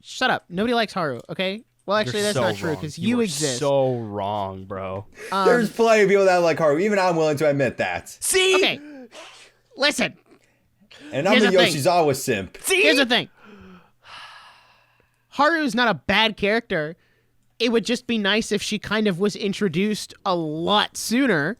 shut up. Nobody likes Haru, okay? Well, actually, that's not true because you exist. So wrong, bro. There's plenty of people that like Haru. Even I'm willing to admit that. See? Okay, listen. And I'm a Yoshizawa simp. See? Here's the thing. Haru is not a bad character. It would just be nice if she kind of was introduced a lot sooner.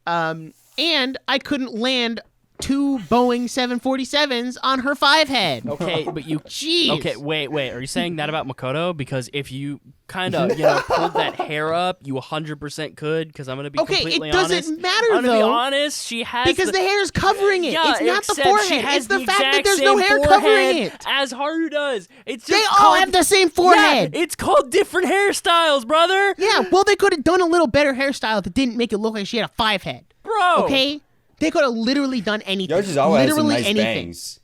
And I couldn't land 2 Boeing 747s on her 5-head. Okay, but you... Jeez. Okay, wait. Are you saying that about Makoto? Because if you kind of, pulled that hair up, you 100% could, because I'm going to be completely honest. Okay, it doesn't matter, I'm though. going to be honest, she has... Because the hair is covering it. Yeah, it's not the except forehead. She has it's the fact that exact there's no same hair forehead covering it. as Haru does. It's just They all have the same forehead. Yeah, it's called different hairstyles, brother. Yeah, well, they could have done a little better hairstyle that didn't make it look like she had a 5-head. Bro. Okay? They could have literally done anything. Yoshizawa has some literally nice anything. bangs.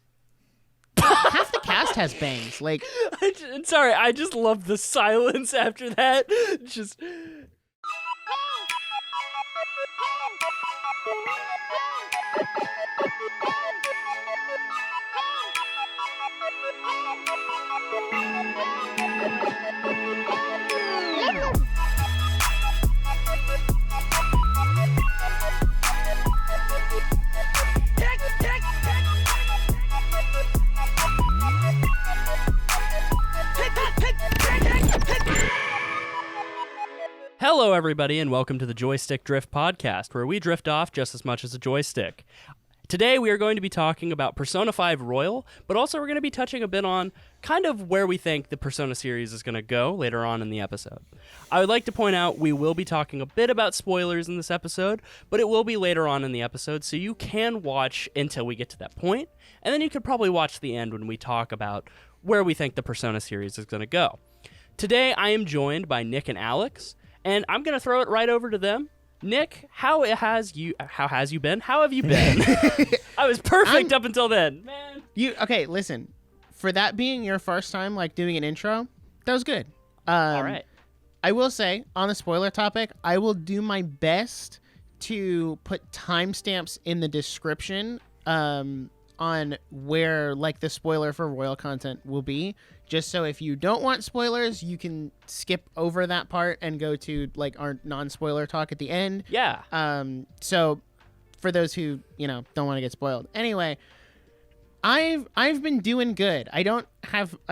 Half the cast has bangs. Like, Sorry, I just love the silence after that. Just... Hello, everybody, and welcome to the Joystick Drift Podcast, where we drift off just as much as a joystick. Today, we are going to be talking about Persona 5 Royal, but also we're going to be touching a bit on kind of where we think the Persona series is going to go later on in the episode. I would like to point out we will be talking a bit about spoilers in this episode, but it will be later on in the episode, so you can watch until we get to that point, and then you could probably watch the end when we talk about where we think the Persona series is going to go. Today, I am joined by Nick and Alex, and I'm going to throw it right over to them. Nick, how have you been? I was perfect up until then. Man. Okay, listen. For that being your first time, like, doing an intro, that was good. All right. I will say, on the spoiler topic, I will do my best to put timestamps in the description on where, like, the spoiler for Royal content will be. Just so if you don't want spoilers, you can skip over that part and go to, like, our non-spoiler talk at the end. Yeah. So for those who, don't want to get spoiled. Anyway, I've been doing good. I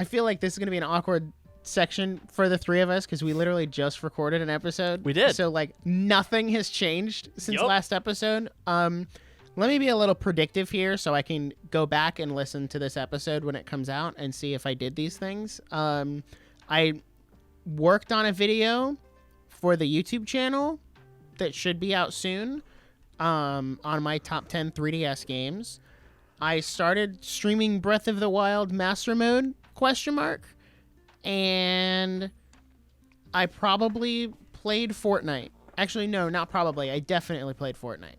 feel like this is going to be an awkward section for the three of us because we literally just recorded an episode. We did. So, like, nothing has changed since last episode. Let me be a little predictive here so I can go back and listen to this episode when it comes out and see if I did these things. I worked on a video for the YouTube channel that should be out soon on my top 10 3DS games. I started streaming Breath of the Wild Master Mode, ? And I probably played Fortnite. Actually, no, not probably. I definitely played Fortnite.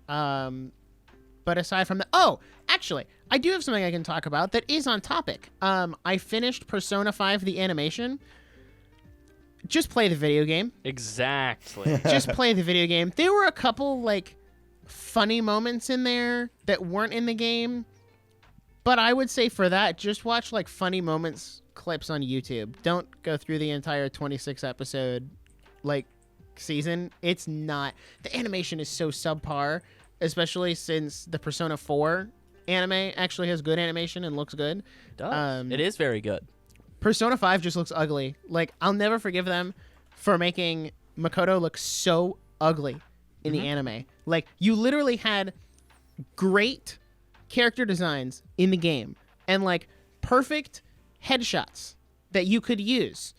But aside from that, actually, I do have something I can talk about that is on topic. I finished Persona 5, the animation. Just play the video game. Exactly. Just play the video game. There were a couple, like, funny moments in there that weren't in the game. But I would say for that, just watch, like, funny moments clips on YouTube. Don't go through the entire 26 episode, like, season. It's not. The animation is so subpar. Especially since the Persona 4 anime actually has good animation and looks good. It does. It is very good. Persona 5 just looks ugly. Like, I'll never forgive them for making Makoto look so ugly in the anime. Like, you literally had great character designs in the game and, like, perfect headshots that you could use.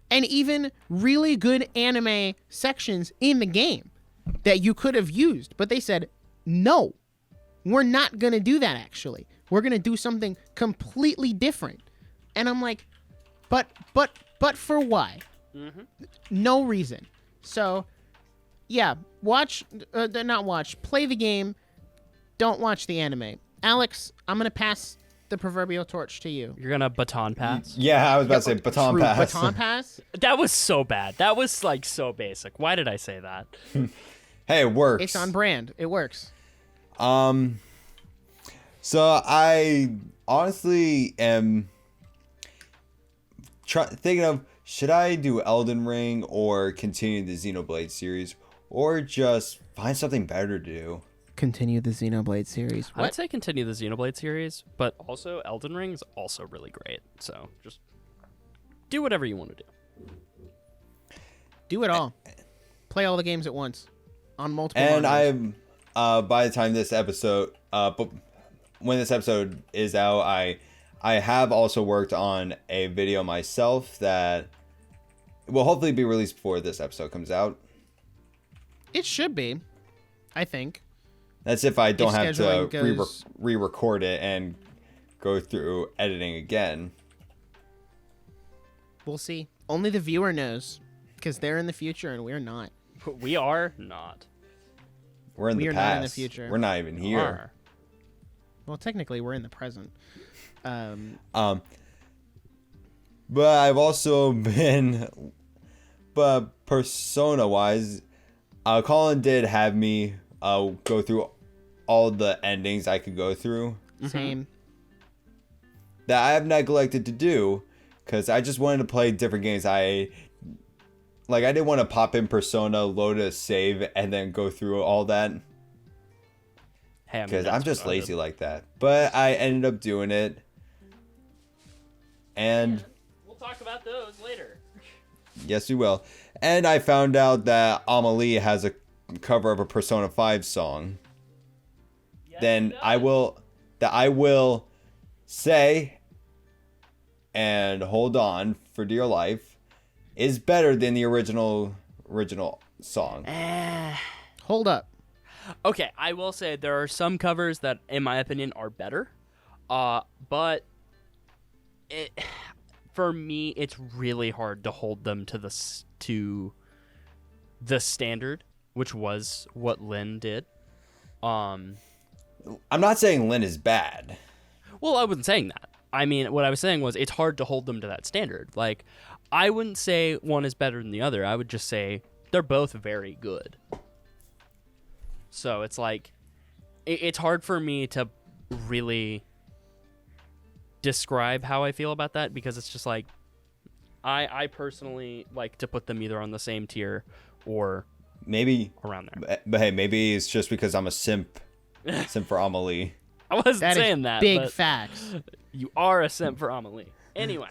And even really good anime sections in the game that you could have used. But they said, no, we're not going to do that, actually. We're going to do something completely different. And I'm like, but for why? Mm-hmm. No reason. So, yeah, play the game. Don't watch the anime. Alex, I'm going to pass the proverbial torch to you. You're going to baton pass? Yeah, I was about to say baton pass. Baton pass? That was so bad. That was, like, so basic. Why did I say that? Hey, it works. It's on brand. It works. So I honestly am thinking of, should I do Elden Ring or continue the Xenoblade series, or just find something better to do? Continue the Xenoblade series. I would say continue the Xenoblade series, but also Elden Ring is also really great. So just do whatever you want to do. Do it all. Play all the games at once on multiple. And monitors. by the time this episode, but when this episode is out, I have also worked on a video myself that will hopefully be released before this episode comes out. It should be, I think. That's if I don't have to scheduling re-record it and go through editing again. We'll see. Only the viewer knows, because they're in the future and we're not. We are not. We're in We the are past. not in the future. We're not even here. Are. Well, technically, we're in the present. But I've also been, but persona-wise, Colyn did have me go through all the endings I could go through. Same. That I have neglected to do, because I just wanted to play different games. I didn't want to pop in Persona, load a save, and then go through all that. Hey, Because I'm just lazy like that. But I ended up doing it. And we'll talk about those later. yes, we will. And I found out that Amelie has a cover of a Persona 5 song. Yes, Then it I does. will say, and hold on for dear life, is better than the original song. Hold up. Okay, I will say there are some covers that, in my opinion, are better. But for me, it's really hard to hold them to the standard, which was what Lynn did. I'm not saying Lynn is bad. Well, I wasn't saying that. I mean, what I was saying was it's hard to hold them to that standard. Like, I wouldn't say one is better than the other. I would just say they're both very good. So it's like, it's hard for me to really describe how I feel about that, because it's just like, I personally like to put them either on the same tier or Maybe around there. But hey, maybe it's just because I'm a simp for Amelie. I wasn't That saying is that. big but facts. You are a simp for Amelie. Anyway.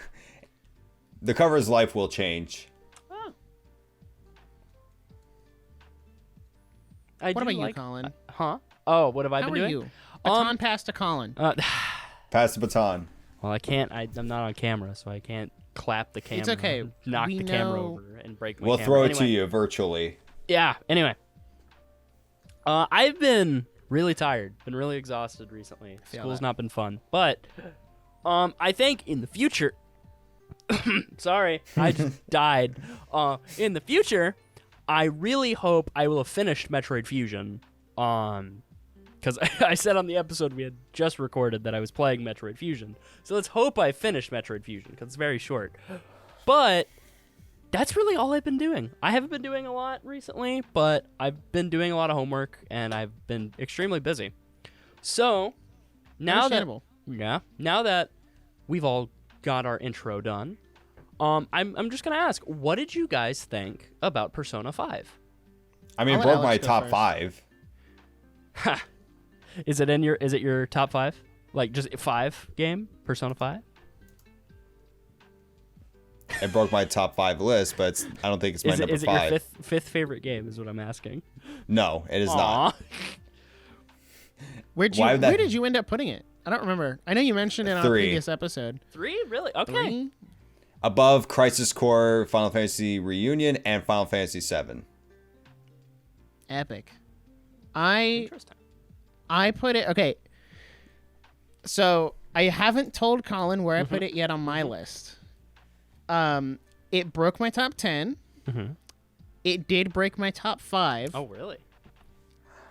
The cover's life will change. Oh. What about you, Colyn? Huh? Oh, what have I How been are doing? you? Baton pass to Colyn. Pass the baton. Well, I can't. I'm not on camera, so I can't clap the camera. It's okay. Knock We the camera know- over and break my We'll camera. throw it Anyway. to you virtually. Yeah. Anyway. I've been really tired. Been really exhausted recently. feel School's that. not been fun, but I think in the future. Sorry, I just died. In the future, I really hope I will have finished Metroid Fusion. Because I said on the episode we had just recorded that I was playing Metroid Fusion. So let's hope I finish Metroid Fusion, because it's very short. But that's really all I've been doing. I haven't been doing a lot recently, but I've been doing a lot of homework, and I've been extremely busy. So now that we've all got our intro done, I'm just gonna ask, what did you guys think about Persona 5? I mean, I'll it let broke my Alex go top first. 5. Ha! Is it your top 5? Like just 5 game? Persona 5? It broke my top 5 list, but I don't think it's my Is number it 5. your fifth favorite game is what I'm asking. No, it is Aw. not. Where Why would that- did you end up putting it? I don't remember. I know you mentioned it on a 3. previous episode. 3? Really? Okay. 3? Above Crisis Core, Final Fantasy Reunion, and Final Fantasy 7. Epic. Interesting. I put it okay. So I haven't told Colyn where I put it yet on my list. It broke my top 10. It did break my top 5. Oh, really?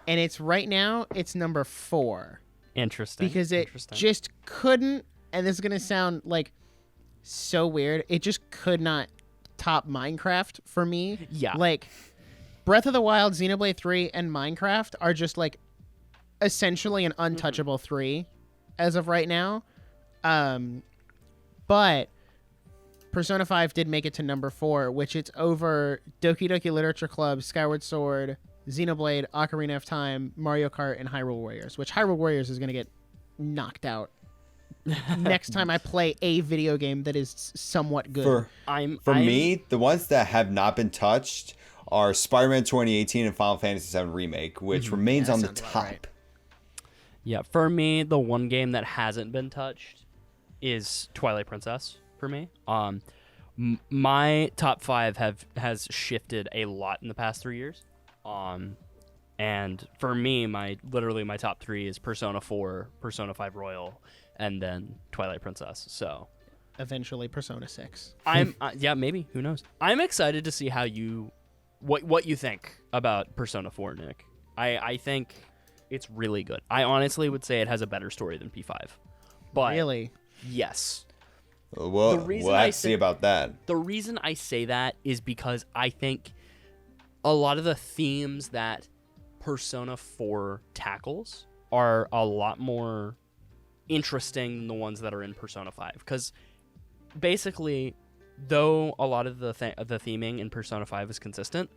And it's right now, it's number 4. Interesting. Because it Interesting. just couldn't, and this is going to sound like so weird, it just could not top Minecraft for me. Yeah. Like, Breath of the Wild, Xenoblade 3, and Minecraft are just like essentially an untouchable 3 as of right now. But Persona 5 did make it to number 4, which it's over Doki Doki Literature Club, Skyward Sword, Xenoblade, Ocarina of Time, Mario Kart, and Hyrule Warriors, which Hyrule Warriors is going to get knocked out next time I play a video game that is somewhat good. For me, the ones that have not been touched are Spider-Man 2018 and Final Fantasy VII Remake, which remains on the top. Right. Yeah, for me, the one game that hasn't been touched is Twilight Princess for me. My top 5 has shifted a lot in the past 3 years. And for me, my top 3 is Persona 4, Persona 5 Royal, and then Twilight Princess. So Eventually Persona 6. yeah, maybe, who knows. I'm excited to see what you think about Persona 4, Nick. I think it's really good. I honestly would say it has a better story than P5. But Really? yes. Well, we'll have to see about that. The reason I say that is because I think a lot of the themes that Persona 4 tackles are a lot more interesting than the ones that are in Persona 5. Because basically, though a lot of the theming in Persona 5 is consistent,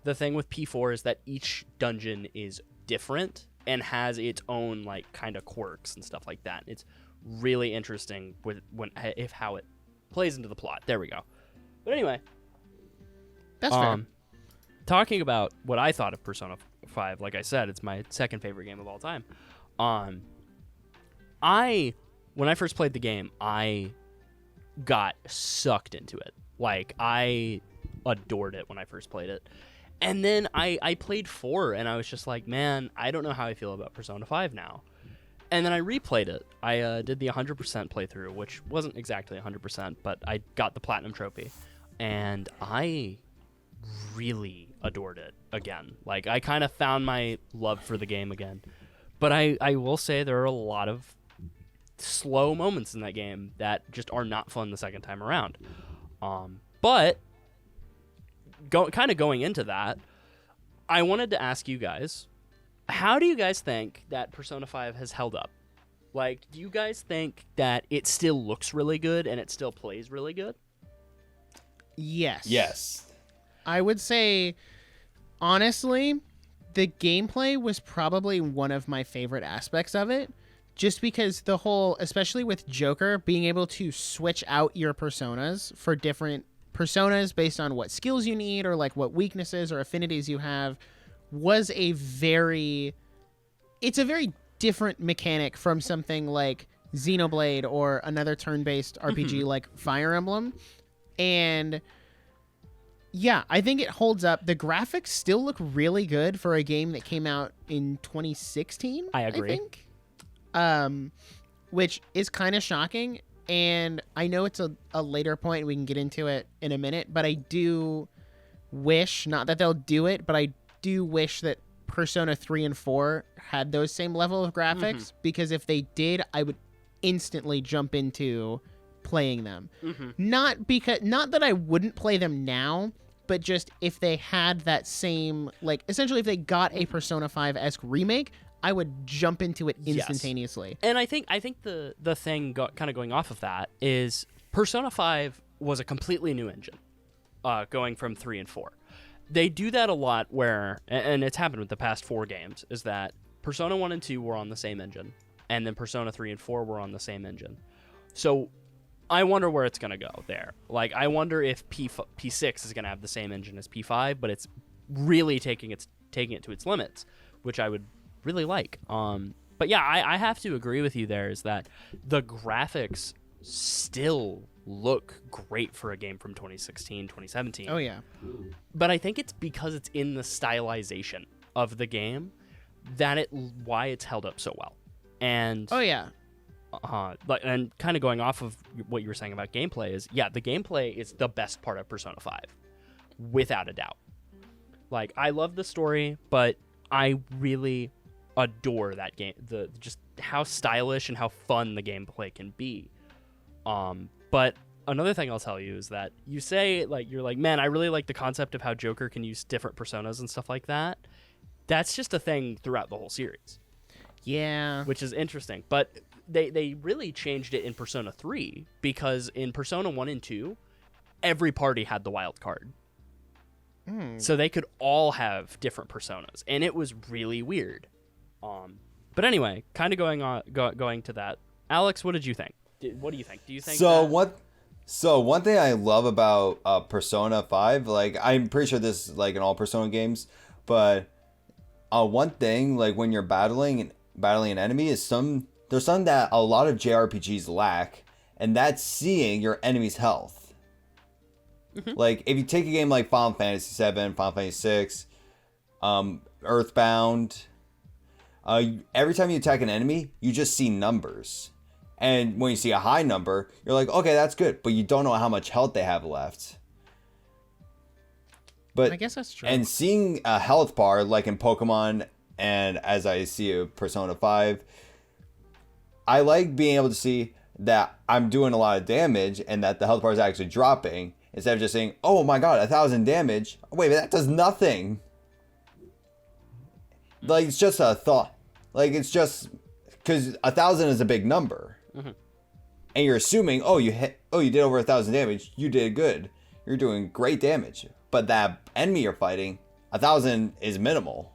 the thing with P4 is that each dungeon is different and has its own like kind of quirks and stuff like that. It's really interesting how it plays into the plot. There we go. But anyway, That's fair. talking about what I thought of Persona 5, like I said, it's my second favorite game of all time. When I first played the game, I got sucked into it. Like, I adored it when I first played it. And then I played 4, and I was just like, man, I don't know how I feel about Persona 5 now. And then I replayed it. I did the 100% playthrough, which wasn't exactly 100%, but I got the Platinum Trophy. And I really adored it again. Like, I kind of found my love for the game again. But I will say there are a lot of slow moments in that game that just are not fun the second time around. But going into that, I wanted to ask you guys, how do you guys think that Persona 5 has held up? Like, do you guys think that it still looks really good and it still plays really good? Yes. I would say, honestly, the gameplay was probably one of my favorite aspects of it. Just because the whole, especially with Joker, being able to switch out your personas for different personas based on what skills you need or like what weaknesses or affinities you have was a very different mechanic from something like Xenoblade or another turn-based RPG like Fire Emblem. And yeah, I think it holds up. The graphics still look really good for a game that came out in 2016. I agree. I think. Which is kind of shocking. And I know it's a later point. We can get into it in a minute. But I do wish, not that they'll do it, but I do wish that Persona 3 and 4 had those same level of graphics. Because if they did, I would instantly jump into playing them. Not that I wouldn't play them now, but just if they had that same, like, essentially if they got a Persona 5-esque remake, I would jump into it instantaneously. Yes. And I think the thing kind of going off of that is Persona 5 was a completely new engine, going from 3 and 4. They do that a lot where, and it's happened with the past 4 games, is that Persona 1 and 2 were on the same engine, and then Persona 3 and 4 were on the same engine. So I wonder where it's going to go there. Like, I wonder if P6 is going to have the same engine as P5, but it's really taking it to its limits, which I would really like. But yeah, I have to agree with you there, is that the graphics still look great for a game from 2016, 2017. Oh, yeah. But I think it's because it's in the stylization of the game why it's held up so well. And oh, yeah. And kind of going off of what you were saying about gameplay is, yeah, the gameplay is the best part of Persona 5, without a doubt. Like, I love the story, but I really adore that game, just how stylish and how fun the gameplay can be. But another thing I'll tell you is that you say, like, you're like, man, I really like the concept of how Joker can use different personas and stuff like that. That's just a thing throughout the whole series. Yeah. Which is interesting. But they really changed it in Persona 3, because in Persona 1 and 2, every party had the wild card. So they could all have different personas, and it was really weird. But anyway, kind of going to that. Alex, what did you think? What do you think? Do you think So one thing I love about Persona 5, like I'm pretty sure this is like in all Persona games, but one thing like when you're battling an enemy is there's something that a lot of JRPGs lack, and that's seeing your enemy's health. Like if you take a game like Final Fantasy 7, Final Fantasy 6, Earthbound, every time you attack an enemy, you just see numbers. And when you see a high number, you're like, okay, that's good. But you don't know how much health they have left. But I guess that's true. And seeing a health bar, like in Pokemon, and as I see a Persona 5, I like being able to see that I'm doing a lot of damage and that the health bar is actually dropping. Instead of just saying, oh my god, 1,000 damage. Wait, that does nothing. Like, it's just a thought. Like, it's just... Because 1,000 is a big number. And you're assuming, you did over 1,000 damage. You did good. You're doing great damage. But that enemy you're fighting, 1,000 is minimal.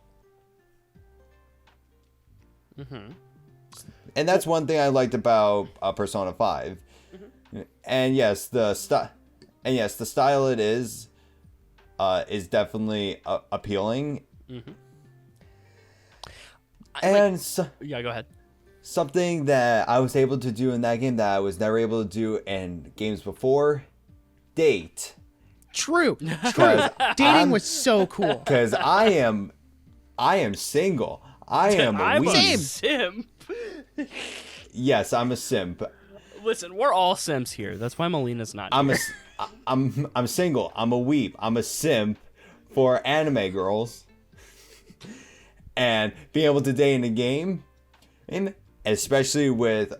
And that's one thing I liked about Persona 5. And yes, the style it is definitely appealing. Yeah, go ahead. Something that I was able to do in that game that I was never able to do in games before, date. True. Dating was so cool. Because I am single. I am a I'm weeb. a simp. Yes, I'm a simp. Listen, we're all simps here. That's why Melina's not here. I'm single. I'm a weeb. I'm a simp for anime girls. And being able to date in a game, and especially with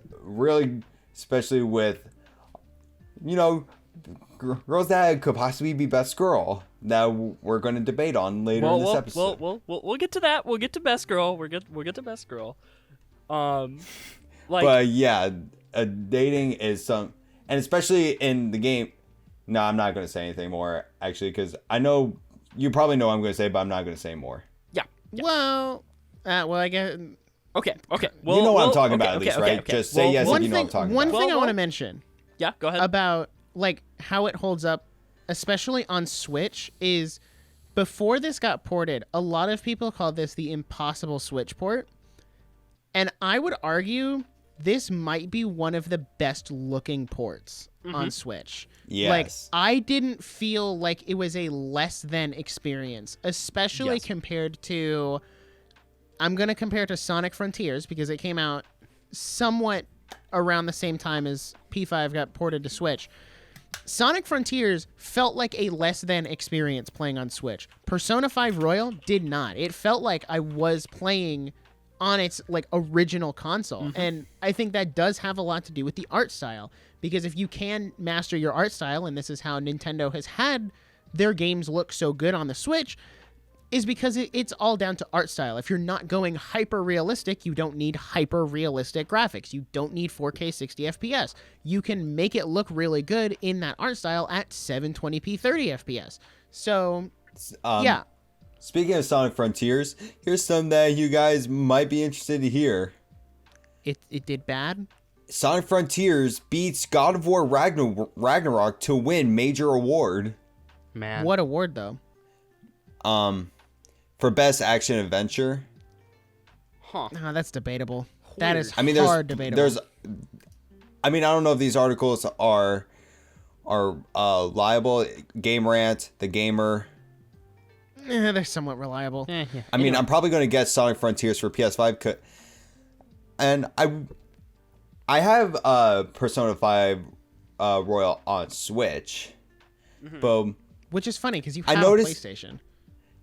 girls that could possibly be best girl that we're going to debate on later in this episode. We'll get to that. We'll get to best girl. We'll get to best girl. But yeah, dating is and especially in the game. No, I'm not going to say anything more actually, because I know you probably know what I'm going to say, but I'm not going to say more. Yeah. Well, I guess. Okay. Well, you know what I'm talking about, at least, right? Okay. Just say yes if you know what I'm talking One about. thing I want to mention. Yeah, go ahead. About like how it holds up, especially on Switch, is before this got ported, a lot of people called this the impossible Switch port, and I would argue this might be one of the best looking ports on Switch. Yes. Like, I didn't feel like it was a less than experience, especially compared to... I'm going to compare it to Sonic Frontiers because it came out somewhat around the same time as P5 got ported to Switch. Sonic Frontiers felt like a less than experience playing on Switch. Persona 5 Royal did not. It felt like I was playing on its like original console. And I think that does have a lot to do with the art style, because if you can master your art style, and this is how Nintendo has had their games look so good on the Switch, is because it's all down to art style. If you're not going hyper realistic, you don't need hyper realistic graphics. You don't need 4K 60 FPS. You can make it look really good in that art style at 720p 30 FPS. So, yeah. Speaking of Sonic Frontiers, here's something that you guys might be interested to hear. It did bad? Sonic Frontiers beats God of War Ragnarok to win major award. Man. What award, though? For best action adventure. Huh. No, that's debatable. Weird. That is debatable. I don't know if these articles are liable. Game Rant, The Gamer. They're somewhat reliable. Yeah. I mean, I'm probably going to get Sonic Frontiers for PS5. And I have Persona 5 Royal on Switch. But Which is funny because you have a PlayStation.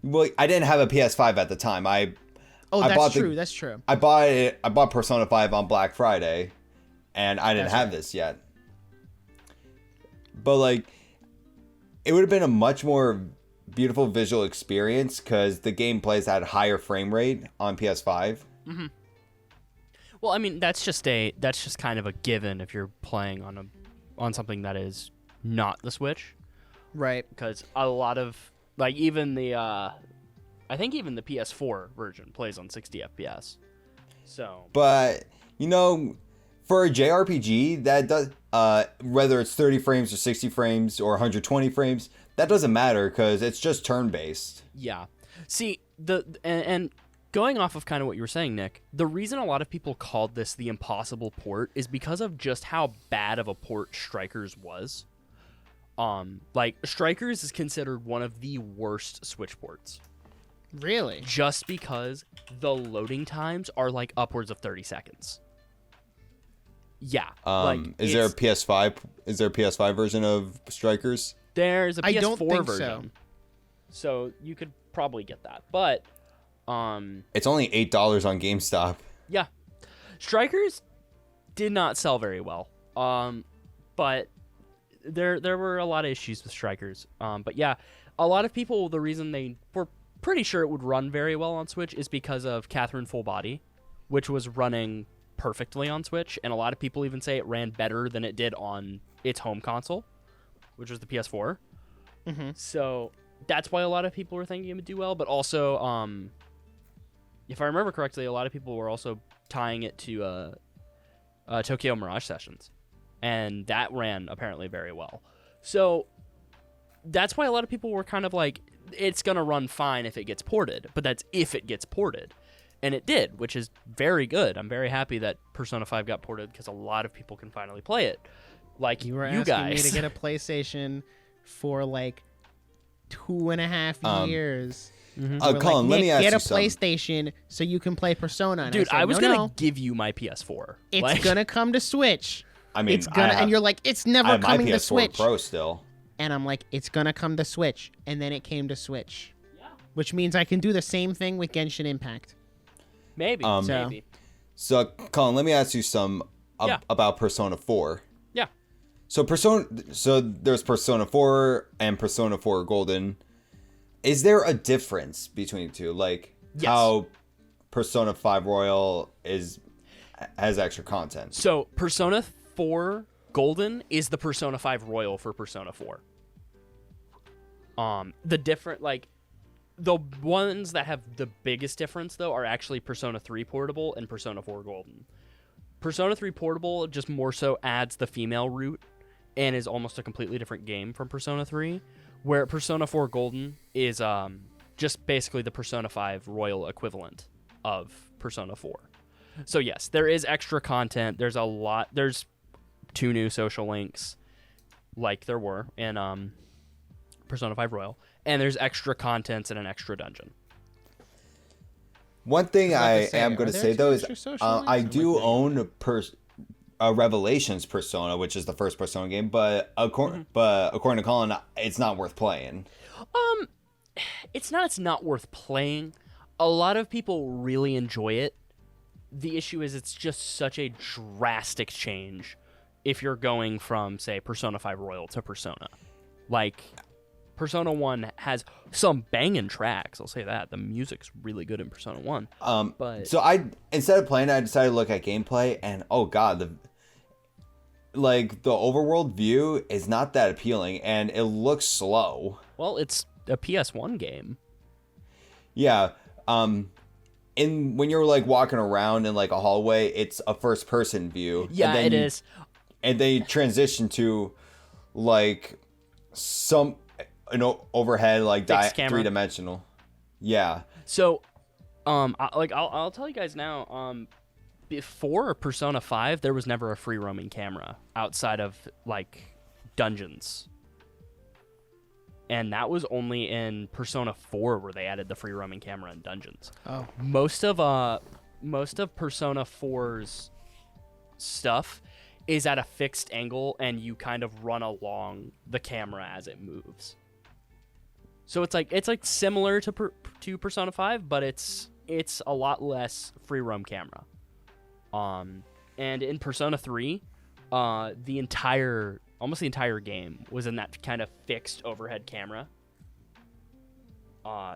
Well, I didn't have a PS5 at the time. That's true. I bought Persona 5 on Black Friday, and I didn't have this yet. But like, it would have been a much more beautiful visual experience because the game plays at a higher frame rate on PS5. Well, I mean, that's just kind of a given if you're playing on something that is not the Switch. Right. because a lot of like even the I think even the PS4 version plays on 60 FPS. So, But for a JRPG, that does whether it's 30 frames or 60 frames or 120 frames, that doesn't matter because it's just turn-based. yeah. See, and going off of kind of what you were saying, Nick, the reason a lot of people called this the impossible port is because of just how bad of a port Strikers was. Like Strikers is considered one of the worst Switch ports. Really? Just because the loading times are like upwards of 30 seconds. Yeah. Is there a PS5? Is there a PS5 version of Strikers? There's a I PS4 don't think version. So you could probably get that. But It's only $8 on GameStop. yeah. Strikers did not sell very well. But there were a lot of issues with Strikers. But yeah, a lot of people, the reason they were pretty sure it would run very well on Switch is because of Catherine Full Body, which was running perfectly on Switch, and a lot of people even say it ran better than it did on its home console, which was the PS4. Mm-hmm. So that's why a lot of people were thinking it would do well, but also, if I remember correctly, a lot of people were also tying it to Tokyo Mirage Sessions, and that ran apparently very well. So that's why a lot of people were kind of like, it's going to run fine if it gets ported, but that's if it gets ported. And it did, which is very good. I'm very happy that Persona 5 got ported because a lot of people can finally play it. Like You were you asking guys. me to get a PlayStation for like 2.5 years. Mhm. You were Colin, like, let "Nick, me ask get you a something. PlayStation so you can play Persona." And Dude, I, said, I was no, going no. to give you my PS4. It's Like, gonna come to Switch. I mean, It's gonna, and you're like, it's never I have my coming to PS4 Switch. Pro still. And I'm like, it's gonna come to Switch, and then it came to Switch, which means I can do the same thing with Genshin Impact. maybe. So- Maybe. So, Colin, let me ask you some Yeah. about Persona 4. Yeah. So there's Persona 4 and Persona 4 Golden. Is there a difference between the two? Like Yes. how Persona 5 Royal has extra content? So Persona 4 Golden is the Persona 5 Royal for Persona 4. The different, like, the ones that have the biggest difference, though, are actually Persona 3 Portable and Persona 4 Golden. Persona 3 Portable just more so adds the female route and is almost a completely different game from Persona 3, where Persona 4 Golden is just basically the Persona 5 Royal equivalent of Persona 4. So yes, there is extra content. There's 2 new social links, like there were in Persona 5 Royal, and there's extra contents and an extra dungeon. One thing I am are going to there say two though is extra social I links? do own Revelations Persona, which is the first Persona game, but according to Colin, it's not worth playing. It's not worth playing. A lot of people really enjoy it. The issue is it's just such a drastic change if you're going from, say, Persona 5 Royal to Persona. Like, Persona 1 has some banging tracks, I'll say that. The music's really good in Persona 1. But So instead of playing, I decided to look at gameplay, and oh god, the overworld view is not that appealing, and it looks slow. well, it's a PS1 game. Yeah. When you're like walking around in like a hallway, it's a first person view. Yeah, and then it is. And they transition to like some overhead like Fixed camera. 3-dimensional. Yeah. So, I'll tell you guys now. Before Persona 5, there was never a free roaming camera outside of like dungeons, and that was only in Persona 4 where they added the free roaming camera in dungeons. Oh, Most of Persona 4's stuff is at a fixed angle, and you kind of run along the camera as it moves. So it's like similar to Persona 5, but it's a lot less free roam camera. And in Persona 3, almost the entire game was in that kind of fixed overhead camera.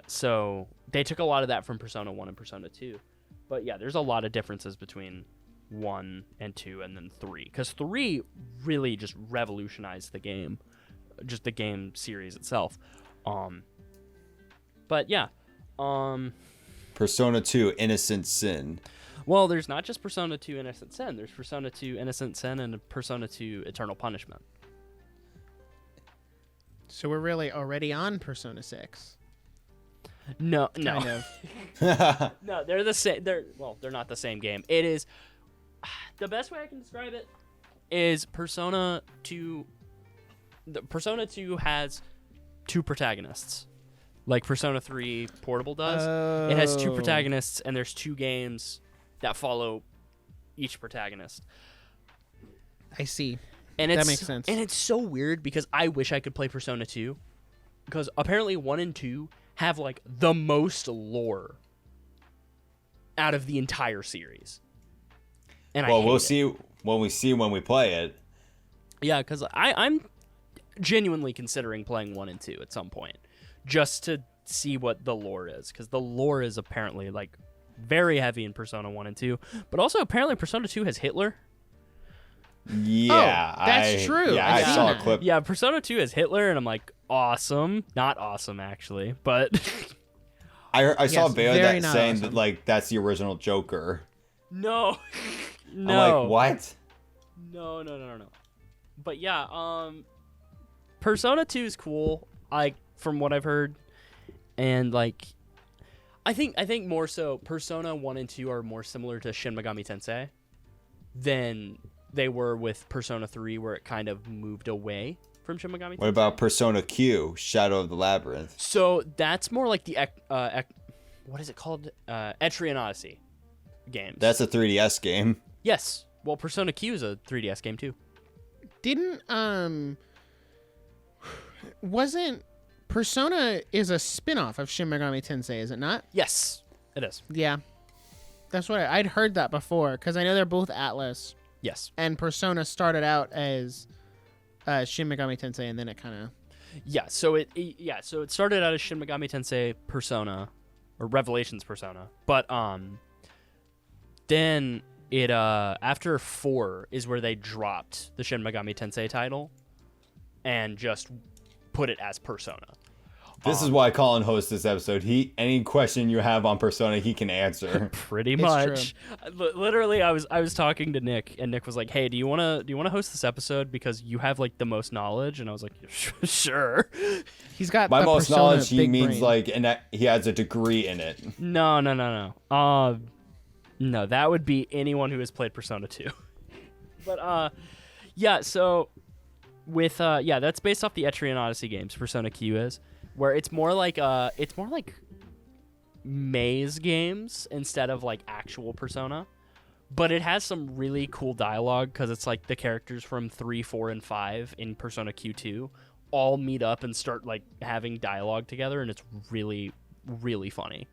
So they took a lot of that from Persona 1 and Persona 2. But yeah, there's a lot of differences between 1 and 2 and then 3. Because 3 really just revolutionized the game. just the game series itself. But yeah. Persona 2 Innocent Sin. Well, there's not just Persona 2 Innocent Sin. There's Persona 2 Innocent Sin and Persona 2 Eternal Punishment. So we're really already on Persona 6. No. Kind of. No, they're the same. They're not the same game. It is the best way I can describe it is Persona 2. Persona 2 has two protagonists, like Persona 3 Portable does. It has two protagonists, and there's two games that follow each protagonist. I see. And that makes sense. And it's so weird because I wish I could play Persona 2, because apparently 1 and 2 have like the most lore out of the entire series. And well, we'll see when we play it. Yeah, because I'm genuinely considering playing 1 and 2 at some point, just to see what the lore is, because the lore is apparently like very heavy in Persona 1 and 2, but also apparently Persona 2 has Hitler. Yeah, that's true. Yeah, I've I seen saw that. a clip. Yeah, Persona 2 has Hitler, and I'm like, awesome. Not awesome, actually, but I saw a video very that not saying awesome. that like that's the original Joker. no. I'm like, what? No. But yeah, Persona 2 is cool, from what I've heard. And like I think more so Persona 1 and 2 are more similar to Shin Megami Tensei than they were with Persona 3, where it kind of moved away from Shin Megami Tensei. What about Persona Q, Shadow of the Labyrinth? So that's more like the what is it called? Etrian Odyssey games. That's a 3DS game. Yes. Well, Persona Q is a 3DS game too. Wasn't Persona is a spin-off of Shin Megami Tensei, is it not? Yes, it is. Yeah. That's what I'd heard that before, because I know they're both Atlas, Yes. and Persona started out as Shin Megami Tensei, and then it kind of... Yeah, so it started out as Shin Megami Tensei Persona, or Revelations Persona, but then it after 4 is where they dropped the Shin Megami Tensei title and just put it as Persona. This is why Colin hosts this episode. Any question you have on Persona, he can answer. Pretty It's much. Literally, I was talking to Nick, and Nick was like, "Hey, do you wanna host this episode because you have like the most knowledge?" And I was like, "Sure." He's got By the most Persona knowledge, he big means brain. he has a degree in it. No. No, that would be anyone who has played Persona 2. But yeah. So with that's based off the Etrian Odyssey games. Persona Q is. Where it's more like maze games instead of like actual Persona, but it has some really cool dialogue because it's like the characters from 3, 4, and 5 in Persona Q2 all meet up and start like having dialogue together, and it's really, really funny.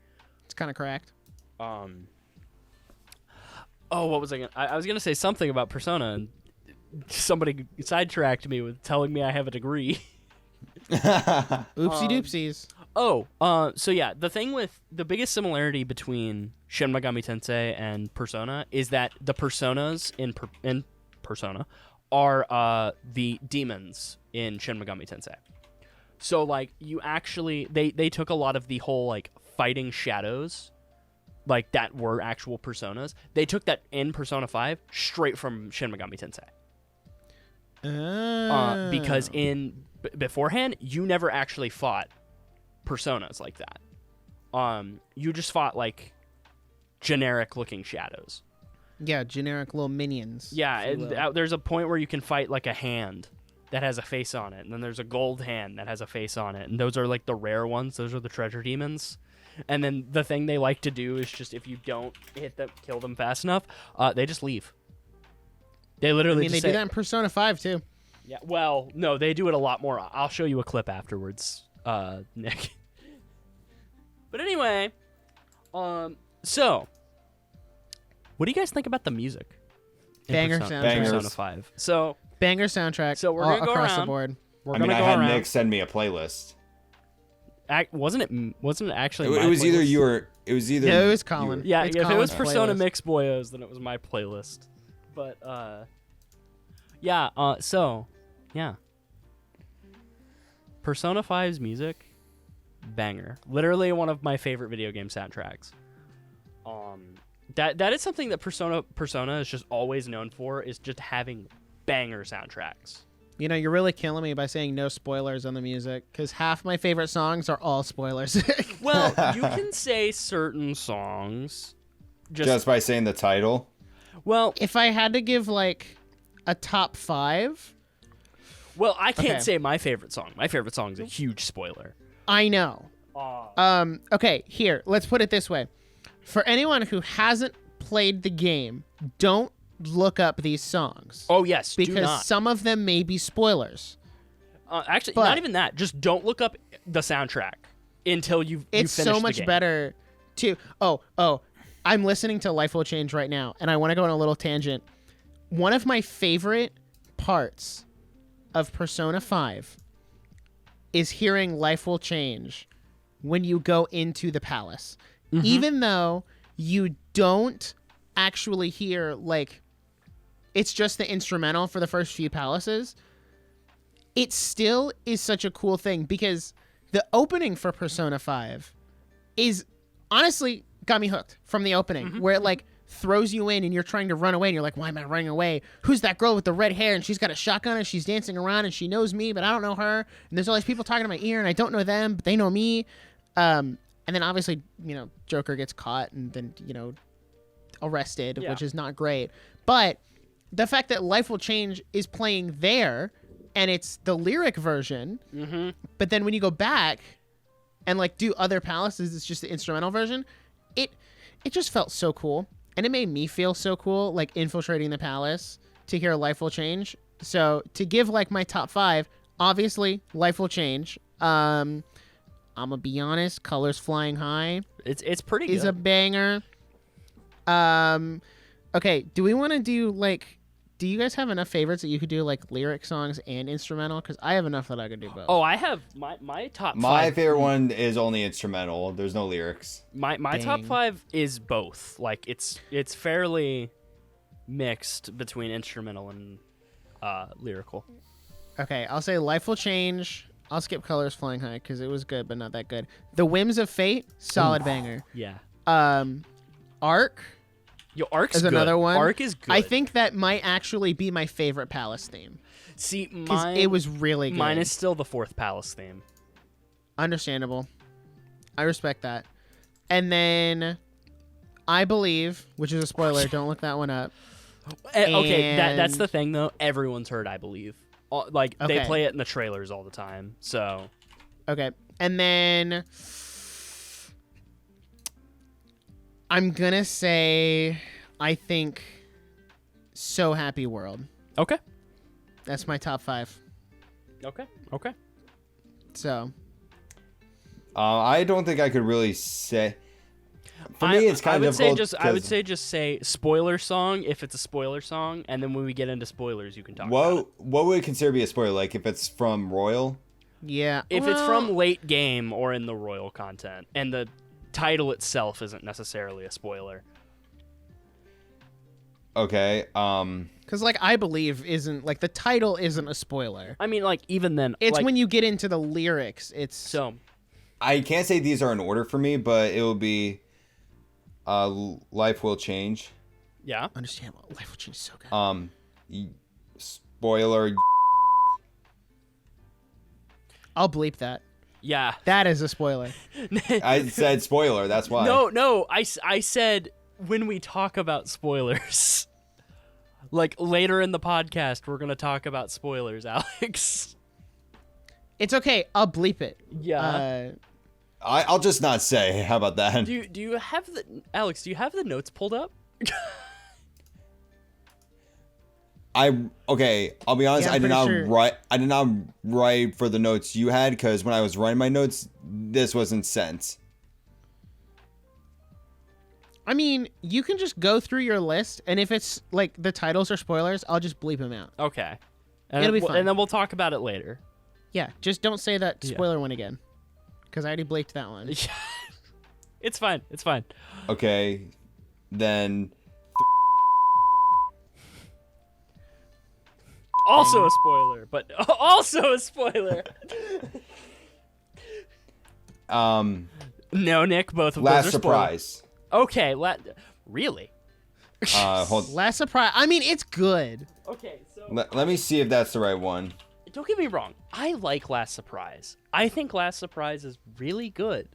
It's kind of cracked. Oh, what was I gonna? I was gonna say something about Persona, and somebody sidetracked me with telling me I have a degree. Oopsie doopsies. So yeah, the biggest similarity between Shin Megami Tensei and Persona is that the personas in Persona are the demons in Shin Megami Tensei. So like you actually they took a lot of the whole like fighting shadows, like that were actual personas. They took that in Persona 5 straight from Shin Megami Tensei. Because beforehand, you never actually fought personas like that. You just fought like generic looking shadows. Yeah, generic little minions. Yeah, if you and will. there's a point where you can fight like a hand that has a face on it, and then there's a gold hand that has a face on it, and those are like the rare ones. Those are the treasure demons. And then the thing they like to do is just if you don't kill them fast enough, they just leave. They literally they do that in Persona 5 too. Yeah, well, no, they do it a lot more. I'll show you a clip afterwards, Nick. But anyway, so what do you guys think about the music? in Banger Persona, soundtrack. Persona 5. So Banger soundtrack. So we're gonna go across around. the board. we're I gonna mean, I go had around. Nick send me a playlist. Wasn't it actually? It my was either playlist? you or it was either. No, it was you Colin. or- Yeah, It's if it was Colin's Persona playlist. Mix Boyos, then it was my playlist. But yeah. So yeah. Persona 5's music, banger. Literally one of my favorite video game soundtracks. That is something that Persona is just always known for, is just having banger soundtracks. You know, you're really killing me by saying no spoilers on the music, because half my favorite songs are all spoilers. Well, you can say certain songs Just by saying the title? Well, if I had to give like a top 5, I can't Okay. say my favorite song. My favorite song is a huge spoiler. I know. Okay, here, let's put it this way. For anyone who hasn't played the game, don't look up these songs. Oh, yes, do because not. some of them may be spoilers. Actually, but- not even that. Just don't look up the soundtrack until you It's finish so the much game. better to I'm listening to Life Will Change right now, and I want to go on a little tangent. One of my favorite parts of Persona 5 is hearing Life Will Change when you go into the palace. Mm-hmm. Even though you don't actually hear, like, it's just the instrumental for the first few palaces, it still is such a cool thing, because the opening for Persona 5 is honestly got me hooked from the opening, where it like throws you in and you're trying to run away and you're like, why am I running away? Who's that girl with the red hair and she's got a shotgun and she's dancing around and she knows me but I don't know her, and there's all these people talking to my ear and I don't know them but they know me. And then obviously, you know, Joker gets caught and then, you know, arrested, Yeah. which is not great. But the fact that Life Will Change is playing there and it's the lyric version, but then when you go back and like do other palaces, it's just the instrumental version. It just felt so cool, and it made me feel so cool, like infiltrating the palace to hear Life Will Change. So to give like my top 5, obviously Life Will Change. I'm gonna be honest, Colors Flying High It's pretty is good. a banger. Okay, do we want to do like? Do you guys have enough favorites that you could do like lyric songs and instrumental? Because I have enough that I could do both. Oh, I have my top My 5. favorite one is only instrumental. There's no lyrics. My top Dang. 5 is both. Like it's fairly mixed between instrumental and lyrical. Okay, I'll say Life Will Change. I'll skip Colors Flying High because it was good, but not that good. The Whims of Fate, solid banger. Yeah. Arc Yo, Arc's is good. another one. Arc is good. I think that might actually be my favorite Palace theme. See, 'Cause mine it was really good. Mine is still the 4th Palace theme. Understandable. I respect that. And then I Believe, which is a spoiler. Don't look that one up. Okay, that's And- the thing though. Everyone's heard I Believe. Like they Okay. play it in the trailers all the time. So Okay. And then I'm going to say, I think, So Happy World. okay. That's my top 5. Okay. So, I don't think I could really say. For me, it's kind I of would difficult. I would say just say spoiler song if it's a spoiler song, and then when we get into spoilers, you can talk about it. What would we consider be a spoiler? Like if it's from Royal? yeah. If it's Well, from late game or in the royal content, and the title itself isn't necessarily a spoiler. Okay. Because, like, I Believe isn't, like, the title isn't a spoiler. I mean, like even then, It's like, when you get into the lyrics, it's... so I can't say these are in order for me, but it will be Life Will Change. yeah. Understandable. Life Will Change is so good. Spoiler. I'll bleep that. Yeah. That is a spoiler. I said spoiler. That's why. No, I said when we talk about spoilers. Like later in the podcast, we're going to talk about spoilers, Alex. It's okay. I'll bleep it. Yeah. I'll just not say. How about that? Do you have Alex, do you have the notes pulled up? Okay. I'll be honest. Yeah, I'm I did pretty not sure. write. I did not write for the notes you had because when I was writing my notes, this wasn't sent. I mean, you can just go through your list, and if it's, like, the titles are spoilers, I'll just bleep them out. Okay. And It'll be then, fine. And then we'll talk about it later. Yeah, just don't say that Yeah. spoiler one again. Because I already bleeped that one. It's fine. It's fine. Okay. Then Also a spoiler, but also a spoiler. No, Nick, both of Last those are spoilers. Surprise. Okay, really? Hold. Last Surprise. I mean, it's good. Okay, so Let me see if that's the right one. don't get me wrong. I like Last Surprise. I think Last Surprise is really good,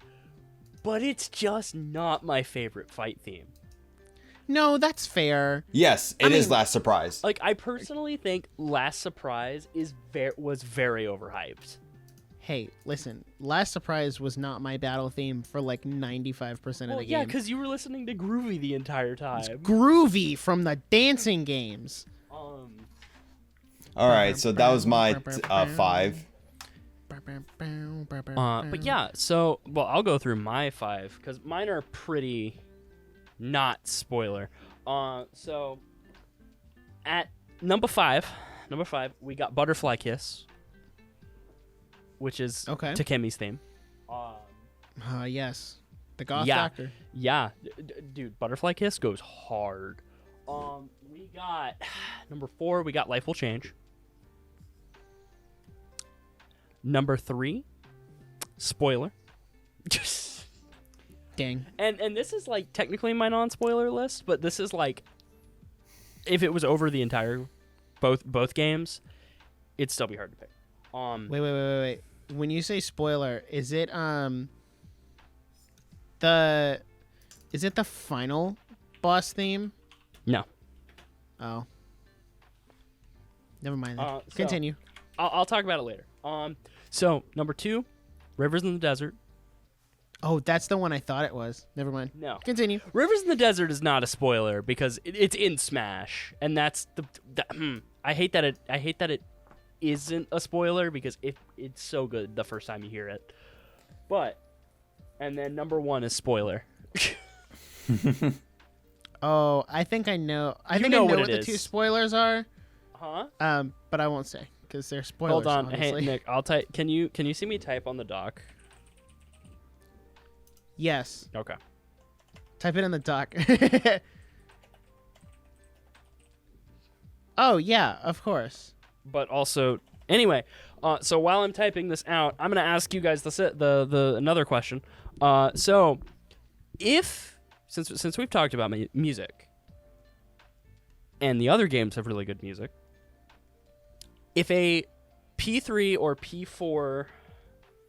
but it's just not my favorite fight theme. No, that's fair. Yes, it is Last Surprise. Like, I personally think Last Surprise was very overhyped. Hey, listen. Last Surprise was not my battle theme for like 95% of Well, the yeah, game. because you were listening to Groovy the entire time. Groovy from the dancing games. All right, so that was my 5. But yeah, so, well, I'll go through my 5, because mine are pretty not spoiler. So, at number 5, we got Butterfly Kiss, which is Okay. Takemi's theme. Yes. The Goth Yeah. Doctor. Yeah, dude, Butterfly Kiss goes hard. We got number 4, we got Life Will Change. Number 3, spoiler. Dang. And this is like technically my non-spoiler list, but this is like if it was over the entire both games, it'd still be hard to pick. Wait. When you say spoiler, is it the final boss theme? No. Oh. Never mind. Then. So- Continue. I'll talk about it later. So number 2, Rivers in the Desert. Oh, that's the one I thought it was. Never mind. No. Continue. Rivers in the Desert is not a spoiler because it's in Smash, and that's I hate that it isn't a spoiler because it's so good the first time you hear it. But and then number 1 is spoiler. Oh, I think I know. I You think know I know what what it the is. 2 spoilers are. Huh? But I won't say because they're spoilers. Hold on, obviously. hey Nick, I'll type. Can you see me type on the dock? Yes. Okay. Type it in the doc. Oh yeah, of course. But also, anyway, so while I'm typing this out, I'm gonna ask you guys the another question. So, if since we've talked about music, and the other games have really good music, if a P3 or P4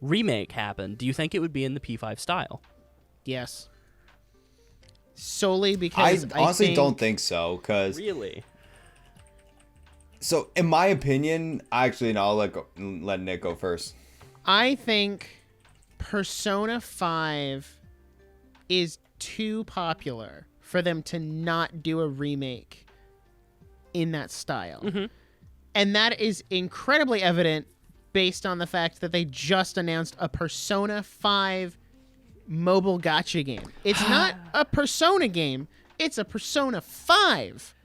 remake happened, do you think it would be in the P5 style? Yes. Solely I because honestly think, don't think so, because Really? so in my opinion, actually, no, I'll let Nick go first. I think Persona 5 is too popular for them to not do a remake in that style. Mm-hmm. And that is incredibly evident based on the fact that they just announced a Persona 5 mobile gacha game. It's not a Persona game, it's a Persona 5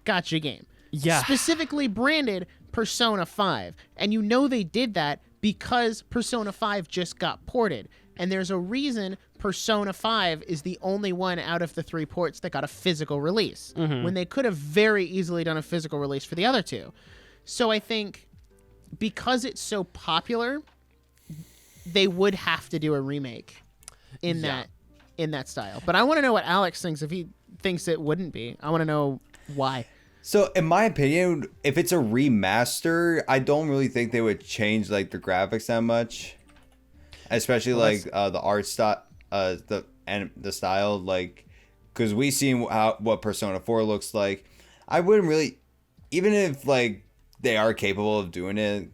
gacha game. Yeah. Specifically branded Persona 5. And you know they did that because Persona 5 just got ported. And there's a reason Persona 5 is the only one out of the 3 ports that got a physical release, when they could have very easily done a physical release for the other 2. So I think because it's so popular, they would have to do a remake in that style. But I want to know what Alex thinks if he thinks it wouldn't be. I want to know why. So in my opinion, if it's a remaster, I don't really think they would change like the graphics that much, especially like the art style, the style, like because we seen what Persona 4 looks like. I wouldn't really, even if like they are capable of doing it,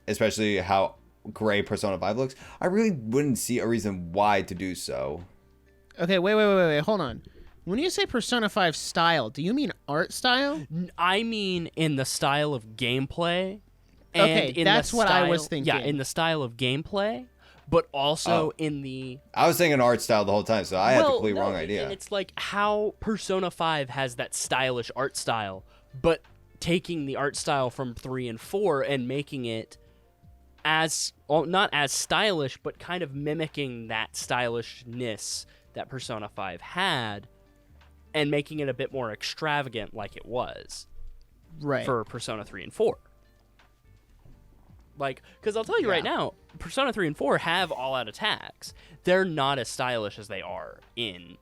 especially how great Persona 5 looks, I really wouldn't see a reason why to do so. Okay, wait. Hold on. When you say Persona 5 style, do you mean art style? I mean in the style of gameplay. And Okay, in that's the what I style- was thinking. Yeah, in the style of gameplay, but also in the... I was thinking art style the whole time, so I had the complete no, wrong idea. And it's like how Persona 5 has that stylish art style, but taking the art style from 3 and 4 and making it as, well, not as stylish, but kind of mimicking that stylishness that Persona 5 had, and making it a bit more extravagant like it was Right. for Persona 3 and 4. Like, because I'll tell you right now, Persona 3 and 4 have all-out attacks. They're not as stylish as they are in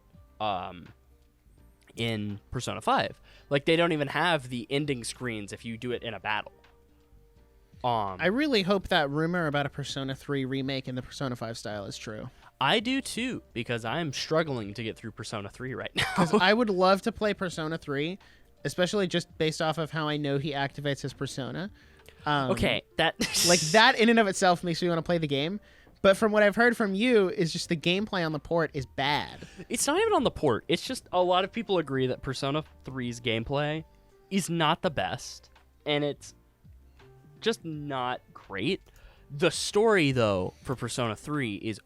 Persona 5. Like, they don't even have the ending screens if you do it in a battle. I really hope that rumor about a Persona 3 remake in the Persona 5 style is true. I do too, because I'm struggling to get through Persona 3 right now. Because I would love to play Persona 3, especially just based off of how I know he activates his persona. Okay, that like that in and of itself makes me want to play the game. But from what I've heard from you, is just the gameplay on the port is bad. It's not even on the port. It's just a lot of people agree that Persona 3's gameplay is not the best, and it's just not great. The story, though, for Persona 3 is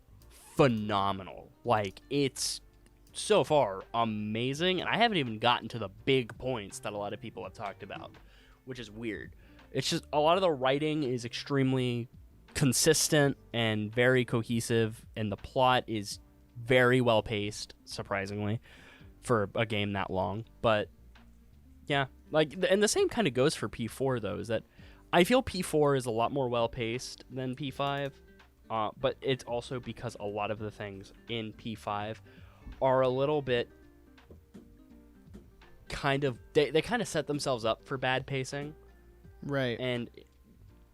phenomenal. Like, it's so far amazing, and I haven't even gotten to the big points that a lot of people have talked about, which is weird. It's just a lot of the writing is extremely consistent and very cohesive, and the plot is very well paced, surprisingly, for a game that long. But yeah, like, and the same kind of goes for P4 though, is that I feel P4 is a lot more well paced than P5, but it's also because a lot of the things in P5 are a little bit kind of they kind of set themselves up for bad pacing. Right. And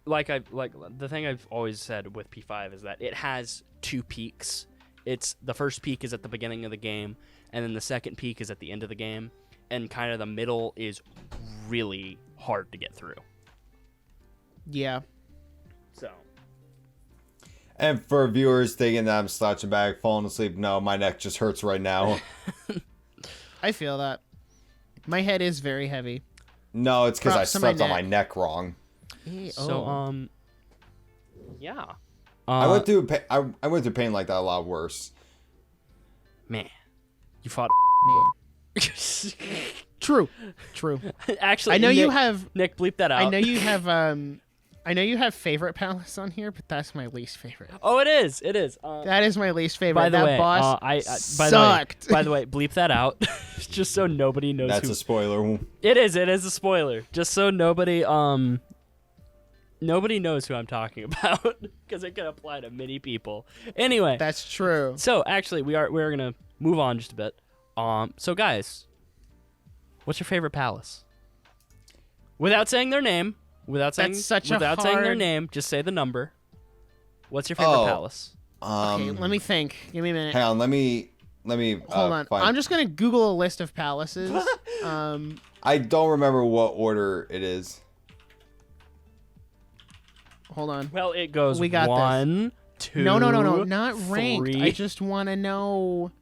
like the thing I've always said with P5 is that it has two peaks. It's the first peak is at the beginning of the game, and then the second peak is at the end of the game, and kind of the middle is really hard to get through. Yeah. So. And for viewers thinking that I'm slouching back, falling asleep, no, my neck just hurts right now. I feel that. My head is very heavy. No, it's because I Props to my slept on my neck. neck wrong. So, yeah. I went through I went through pain like that a lot worse. Man, you fought. Man. True. Actually, I know you Nick- have. Nick, bleep that out. I know you have. I know you have favorite palace on here, but that's my least favorite. Oh, it is. That is my least favorite. By the that way, boss sucked. By the way, bleep that out, just so nobody knows. That's who... a spoiler. It is a spoiler, just so nobody knows who I'm talking about, because it can apply to many people. Anyway, That's true. so actually, we're gonna move on just a bit. So guys, what's your favorite palace? Without saying their name, without saying their hard- name, just say the number. What's your favorite palace? Okay, let me think. Give me a minute. Hang on, let me Hold on. find. I'm just gonna Google a list of palaces. I don't remember what order it is. Hold on. Well, it goes We got this. 1, 2. No, not ranked. 3. I just want to know.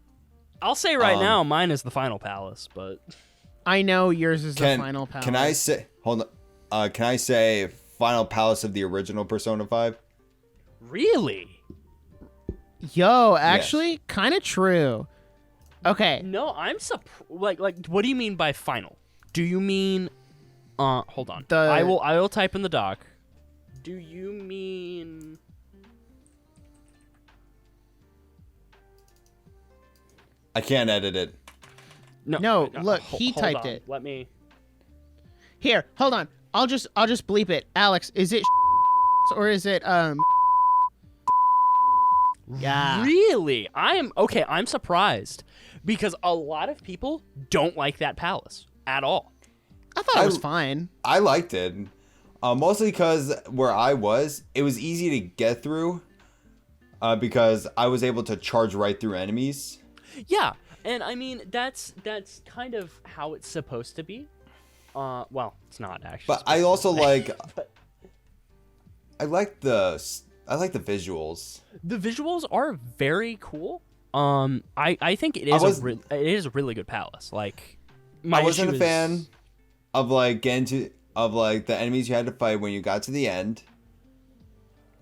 I'll say right now, mine is the final palace, but I know yours is the final palace. Can I say? Hold on. Can I say final palace of the original Persona 5? really? Yo, actually, kind of true. Okay. No, I'm like what do you mean by final? Do you mean hold on. The- I will type in the doc. Do you mean I can't edit it. No, look, he hold typed on. it. Let me Here, hold on. I'll just bleep it. Alex, is it or is it Yeah. Really? I'm surprised because a lot of people don't like that palace at all. I thought it was fine. I liked it. Mostly because where I was, it was easy to get through. Because I was able to charge right through enemies. Yeah, and I mean that's kind of how it's supposed to be. Well, it's not actually. But I also like. But I like the visuals. the visuals are very cool. I think it is it is a really good palace. Like, I wasn't a fan of like the enemies you had to fight when you got to the end.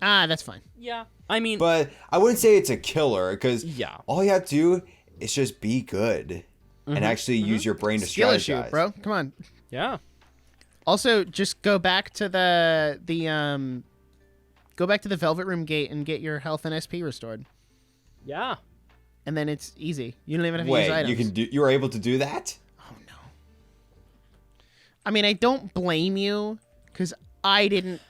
Ah, that's fine. Yeah, I mean, But I wouldn't say it's a killer because yeah, all you have to do is just be good and actually use your brain to Skill strategize. issue, bro. Come on. yeah. Also, just go back to the Velvet Room gate and get your health and SP restored. Yeah. And then it's easy. You don't even have to use Wait, items. you were able to do that? Oh no. I mean, I don't blame you because I didn't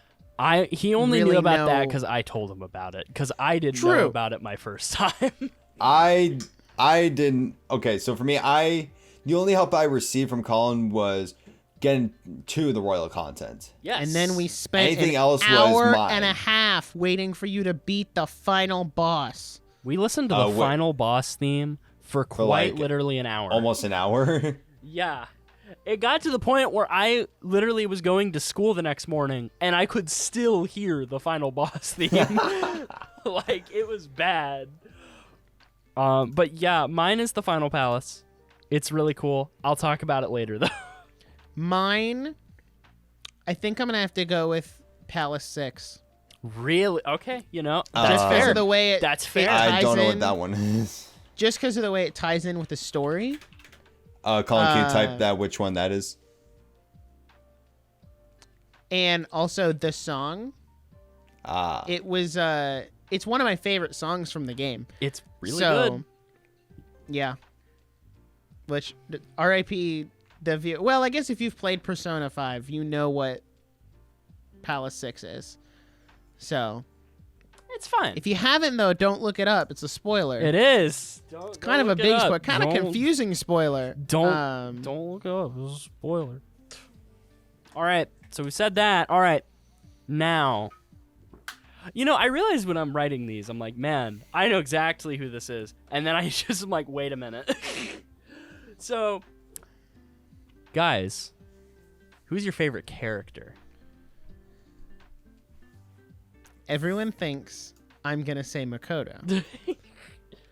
He only really knew about know. that because I told him about it. Because I didn't know True. about it my first time. I didn't. Okay, so for me, the only help I received from Colin was getting to the royal content. Yes. And then we spent Anything an else was hour mine. and a half waiting for you to beat the final boss. We listened to the final boss theme for quite like, literally an hour. Almost an hour. Yeah. It got to the point where I literally was going to school the next morning and I could still hear the final boss theme. Like, it was bad. But yeah, mine is the Final Palace. It's really cool. I'll talk about it later, though. Mine, I think I'm going to have to go with Palace 6. Really? Okay, that's Just because fair. of the way it That's fair. it I don't know ties what in- that one is. Just because of the way it ties in with the story. Colin, can you type that which one that is? And also the song. It was it's one of my favorite songs from the game. It's really so, good. Yeah. Which RIP the view. Well, I guess if you've played Persona 5, you know what Palace 6 is. So, It's fine. if you haven't though, don't look it up. It's a spoiler. It is. It's kind of a big spoiler, kind of confusing spoiler. Don't look it up. It's a spoiler. All right. So we said that. All right. Now, I realize when I'm writing these, I'm like, man, I know exactly who this is. And then I just am like, wait a minute. So, guys, who's your favorite character? Everyone thinks I'm going to say Makoto.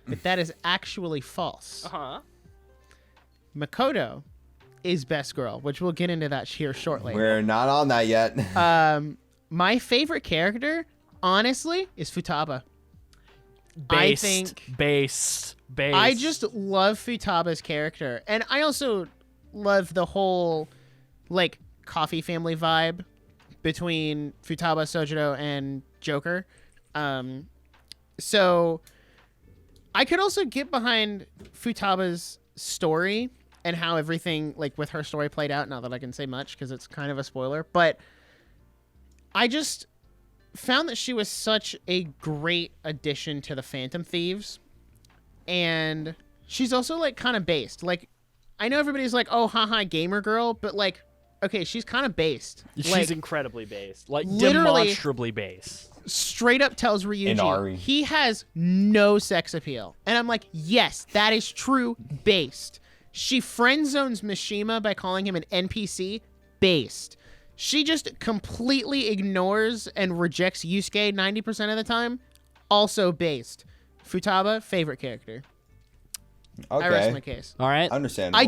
But that is actually false. Uh-huh. Makoto is best girl, which we'll get into that here shortly. We're not on that yet. My favorite character, honestly, is Futaba. Based. I just love Futaba's character. And I also love the whole, coffee family vibe between Futaba, Sojiro, and Joker. So I could also get behind Futaba's story and how everything, with her story played out. Not that I can say much because it's kind of a spoiler. But I just found that she was such a great addition to the Phantom Thieves. And she's also, kind of based. I know everybody's like, oh, haha, gamer girl. But, okay, she's kind of based. She's incredibly based. literally, Demonstrably based. Straight up tells Ryuji Inari. he has no sex appeal. And I'm like, yes, that is true, based. She friend zones Mishima by calling him an NPC, based. She just completely ignores and rejects Yusuke 90% of the time, also based. Futaba, favorite character. Okay. I rest my case. All right. Understandable. I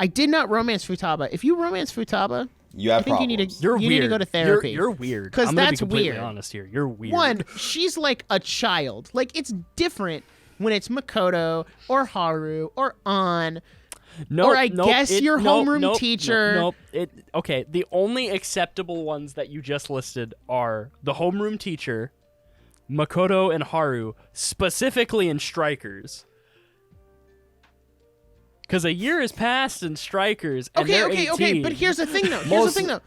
did not romance Futaba. If you romance Futaba, You have I think problems. you need to You're you weird. need to go to therapy. You're weird. 'Cause I'm gonna that's be completely weird. honest here. You're weird. One, she's like a child. It's different when it's Makoto or Haru or An. Nope, or I nope, guess your nope, homeroom nope, teacher. Nope. Okay, the only acceptable ones that you just listed are the homeroom teacher, Makoto and Haru, specifically in Strikers. Because a year has passed in Strikers, and they're 18. Okay. But here's the thing, though.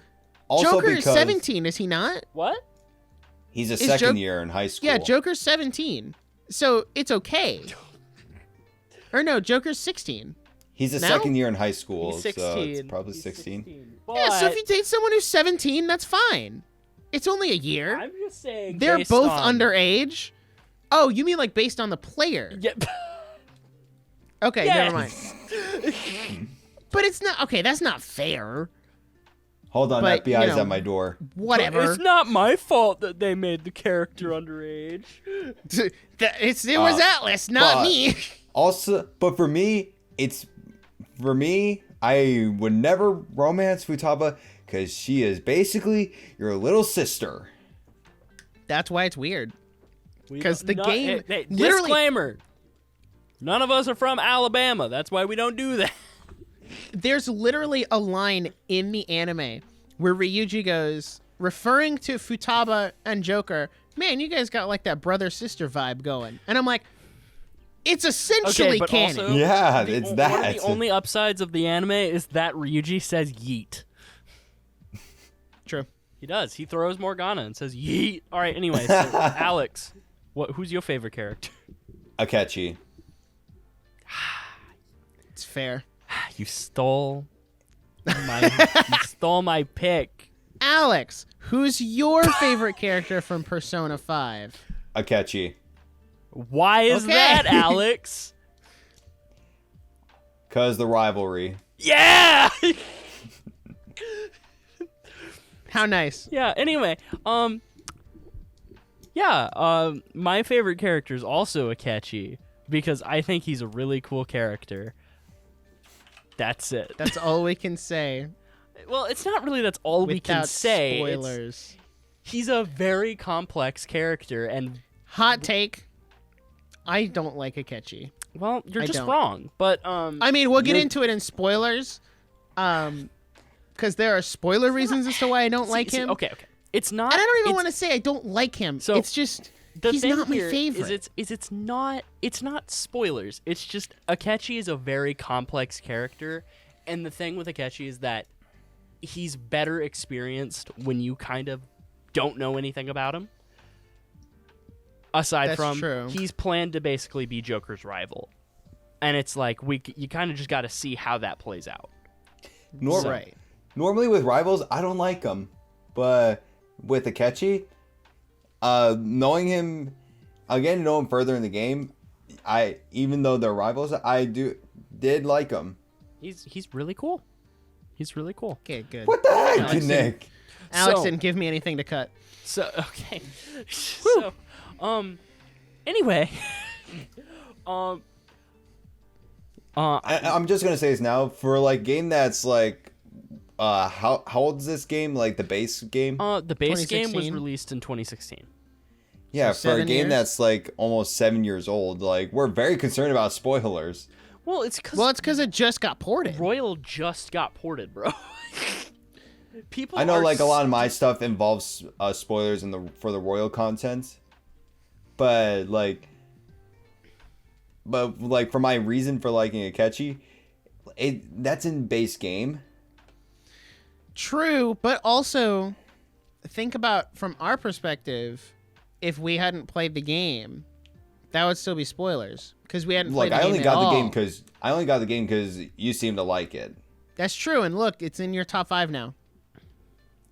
Also Joker is because 17, is he not? What? he's a Is second Jo- year in high school. Yeah, Joker's 17. So it's okay. Or no, Joker's 16. He's a Now? second year in high school, He's so 16. it's probably He's 16. 16. Yeah, so But if you date someone who's 17, that's fine. It's only a year. I'm just saying They're based both on- underage. Oh, you mean based on the player? Yep. Okay, Yes. never mind. But it's not okay. That's not fair. Hold on, But, FBI's you know, at my door. Whatever. It's not my fault that they made the character underage. It was Atlas, not but- me. Also, but for me, I would never romance Futaba because she is basically your little sister. That's why it's weird. We 'Cause don't- the game hey, literally- disclaimer. None of us are from Alabama. That's why we don't do that. There's literally a line in the anime where Ryuji goes, referring to Futaba and Joker, man, you guys got that brother-sister vibe going. And I'm like, it's essentially but canon. also, Yeah, the- it's one that. of the only upsides of the anime is that Ryuji says yeet. True. He does. He throws Morgana and says, yeet. All right, anyway, so Alex, who's your favorite character? Akechi. It's fair. You stole my pick. Alex, who's your favorite character from Persona 5? Akechi. Why is Okay. that, Alex? Cause the rivalry. Yeah! How nice. Yeah, anyway, my favorite character is also Akechi because I think he's a really cool character. That's it. That's all we can say. Well, it's not really that's all we can Without say. spoilers. He's a very complex character, and Hot take. I don't like Akechi. well, you're I just don't. wrong. But I mean, we'll get into it in spoilers. Because there are spoiler reasons as to why I don't like him. Okay. It's not. And I don't even it's- want to say I don't like him. So, it's just The he's thing not my here favorite. it's not spoilers. It's just Akechi is a very complex character, and the thing with Akechi is that he's better experienced when you kind of don't know anything about him. Aside That's from true. he's planned to basically be Joker's rival, and it's like you kind of just got to see how that plays out. Right. Normally with rivals, I don't like them, but with Akechi, knowing him, again, know him further in the game, even though they're rivals, I did like him. He's really cool. He's really cool. Okay, good. What the heck, Alex, Nick? Alex So- didn't give me anything to cut. So okay, so anyway, I'm just gonna say this now for like game that's like, how old is this game? Like the base game? the base game was 2016? released in 2016. Yeah, So for a 7 game years? that's like almost 7 years old. Like we're very concerned about spoilers. Well, it's because Well, it's because it just got ported. Royal just got ported, bro. People, I know are like a lot of my stuff involves spoilers for the royal content, but for my reason for liking Akechi, that's in base game. True, but also think about from our perspective, if we hadn't played the game, that would still be spoilers because we hadn't Look, played the I game only at got all. the game because you seem to like it. That's true, and look, it's in your top 5 now.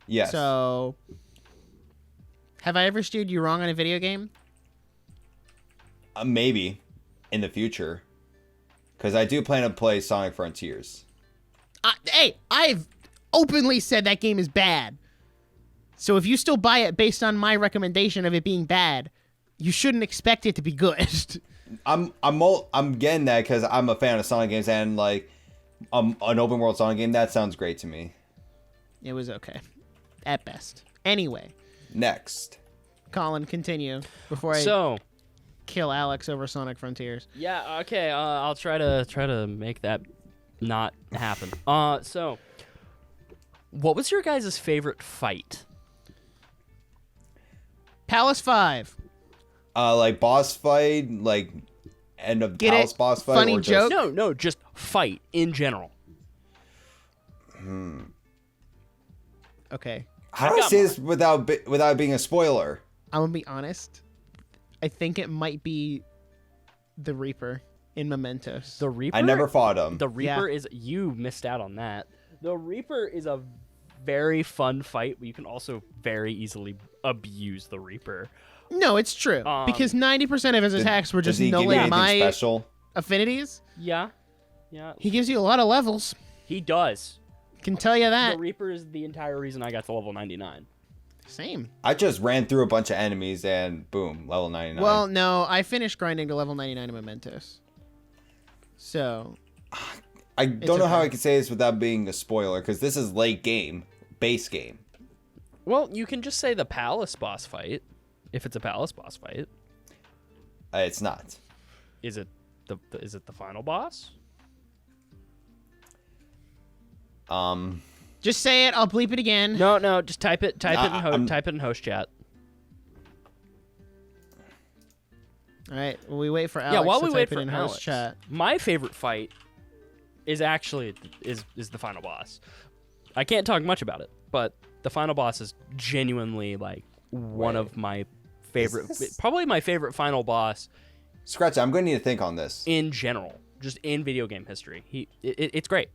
Yes. So, have I ever steered you wrong on a video game? Maybe in the future, because I do plan to play Sonic Frontiers. Hey, I've openly said that game is bad. So if you still buy it based on my recommendation of it being bad, you shouldn't expect it to be good. I'm getting that because I'm a fan of Sonic games, and like an open world Sonic game, that sounds great to me. It was okay, at best. Anyway, Next. Colin, continue before I So kill Alex over Sonic Frontiers. yeah, okay. I'll try to make that not happen. So what was your guys' favorite fight? Palace 5. Like boss fight, like end of Get Palace it? boss fight. Funny or just- joke? No, just fight in general. Okay, How do I say this without being a spoiler? I'm gonna be honest. I think it might be the Reaper in Mementos. The Reaper. I never fought him. The Reaper is you missed out on that. The Reaper is a very fun fight, but you can also very easily abuse the Reaper. No, it's true because 90% of his attacks were Does just he give you nulling anything my special? affinities. Yeah. He gives you a lot of levels. He does. Can tell you The that. Reaper is the entire reason I got to level 99. Same. I just ran through a bunch of enemies and boom, level 99. Well, no, I finished grinding to level 99 in Mementos. So, I don't know how okay. I can say this without being a spoiler because this is late game, base game. Well, you can just say the Palace boss fight, if it's a Palace boss fight. It's not. Is it the final boss? just say it. I'll bleep it again. No, just type it. I'm- Type it in host chat. All right. Well, we wait for Alex Yeah, while to we type wait it for in Alex, host chat. my favorite fight is actually is the final boss. I can't talk much about it, but the final boss is genuinely like one Wait. of my favorite, Is this- probably my favorite final boss Scratch. I'm going to need to think on this. in general, just in video game history. It's great.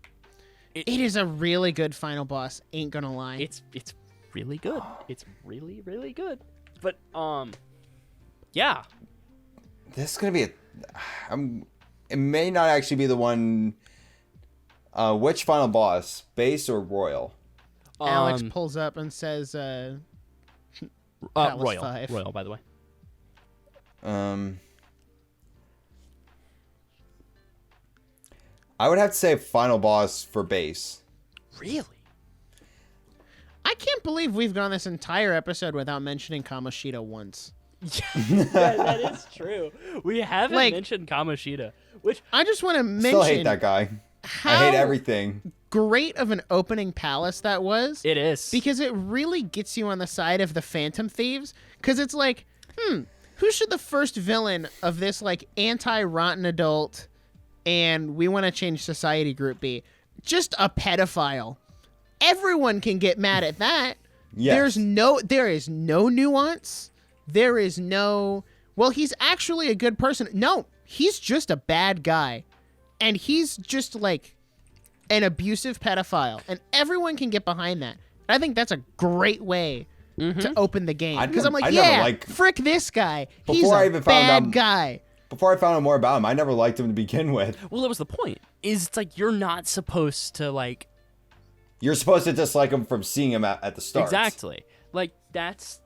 It is a really good final boss. Ain't gonna lie. It's really good. It's really really good. But yeah. This is going to be it may not actually be the one. Which final boss, base or royal? Alex pulls up and says, Palace Royal. 5. Royal, by the way. I would have to say final boss for base. Really? I can't believe we've gone this entire episode without mentioning Kamoshida once. Yeah, that is true. We haven't Like- mentioned Kamoshida, which I just want to mention Still hate that guy. how I hate everything. great of an opening palace that was. it is. Because it really gets you on the side of the Phantom Thieves. Because it's like, who should the first villain of this like anti-rotten adult and we want to change society group be? Just a pedophile. Everyone can get mad at that. Yes. There is no nuance. There is no, well, he's actually a good person. No, he's just a bad guy. And he's just like an abusive pedophile. And everyone can get behind that. I think that's a great way to open the game. Because I'm like, I never yeah, like- frick this guy. He's Before I a even found bad out- guy. Before I found out more about him, I never liked him to begin with. well, that was the point. Is it's like you're not supposed to like You're supposed to dislike him from seeing him at the start. exactly. Like that's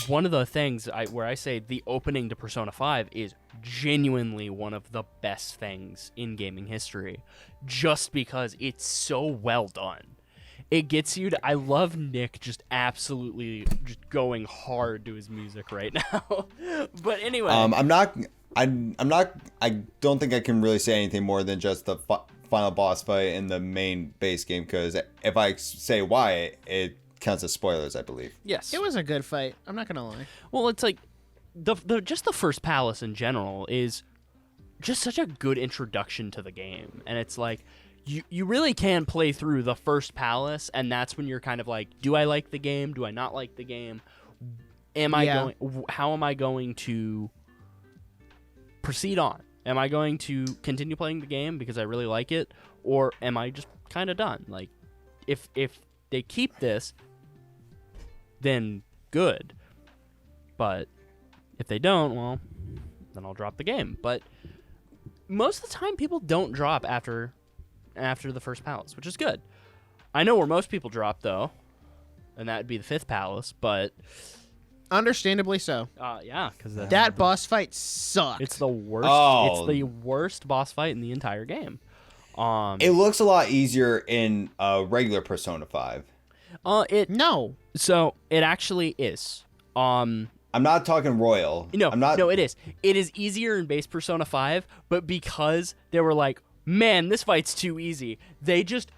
one of the things where I say the opening to Persona 5 is genuinely one of the best things in gaming history, just because it's so well done. It gets you to. I love Nick just absolutely just going hard to his music right now. But anyway, I don't think I can really say anything more than just the final boss fight in the main base game, because if I say why, it counts as spoilers, I believe. yes, It was a good fight. I'm not going to lie. Well, it's like the just the first palace in general is just such a good introduction to the game, and it's like you really can play through the first palace, and that's when you're kind of like, do I like the game? Do I not like the game? Am I Yeah. going? How am I going to proceed on? Am I going to continue playing the game because I really like it, or am I just kind of done? Like, if they keep this, then good. But if they don't, well, then I'll drop the game. But most of the time, people don't drop after the first palace, which is good. I know where most people drop, though, and that'd be the fifth palace. But Understandably so. yeah, because That boss fight sucked. it's the worst. Oh. It's the worst boss fight in the entire game. It looks a lot easier in regular Persona 5. No. So it actually is. I'm not talking royal. No, I'm not. no, it is. It is easier in base Persona 5, but because they were like, man, this fight's too easy, they just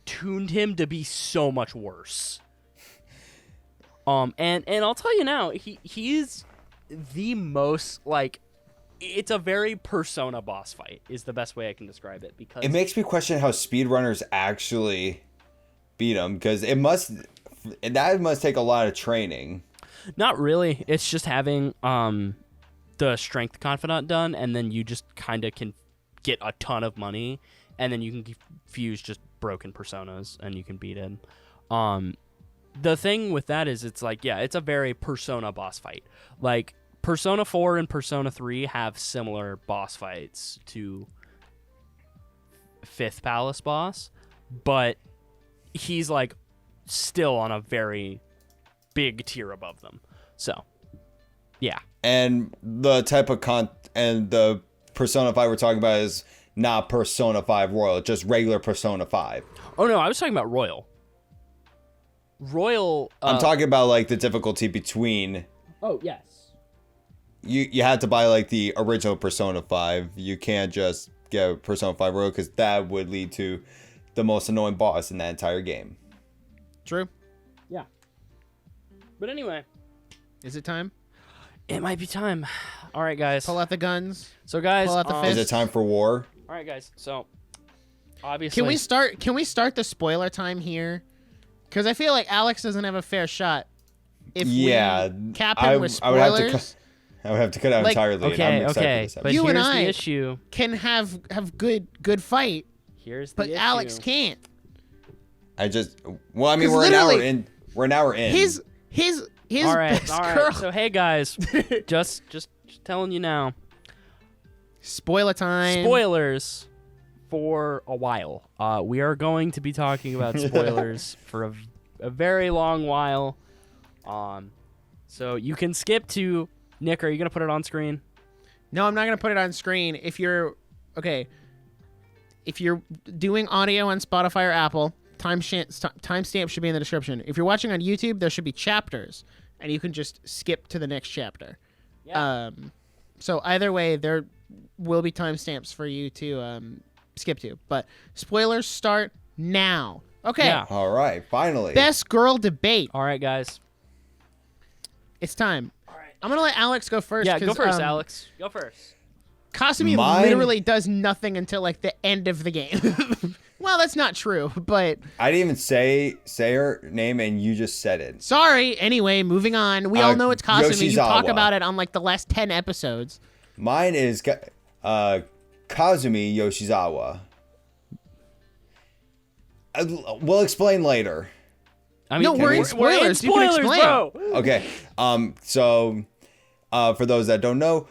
tuned him to be so much worse. And I'll tell you now, he is the most, like, it's a very Persona boss fight is the best way I can describe it, because It makes me question how speedrunners actually beat him, because that must take a lot of training. not really. It's just having the strength confidant done, and then you just kind of can get a ton of money, and then you can fuse just broken personas, and you can beat him. The thing with that is, it's like, yeah, it's a very Persona boss fight. Like, Persona 4 and Persona 3 have similar boss fights to Fifth Palace boss, but he's, like, still on a very big tier above them. So, yeah. And the type of and the Persona 5 we're talking about is not Persona 5 Royal, just regular Persona 5. Oh, no, I was talking about Royal. Royal... I'm talking about like the difficulty between... Oh, yes. You had to buy like the original Persona 5. You can't just get Persona 5 Royal, because that would lead to the most annoying boss in that entire game. True. Yeah. But anyway, Is it time? it might be time. All right, guys. Pull out the guns. So, guys... pull out the Is fist. it time for war? All right, guys. So, obviously... Can we start the spoiler time here? Because I feel like Alex doesn't have a fair shot. If Yeah, we cap him with I would have to spoilers, I would have to cut out Like- entirely. and I'm excited for this but episode. You and here's I the issue. can have good fight, Here's the but issue. Alex can't. I just well, I mean, 'Cause we're an hour literally, in. We're an hour in. His All right, best all right. girl. So hey guys, just telling you now. Spoiler time. Spoilers for a while. We are going to be talking about spoilers for a very long while. So you can skip to Nick. Are you gonna put it on screen? No, I'm not gonna put it on screen. If you're doing audio on Spotify or Apple, timestamp should be in the description. If you're watching on YouTube, there should be chapters, and you can just skip to the next chapter. Yeah. So either way, there will be timestamps for you to skip to. But spoilers start now. Okay. Yeah. All right, finally. Best girl debate. All right, guys. It's time. All right. I'm gonna let Alex go first. Yeah, go 'cause, first, Alex. Go first. Kasumi Mine- literally does nothing until like the end of the game. Well, that's not true, but I didn't even say her name, and you just said it. sorry. Anyway, moving on. We all know it's Kasumi. You talk Yoshizawa. about it on like the last 10 episodes. Mine is Kazumi Yoshizawa. We'll explain later. I mean, No, we're in we're in spoilers. You can spoilers, explain. bro. Okay. So, for those that don't know,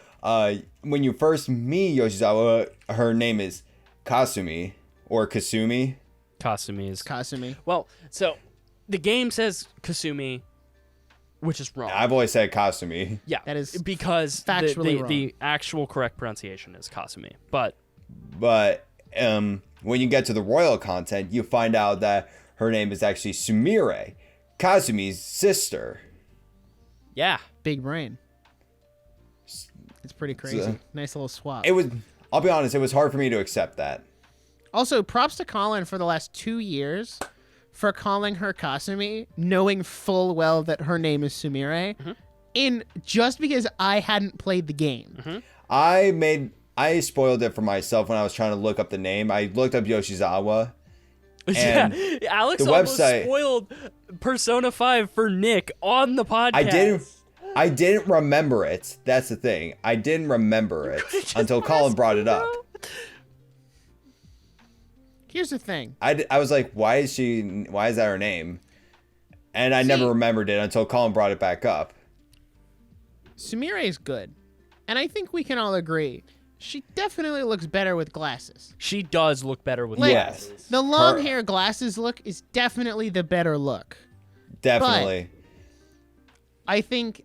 when you first meet Yoshizawa, her name is Kasumi or Kasumi. Kasumi is Kasumi. well. So the game says Kasumi, which is wrong. I've always said Kasumi. Yeah, That is because factually wrong. the actual correct pronunciation is Kasumi. But But when you get to the royal content, you find out that her name is actually Sumire, Kazumi's sister. yeah, Big brain. It's pretty crazy. So- Nice little swap. I'll be honest, it was hard for me to accept that. Also, props to Colyn for the last 2 years for calling her Kasumi, knowing full well that her name is Sumire, just because I hadn't played the game. I spoiled it for myself when I was trying to look up the name. I looked up Yoshizawa. And yeah. Alex the almost website- spoiled Persona 5 for Nick on the podcast. I didn't remember it. That's the thing. I didn't remember it until Colin brought it up. Here's the thing. I was like, why is that her name? And I never remembered it until Colin brought it back up. Sumire is good. And I think we can all agree. She definitely looks better with glasses. She does look better with Like, Yes. glasses. The long hair glasses look is definitely the better look. Definitely. I think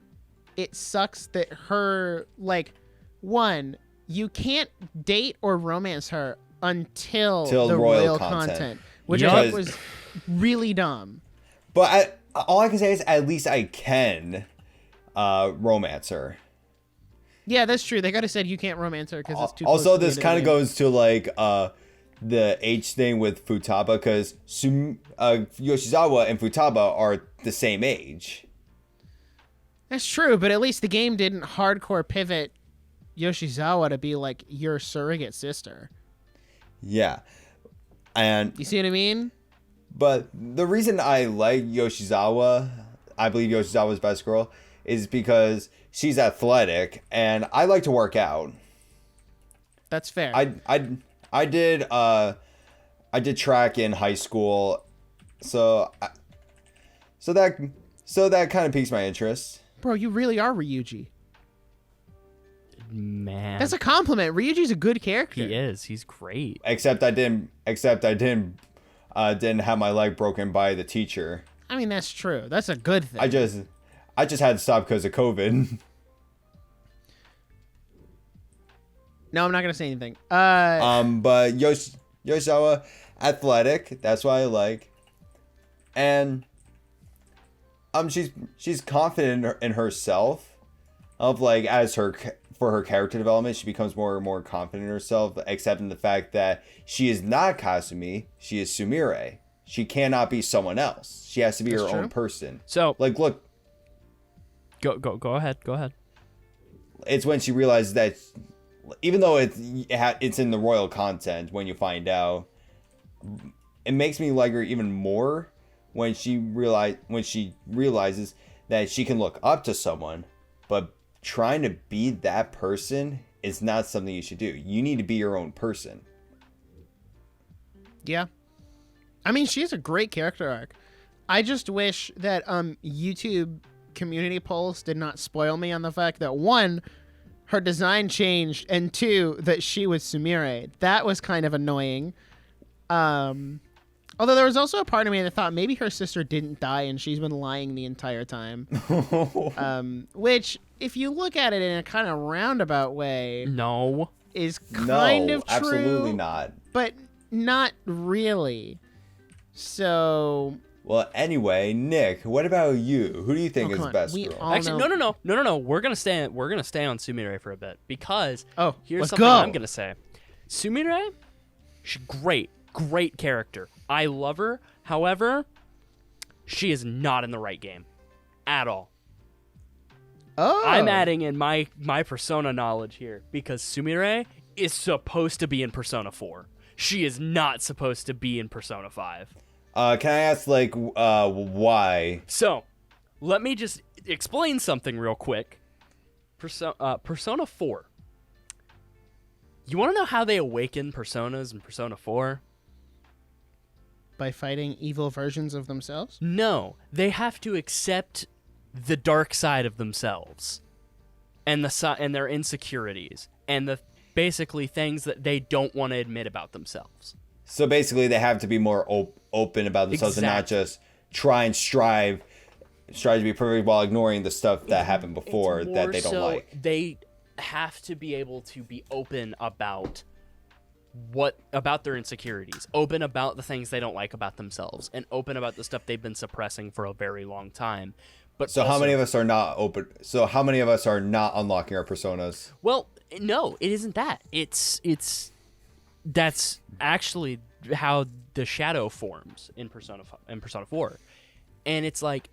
it sucks that her, like, one, you can't date or romance her until Till the royal royal content. content, which Yup. I think was really dumb. But all I can say is at least I can romance her. Yeah, that's true. They gotta said you can't romance her because it's too. Also, close to the this end kind of the game. goes to like the age thing with Futaba, because Yoshizawa and Futaba are the same age. That's true, but at least the game didn't hardcore pivot Yoshizawa to be like your surrogate sister. Yeah. And You see what I mean? but the reason I like Yoshizawa, I believe Yoshizawa's best girl, is because she's athletic and I like to work out. That's fair. I did track in high school, so that kind of piques my interest. Bro, you really are Ryuji. Man, That's a compliment. Ryuji's a good character. he is. He's great. Except I didn't have my leg broken by the teacher. I mean, that's true. That's a good thing. I just had to stop because of COVID. No, I'm not gonna say anything. But Yoshizawa, athletic. That's what I like, and she's confident in herself. Of like for her character development, she becomes more and more confident in herself. Except in the fact that she is not Kasumi, she is Sumire. She cannot be someone else. She has to be That's her true. own person. So Like, look, go ahead. Go ahead. it's when she realizes that even though it's in the royal content, when you find out, it makes me like her even more when she realizes that she can look up to someone, but trying to be that person is not something you should do. You need to be your own person. Yeah. I mean, she has a great character arc. I just wish that YouTube community polls did not spoil me on the fact that, one, her design changed, and two, that she was Sumire. That was kind of annoying. Although there was also a part of me that thought maybe her sister didn't die and she's been lying the entire time. Which, if you look at it in a kind of roundabout way, No. is kind of true. Absolutely not. But not really. So... Well, anyway, Nick, what about you? Who do you think is best girl? Actually, no. We're gonna stay on Sumire for a bit because here's let's something go. I'm gonna say. Sumire, she's great character. I love her. However, she is not in the right game at all. Oh, I'm adding in my Persona knowledge here because Sumire is supposed to be in Persona 4. She is not supposed to be in Persona 5. Can I ask, why? So, let me just explain something real quick. Persona 4. You want to know how they awaken personas in Persona 4? by fighting evil versions of themselves? No, they have to accept the dark side of themselves and their insecurities and the basically things that they don't want to admit about themselves. So basically, they have to be more open about themselves and not just try and strive to be perfect while ignoring the stuff that happened before that they don't like. They have to be able to be open about their insecurities, open about the things they don't like about themselves, and open about the stuff they've been suppressing for a very long time. But so how many of us are not open? So how many of us are not unlocking our personas? Well, no, it isn't that. That's actually how the shadow forms in Persona 4. And it's like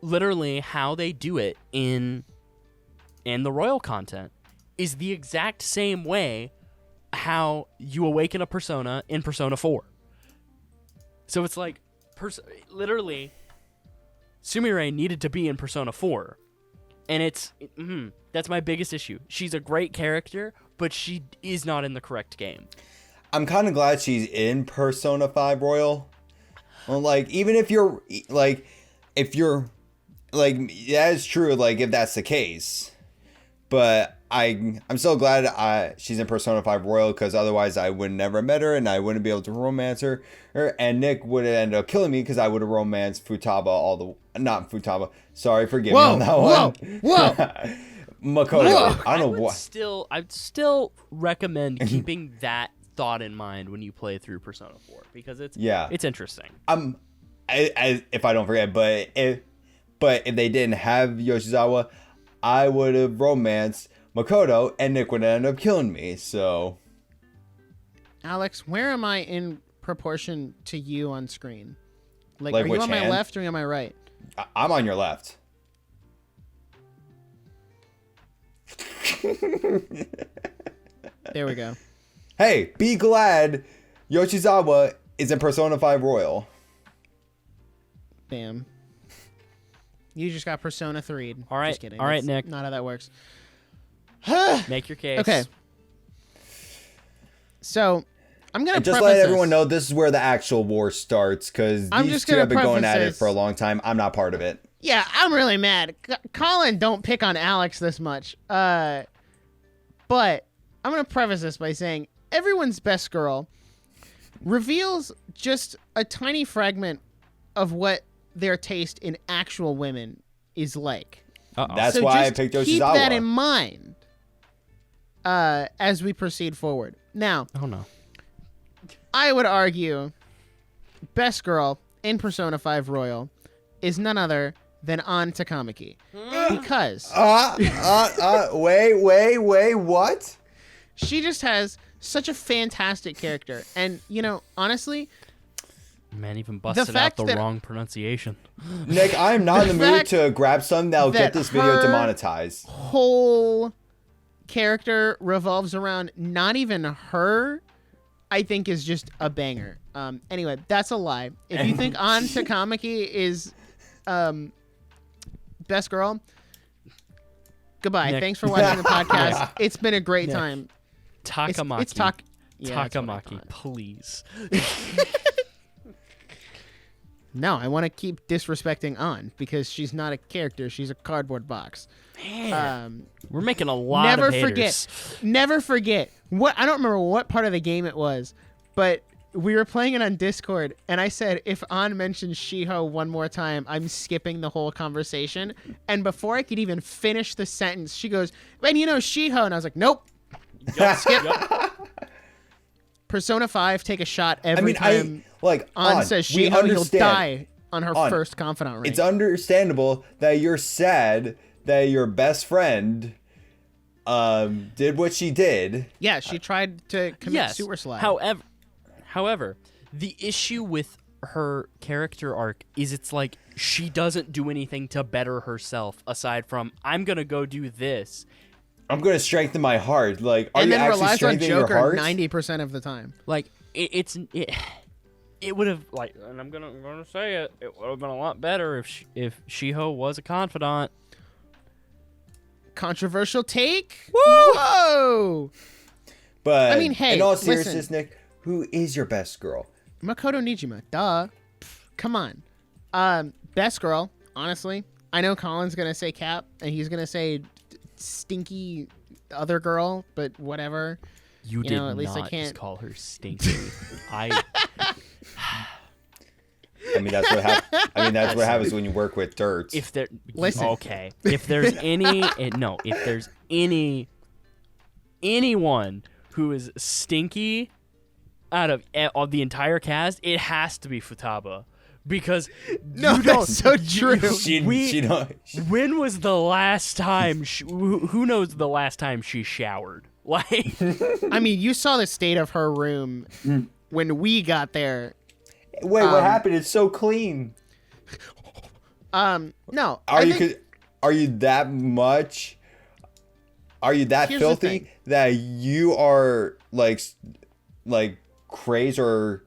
literally how they do it in the royal content is the exact same way how you awaken a persona in Persona 4. So it's like literally Sumire needed to be in Persona 4. And that's my biggest issue. She's a great character, but she is not in the correct game. I'm kind of glad she's in Persona 5 Royal. Well, like, even if you're that is true, like, if that's the case. But I'm so glad she's in Persona 5 Royal, because otherwise I would never met her and I wouldn't be able to romance her. And Nick would have ended up killing me because I would have romanced Futaba not Futaba. Sorry, forgive me on that one. Whoa! Makoto. Whoa. I don't know what. I'd still recommend keeping that thought in mind when you play through Persona 4 because it's interesting. If I don't forget, but if they didn't have Yoshizawa, I would have romanced Makoto and Nick would end up killing me. So, Alex, where am I in proportion to you on screen? Like are you which on my hand? left or on my right? I'm on your left. There we go. Hey, be glad Yoshizawa is in Persona 5 Royal. Bam. You just got Persona 3'd. All right. Just kidding. All right, That's Nick. Not how that works. Make your case. Okay. So, I'm going to just let everyone know this is where the actual war starts, because these two have been going at it for a long time. I'm not part of it. Yeah, I'm really mad. Colyn, don't pick on Alex this much. But I'm going to preface this by saying everyone's best girl reveals just a tiny fragment of what their taste in actual women is like. Uh-oh. That's so why I just picked Yoshizawa. keep that in mind as we proceed forward. Now, Oh no. I would argue best girl in Persona 5 Royal is none other than An Takamaki. Because wait, what? she just has such a fantastic character. And, honestly, Man, even busted out the wrong pronunciation. Nick, I am not in the mood fact to grab something that'll get that this video her demonetized. whole character revolves around not even her I think is just a banger. Anyway, that's a lie. If you think An Takamaki is best girl, goodbye. Nick. Thanks for watching the podcast. It's been a great time. Takamaki. It's yeah, that's what I Takamaki, thought. please. No, I want to keep disrespecting An because she's not a character. She's a cardboard box. We're making a lot of haters. Never forget. What I don't remember what part of the game it was, but we were playing it on Discord, and I said, if An mentions Shiho one more time, I'm skipping the whole conversation. And before I could even finish the sentence, she goes, "And you know Shiho," and I was like, "Nope, skip." Persona 5, take a shot every time. An says Shiho, you'll die on her first confidant rank. It's understandable that you're sad that your best friend did what she did. Yeah, she tried to commit suicide. However, the issue with her character arc is it's like she doesn't do anything to better herself aside from, I'm going to go do this. I'm going to strengthen my heart. Like, are and you then actually relies on strengthening your Joker heart? 90% of the time. Like, it would have, like, and I'm gonna say it would have been a lot better if Shiho was a confidant. Controversial take? Woo! Whoa! But I mean, hey, in all listen. seriousness, Nick, who is your best girl? Makoto Nijima. Duh. Come on. Best girl, honestly. I know Colin's going to say Cap, and he's going to say stinky other girl, but whatever. You did at least I not can't just call her stinky. I mean, that's what happens when you work with dirt. If there, Listen. okay. If there's anyone who is stinky out of the entire cast, it has to be Futaba, because No, that's so true. When was the last time? Who knows the last time she showered? Like, I mean, you saw the state of her room when we got there. Wait, what happened? It's so clean. No. Are you that much? Are you that Here's the filthy thing. that you are like crazed or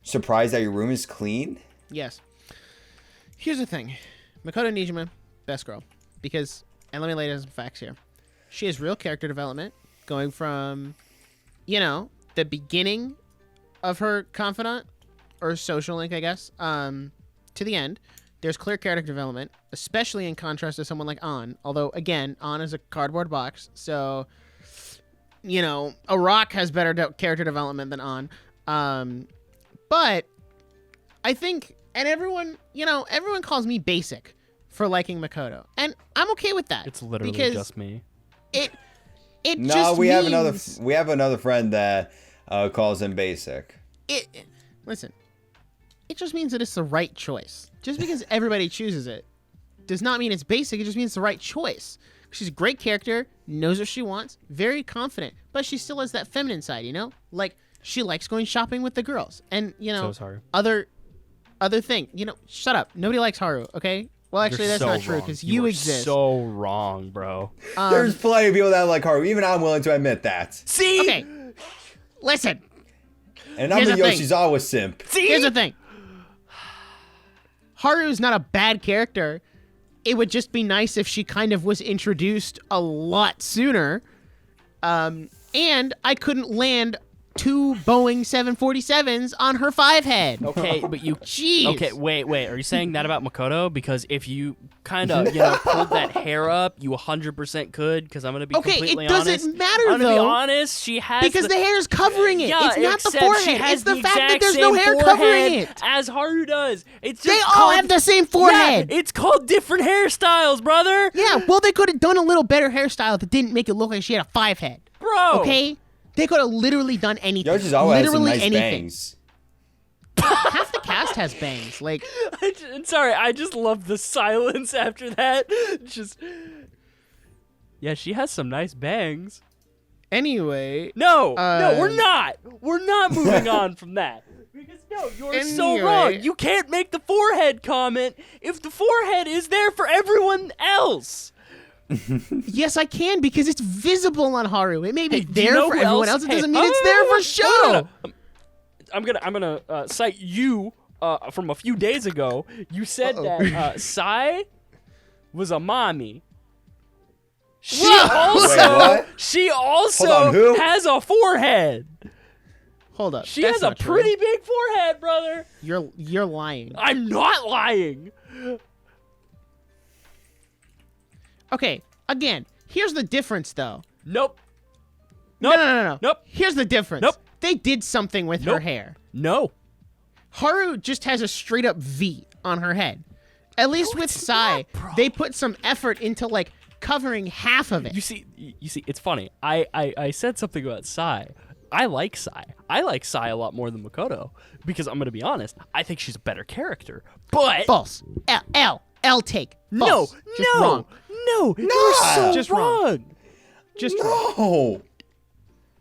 surprised that your room is clean? Yes. Here's the thing. Makoto Nijima, best girl. Because, and let me lay down some facts here. She has real character development, going from, the beginning of her confidant, or social link, I guess, to the end. There's clear character development, especially in contrast to someone like An. Although, again, An is a cardboard box, so, a rock has better character development than An. But I think, and everyone calls me basic for liking Makoto, and I'm okay with that. it's literally because just me. It No, just we means, have another friend that calls him basic. Listen, it just means that it's the right choice. Just because everybody chooses it does not mean it's basic. It just means it's the right choice. She's a great character, knows what she wants, very confident, but she still has that feminine side, Like, she likes going shopping with the girls. And, So sorry. other thing. Shut up. Nobody likes Haru, okay? Well, actually, You're that's so not true, wrong. because You you are exist. So wrong, bro. There's plenty of people that like Haru. Even I'm willing to admit that. See? Okay, listen. And I'm Here's a the thing. Yoshizawa simp. See? Here's the thing. Haru's not a bad character. It would just be nice if she kind of was introduced a lot sooner. And I couldn't land 2 Boeing 747s on her 5 head. Okay, but you. Jeez. Okay, wait. Are you saying that about Makoto? Because if you kind of, pulled that hair up, you 100% could. Because I'm gonna be Okay, completely it doesn't honest. matter, I'm gonna be though, honest. She has Because the hair's covering it. Yeah, It's not the except she forehead. has It's the fact that exact there's no same hair forehead covering it. as Haru does. It's They just all called- have the same forehead. Yeah, it's called different hairstyles, brother. Yeah, well, they could have done a little better hairstyle that didn't make it look like she had a 5 head. Bro. Okay? They could have literally done anything. Yoshizawa has some literally nice anything. bangs. Half the cast has bangs. Like, Sorry, I just love the silence after that. Just. Yeah, she has some nice bangs. anyway. No, we're not. We're not moving on from that. Because no, you're so Anyway. wrong. You can't make the forehead comment if the forehead is there for everyone else. Yes, I can, because it's visible on Haru. It may be Hey, do you there know for who everyone else. else? It doesn't Hey, mean it's there for show. I'm gonna cite you from a few days ago. You said that Sai was a mommy. She Wait, also Hold on, who? has a forehead. Hold up. She that's has a not true. pretty big forehead, brother. You're lying. I'm not lying. Okay, again, here's the difference, though. Nope. No. Nope. Here's the difference. Nope. They did something with her Nope. hair. No. Haru just has a straight up V on her head. At least with Sai, not, bro. they put some effort into like covering half of it. You see, it's funny. I said something about Sai. I like Sai. I like Sai a lot more than Makoto because I'm gonna be honest. I think she's a better character. But False. L take. False. Just wrong. No. You're so Just wrong. wrong. Just wrong. No.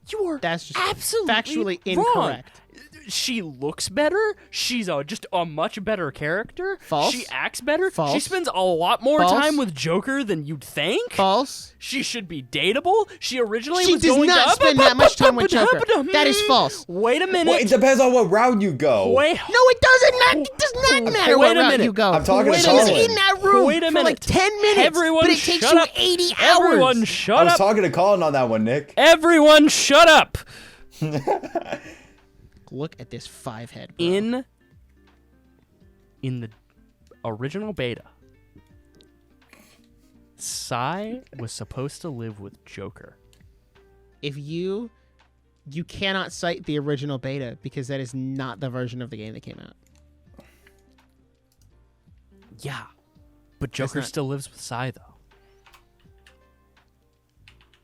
You are That's just absolutely factually wrong. incorrect. She looks better. She's just a much better character. False. She acts better. False. She spends a lot more False. time with Joker than you'd think. False. She should be dateable. She originally She was does going not to spend that much time with Joker. That is false. Wait a minute. Well, it depends on what route you go. Wait. No, it doesn't. It does not matter Wait what a route minute. you go. I'm talking to She's Colyn. in that room Wait a for minute. like 10 minutes, Everyone but it takes shut you up. 80 hours. Everyone I shut was up. talking to Colin on that one, Nick. Everyone shut up. Look at this 5-head. Bro. In the original beta, Sai was supposed to live with Joker. If you cannot cite the original beta because that is not the version of the game that came out. Yeah. But Joker not- still lives with Sai though.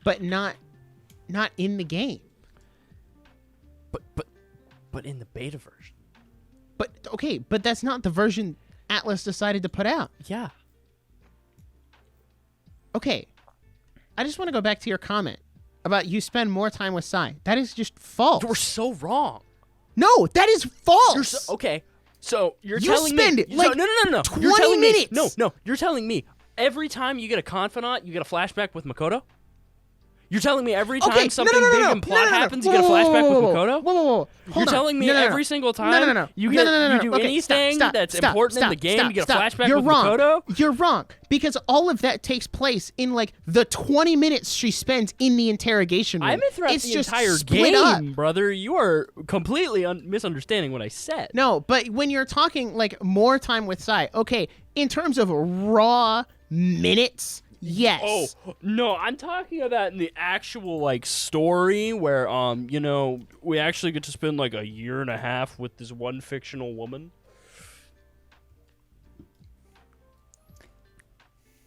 But not in the game. But in the beta version. But okay, but that's not the version Atlas decided to put out. Yeah. Okay. I just want to go back to your comment about you spend more time with Sai. That is just false. You're so wrong. No, that is false. You're so, okay. So you're You telling spend me like no. You're 20 telling minutes. Me, no. You're telling me every time you get a confidant, you get a flashback with Makoto? You're telling me every time something big and plot happens, you get a flashback with Makoto? Whoa. You're telling me every single time you do anything that's important in the game, you get a flashback with Makoto? You're wrong. Because all of that takes place in like the 20 minutes she spends in the interrogation room. I meant throughout it's the just entire split up. game, brother. You are completely misunderstanding what I said. No, but when you're talking like more time with Sai, okay, in terms of raw minutes, yes. Oh, no, I'm talking about in the actual, like, story where, we actually get to spend, like, a year and a half with this one fictional woman.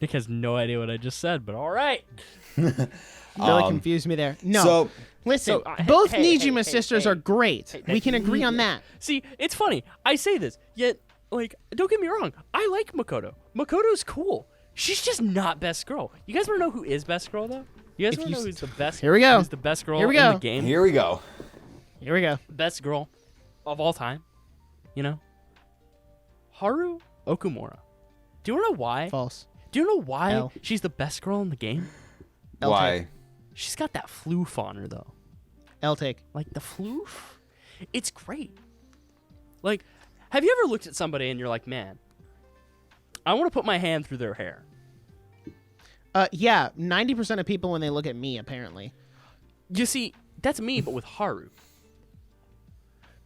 Nick has no idea what I just said, but all right. Really confused me there. No. So Listen, So, both hey, Nijima hey, sisters hey. are great. We can agree on that. See, it's funny. I say this, yet, like, don't get me wrong. I like Makoto. Makoto's cool. She's just not best girl. You guys want to know who is best girl, though? You guys want to know who's the best? Here we go. Who's the best girl Here we in go. the game? here we go. Here we go. Best girl of all time. You know? Haru Okumura. Do you want to know why? False. Do you know why L. she's the best girl in the game? L Why? take. She's got that floof on her, though. L take. Like, the floof? It's great. Like, have you ever looked at somebody and you're like, man, I want to put my hand through their hair. Yeah, 90% of people when they look at me, apparently. You see, that's me, but with Haru.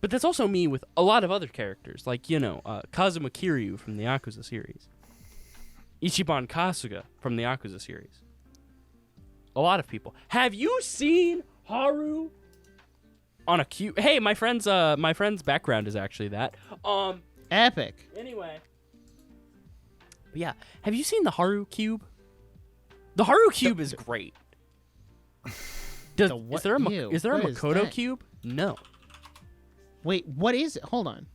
But that's also me with a lot of other characters, like, Kazuma Kiryu from the Yakuza series. Ichiban Kasuga from the Yakuza series. A lot of people. Have you seen Haru on a cube? Hey, my friend's background is actually that. Epic. Anyway. But yeah, have you seen the Haru cube? The Haru cube is great. Is there a What is Makoto that? cube? No. Wait, what is it? Hold on.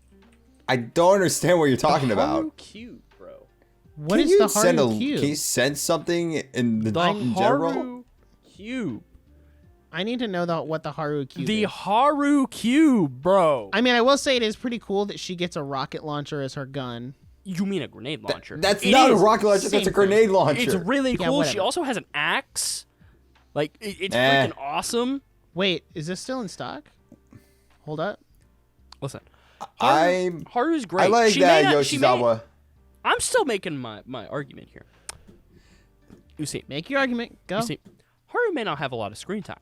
I don't understand what you're talking The Haru about. cube, bro. What Can is you the send Haru cube? Can you send something in the The in general? Haru cube. I need to know what the Haru cube The is. Haru cube, bro. I mean, I will say it is pretty cool that she gets a rocket launcher as her gun. You mean a grenade launcher? That's It not a is. rocket launcher. That's Same a thing. grenade launcher. It's really Yeah, cool. She whatever. also has an axe. Like, it's Eh. freaking awesome. Wait, is this still in stock? Hold up. Listen, I'm Haru's great. I like She that may not- Yoshizawa. I'm still making my argument here. You see, Make your argument. Go. You see, Haru may not have a lot of screen time.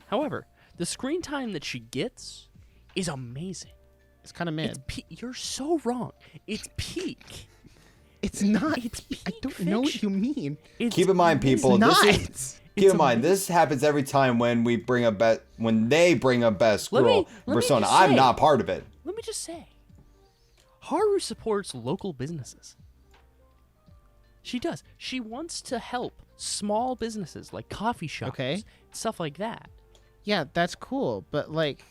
However, the screen time that she gets is amazing. It's kind of mid. You're so wrong. It's peak. It's not. It's peak I don't know what you mean. Keep in mind, people. It's not. Keep in mind, this happens every time when we bring a when they bring a best girl persona. I'm not part of it. Let me just say, Haru supports local businesses. She does. She wants to help small businesses like coffee shops, Okay. stuff like that. Yeah, that's cool, but like,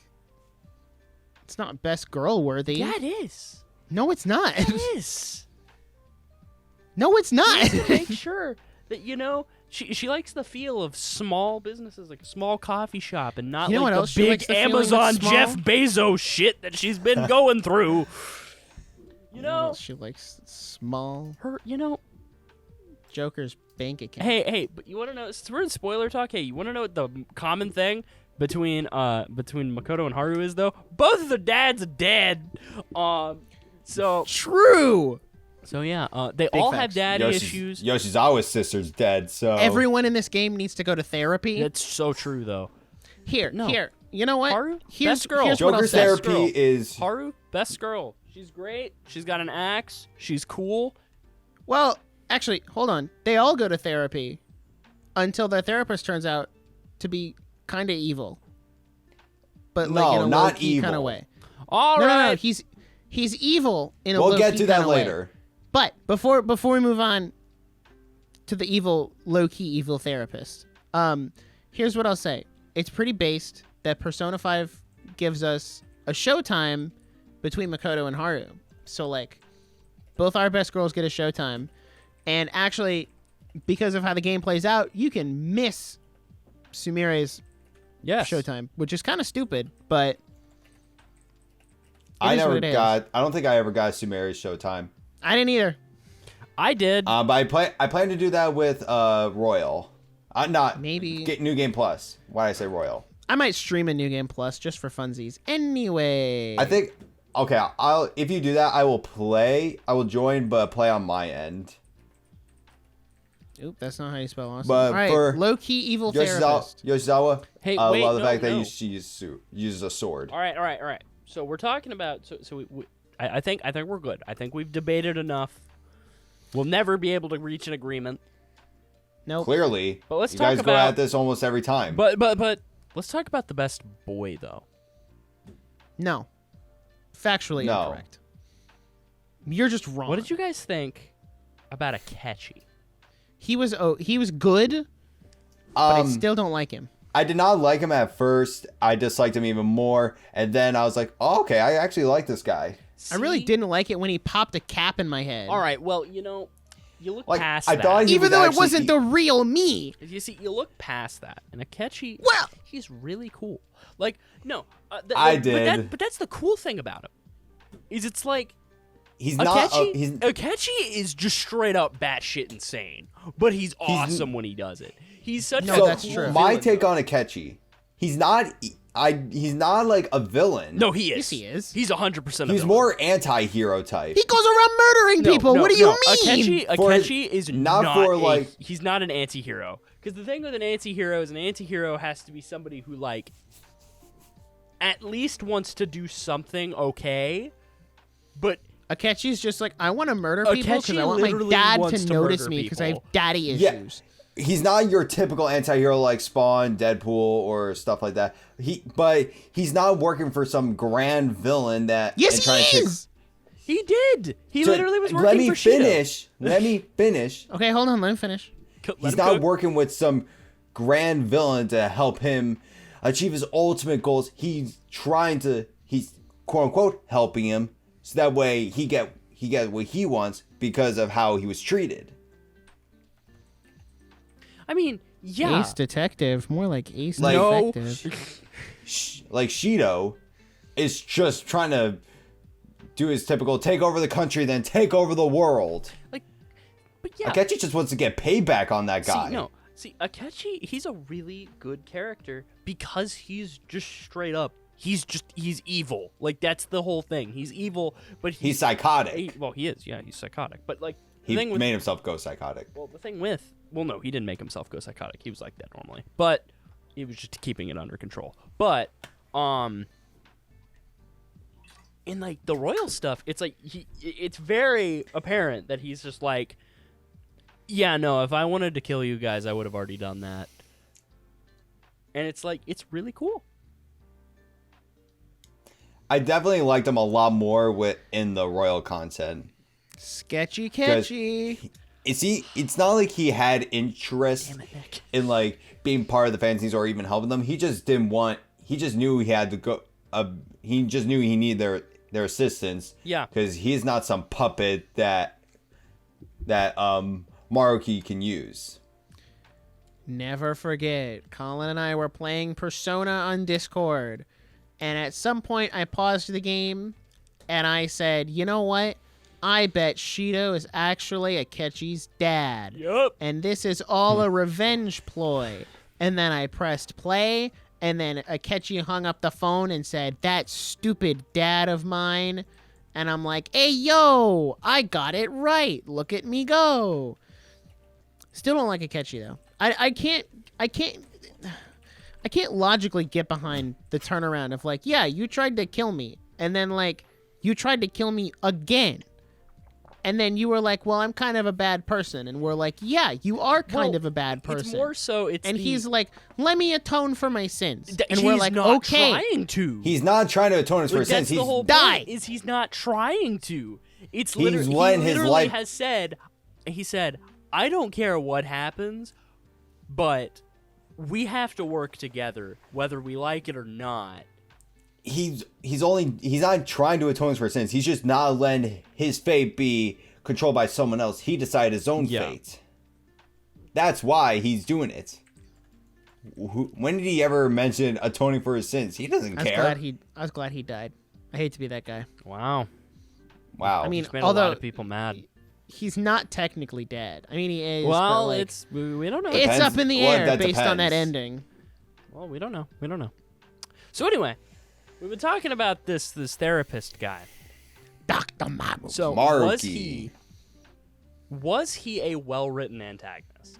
it's not best girl worthy. Yeah, it is. No, it's not. It is. No, it's not. To make sure that she likes the feel of small businesses, like a small coffee shop, and not You know like what the else she big likes the feeling of Amazon small? Jeff Bezos shit that she's been going through. She likes small Her, Joker's bank account. Hey, but you want to know? Since we're in spoiler talk, hey, you want to know what the common thing between Makoto and Haru is though? Both of their dads are dead. So True. yeah, they all have facts. daddy issues. Yoshizawa's sister's dead, so Everyone in this game needs to go to therapy. That's so true though. Here. No. You know what? Haru, Here's best girl. Here's what I'll Joker's say. therapy girl. is Haru, best girl. She's great. She's got an axe. She's cool. Well, actually, hold on. They all go to therapy until their therapist turns out to be kind of evil. But like in a not low-key kind of evil. way. All No, right. he's evil in a We'll low-key get to that kinda way. later. But before we move on to the evil, low-key evil therapist, here's what I'll say. It's pretty based that Persona 5 gives us a showtime between Makoto and Haru. So, like, both our best girls get a showtime. And actually, because of how the game plays out, you can miss Sumire's Yes. showtime, which is kind of stupid, but I is what never it is. got. I don't think I ever got Sumeru's showtime. I didn't either. I did. But I plan to do that with Royal. Not Maybe. get New Game Plus. Why did I say Royal? I might stream a New Game Plus just for funsies. Anyway. I think. Okay, if you do that, I will play. I will join, but play on my end. Oop, that's not how you spell awesome. But All right, for low-key evil therapist. Yoshizawa, Hey, I wait, love the no, fact that no. she uses a sword. All right. So we're talking about. I think we're good. I think we've debated enough. We'll never be able to reach an agreement. Nope. Clearly, But let's you talk guys go about- at this almost every time. But let's talk about the best boy though. No. Factually No. incorrect. You're just wrong. What did you guys think about Akechi? He was good, but I still don't like him. I did not like him at first. I disliked him even more, and then I was like, "Oh, okay, I actually like this guy." I really See? didn't like it when he popped a cap in my head. All right. Well, you look Like, past I that. thought he Even was though it actually- wasn't the real me. You see, you look past that, and Akechi, Well- he's really cool. Like, no, I did. but that's the cool thing about him. Is it's like He's not. Akechi is just straight up batshit insane, but he's awesome when he does it. He's such No, a so that's cool true. my villain, take though. on Akechi, he's not. He's not like a villain. No, he is. Yes, he is. He's 100%. he's more anti-hero type. He goes around murdering people. What do you mean? Akechi is not for, like- he's not an anti-hero. Because the thing with an anti-hero is an anti-hero has to be somebody who like at least wants to do something okay, but Akechi's just like, I want to murder people because Akechi I want my literally dad wants to to notice murder me because I people. have daddy Yeah. issues. He's not your typical anti-hero like Spawn, Deadpool, or stuff like that. But he's not working for some grand villain that. Yes, and trying he to- is. he did. He So, literally was working Let me for Shido. finish. Let me finish. Okay, hold on. Let me finish. Let He's him not cook. working with some grand villain to help him achieve his ultimate goals. He's quote unquote helping him so that way he get what he wants because of how he was treated. I mean, yeah. Ace detective, more like ace Like- No. detective. Like Shido is just trying to do his typical take over the country, then take over the world. But yeah. Akechi just wants to get payback on that guy. See, Akechi, he's a really good character because he's just straight up he's evil. Like, that's the whole thing. He's evil, but he's psychotic. He is. Yeah, he's psychotic. But like, he made himself go psychotic. Well, no, he didn't make himself go psychotic. He was like that normally, but he was just keeping it under control. But in like the royal stuff, it's like it's very apparent that he's just like, yeah, no, if I wanted to kill you guys, I would have already done that. And it's like, it's really cool. I definitely liked him a lot more in the royal content. Sketchy catchy. It's not like he had interest in like being part of the fantasies or even helping them. He just knew he had to go. He just knew he needed their assistance. Yeah. Because he's not some puppet that Maruki can use. Never forget, Colyn and I were playing Persona on Discord, and at some point I paused the game, and I said, you know what? I bet Shido is actually Akechi's dad. Yup. And this is all a revenge ploy. And then I pressed play, and then Akechi hung up the phone and said, that stupid dad of mine. And I'm like, hey, yo, I got it right. Look at me go. Still don't like Akechi, though. I can't logically get behind the turnaround of like, yeah, you tried to kill me, and then like you tried to kill me again, and then you were like, well, I'm kind of a bad person, and we're like, yeah, you are kind of a bad person. It's more so he's like, let me atone for my sins, and he's we're like, not okay, trying to. He's not trying to atone for his sins. That's the whole point, is he's not trying to. It's literally, he literally has said, he said, I don't care what happens, but we have to work together, whether we like it or not. He's not trying to atone for his sins. He's just not letting his fate be controlled by someone else. He decided his own fate. That's why he's doing it. When did he ever mention atoning for his sins? He doesn't care. I was glad he died. I hate to be that guy. Wow. I mean, he's made a lot of people mad. He's not technically dead. I mean, he is. Well, but, like, we don't know. It's up in the air based on that ending. Well, we don't know. So anyway, we've been talking about this therapist guy, Dr. Makoto. So Maruki. was he a well-written antagonist?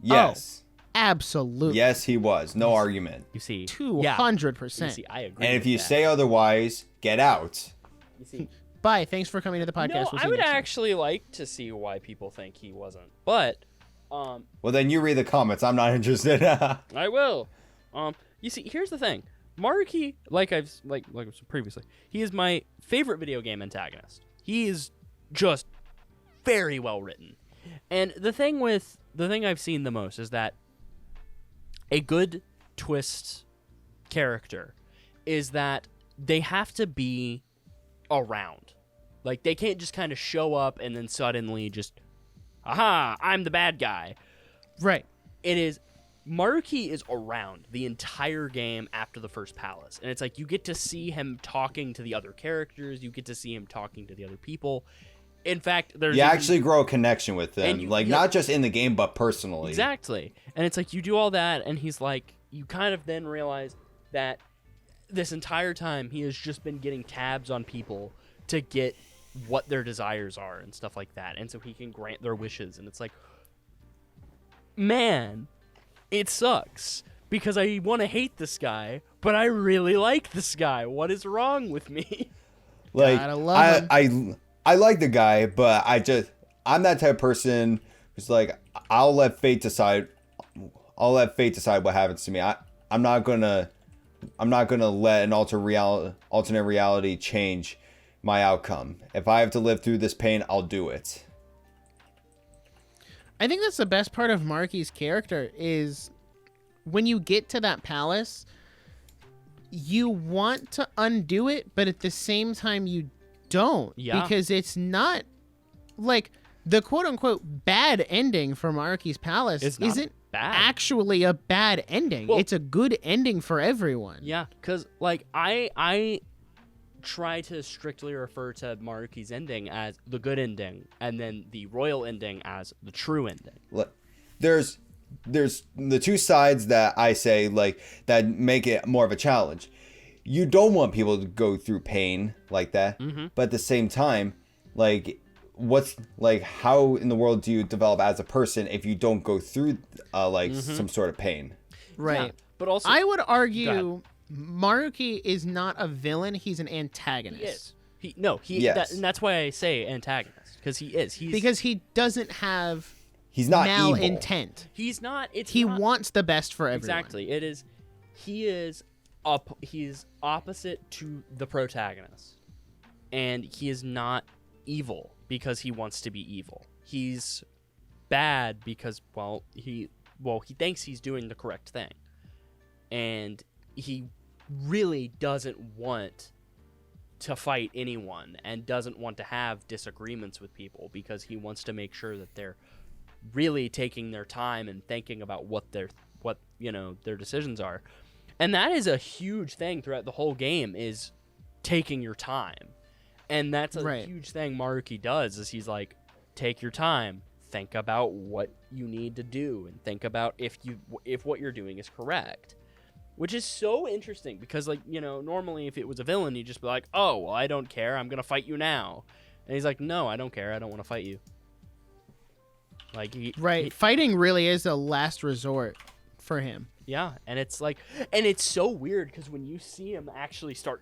Yes. Absolutely. Yes, he was. No argument. You see, 200%. You see, I agree. And if with you that. say otherwise, get out. You see. Bye. Thanks for coming to the podcast. I would actually like to see why people think he wasn't. But, well, then you read the comments. I'm not interested. I will. You see, here's the thing. Maruki, like I've said previously, he is my favorite video game antagonist. He is just very well written. And the thing I've seen the most is that a good twist character is that they have to be around. Like, they can't just kind of show up and then suddenly just, aha, I'm the bad guy. Right. Maruki is around the entire game after the first palace. And it's like, you get to see him talking to the other characters. You get to see him talking to the other people. In fact, you actually grow a connection with them. Not just in the game, but personally. Exactly. And it's like, you do all that, and he's like, you kind of then realize that this entire time he has just been getting tabs on people to get what their desires are and stuff like that. And so he can grant their wishes. And it's like, man, it sucks because I want to hate this guy, but I really like this guy. What is wrong with me? Like, gotta love him. I like the guy, but I'm that type of person who's like, I'll let fate decide what happens to me. I'm not gonna let an alternate reality change my outcome. If I have to live through this pain, I'll do it. I think that's the best part of Maruki's character is when you get to that palace, you want to undo it, but at the same time you don't. Yeah. Because it's not like the quote-unquote bad ending for Maruki's palace isn't bad. Actually a bad ending. Well, it's a good ending for everyone. Yeah, because like I try to strictly refer to Maruki's ending as the good ending, and then the royal ending as the true ending. There's the two sides that I say like that make it more of a challenge. you don't want people to go through pain like that. Mm-hmm. But at the same time, like, how in the world do you develop as a person if you don't go through some sort of pain? Right. Yeah, but also, I would argue Maruki is not a villain. He's an antagonist. he is. Yes. And that's why I say antagonist, because he is. Because he doesn't have He's not evil. malintent. He's not. He wants the best for everyone. Exactly. It is. He's opposite to the protagonist, and he is not evil because he wants to be evil. He's bad because he thinks he's doing the correct thing, and he really doesn't want to fight anyone and doesn't want to have disagreements with people because he wants to make sure that they're really taking their time and thinking about what their decisions are. And that is a huge thing throughout the whole game, is taking your time. And that's a huge thing Maruki does, is he's like, take your time, think about what you need to do, and think about if what you're doing is correct. Which is so interesting because, like, normally if it was a villain, you'd just be like, oh, well, I don't care, I'm going to fight you now. And he's like, no, I don't care, I don't want to fight you. Like, fighting really is a last resort for him. Yeah, and it's like, and it's so weird because when you see him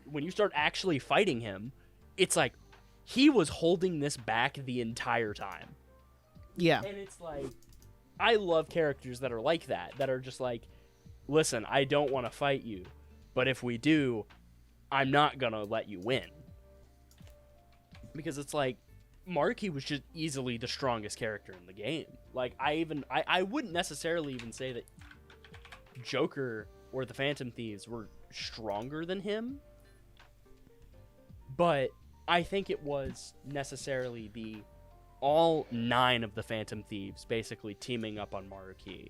when you start actually fighting him, it's like he was holding this back the entire time. Yeah. And it's like, I love characters that are like that are just like, listen, I don't want to fight you, but if we do, I'm not gonna let you win. Because it's like, Maruki was just easily the strongest character in the game. Like, I wouldn't necessarily even say that Joker or the Phantom Thieves were stronger than him, but I think it was necessarily all 9 of the Phantom Thieves basically teaming up on Maruki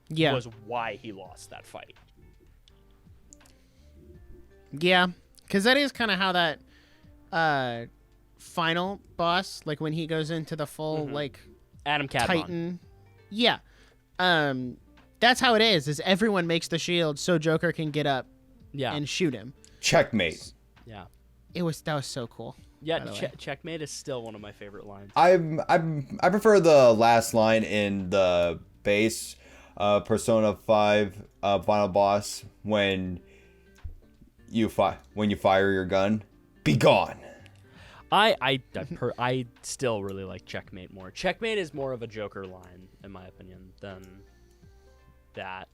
was why he lost that fight. Yeah, because that is kind of how that final boss, like when he goes into the full like Adam Cadmon. Titan, that's how it is everyone makes the shield so Joker can get up and shoot him. Checkmate. Yeah, that was so cool. Yeah, checkmate is still one of my favorite lines. I prefer the last line in the base Persona 5 final boss when you fire your gun. Be gone. I still really like Checkmate more. Checkmate is more of a Joker line, in my opinion, than that.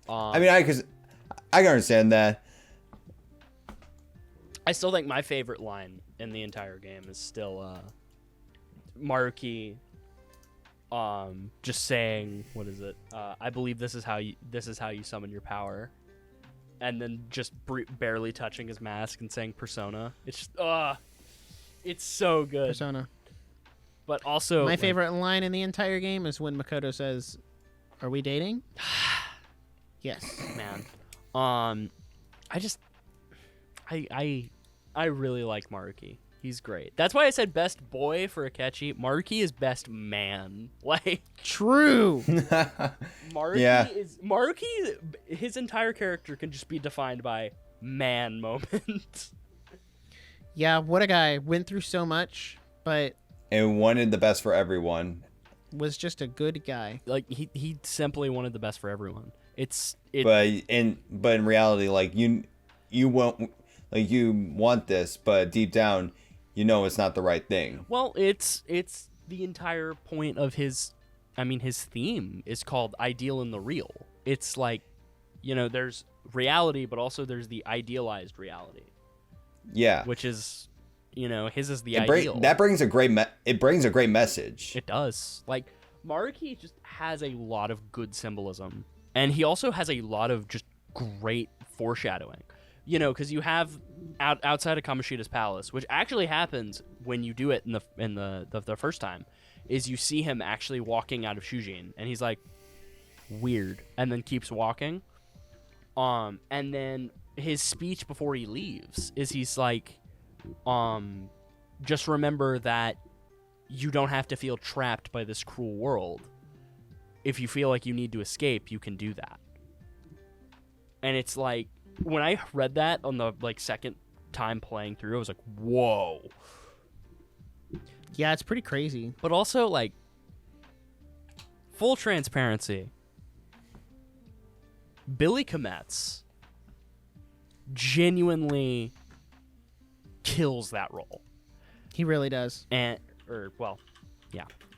I mean, I can understand that. I still think my favorite line in the entire game is still Maruki just saying, what is it? I believe this is how you summon your power. And then just barely touching his mask and saying Persona. It's just, it's so good. Persona. But also, my favorite line in the entire game is when Makoto says, "Are we dating?" Yes. Man. I really like Maruki. He's great. That's why I said best boy for Akechi. Maruki is best man. Like, true. Maruki, his entire character can just be defined by man moment. Yeah, what a guy. Went through so much, but and wanted the best for was just a good guy. Like, he simply wanted the best for everyone. But in reality, like, you want this, but deep down, it's not the right thing. Well, it's the entire point of his theme is called Ideal and the Real. It's like, there's reality, but also there's the idealized reality. Yeah. Which is, his is the ideal. That brings a great message. It does. Like, Maruki just has a lot of good symbolism, and he also has a lot of just great foreshadowing. Because you have outside of Kamoshida's palace, which actually happens when you do it in the first time, is you see him actually walking out of Shujin, and he's like, weird, and then keeps walking. And then his speech before he leaves is he's like, just remember that you don't have to feel trapped by this cruel world. If you feel like you need to escape, you can do that. And it's like, when I read that on the like second time playing through, I was like, whoa. Yeah, it's pretty crazy. But also, like, full transparency, Billy Kometz genuinely kills that role. He really does. Yeah.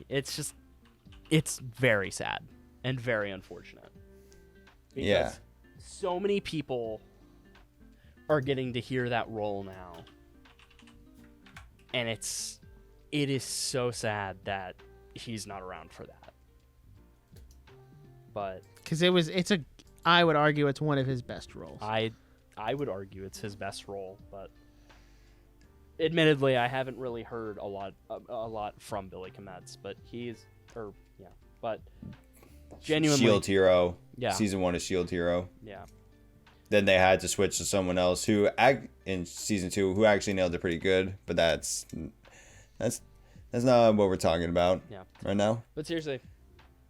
It's very sad and very unfortunate. Because Yeah. so many people are getting to hear that role now. And it is so sad that he's not around for that. But Because I would argue it's one of his best roles. I would argue it's his best role, but admittedly, I haven't really heard a lot from Billy Kometz, but but genuinely Shield Hero. Yeah. Season 1 of Shield Hero. Yeah. Then they had to switch to someone else who in season 2 who actually nailed it pretty good, but that's not what we're talking about right now. But seriously,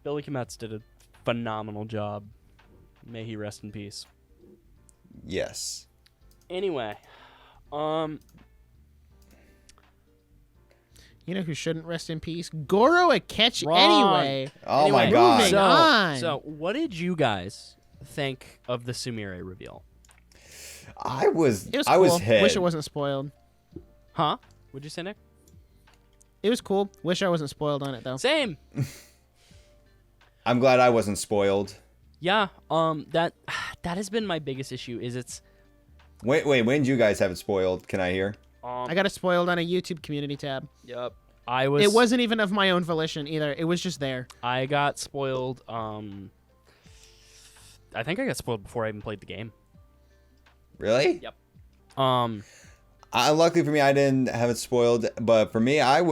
Billy Kometz did a phenomenal job. May he rest in peace. Yes. Anyway, You know who shouldn't rest in peace? Goro Akechi. Wrong. Anyway. Oh Anyway, my god. moving on. So what did you guys think of the Sumire reveal? I was It was I cool. was hit. Wish it wasn't spoiled. Huh? What'd you say, Nick? It was cool. Wish I wasn't spoiled on it though. Same. I'm glad I wasn't spoiled. Yeah. That has been my biggest issue. Is it's Wait, when did you guys have it spoiled? Can I hear? I got it spoiled on a YouTube community tab. Yep. It wasn't even of my own volition either. It was just there. I got spoiled. I think I got spoiled before I even played the game. Really? Yep. Luckily for me, I didn't have it spoiled, but for me, I'm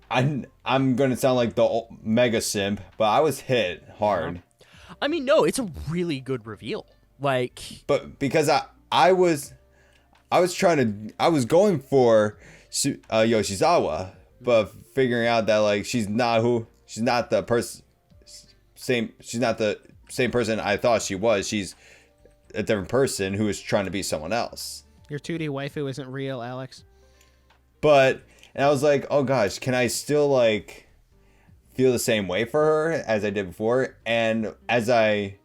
gonna sound like the mega simp, but I was hit hard. I mean, no, it's a really good reveal. Like, But because I was going for Yoshizawa, but figuring out that like she's not the same person I thought she was. She's a different person who is trying to be someone else. Your 2D waifu isn't real, Alex. And I was like, oh gosh, can I still like feel the same way for her as I did before? And as I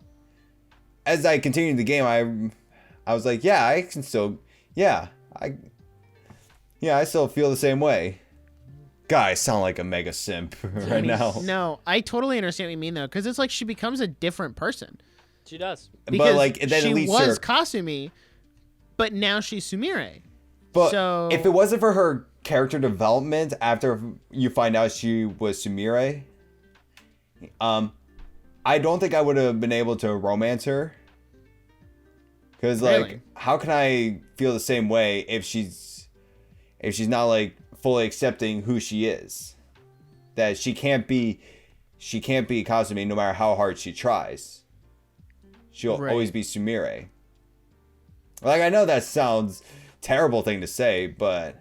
continued the game, I was like, yeah, I can still, I still feel the same way. God, I sound like a mega simp right now. No, I totally understand what you mean though, because it's like she becomes a different person. she does. Because But like, then she at least was Kasumi, but now she's Sumire. But So- if it wasn't for her character development after you find out she was Sumire, I don't think I would have been able to romance her. Because like, Really? how can I feel the same way if she's not like fully accepting who she is? That she can't be Kasumi no matter how hard she tries. She'll Right. always be Sumire. Like, I know that sounds terrible thing to say, but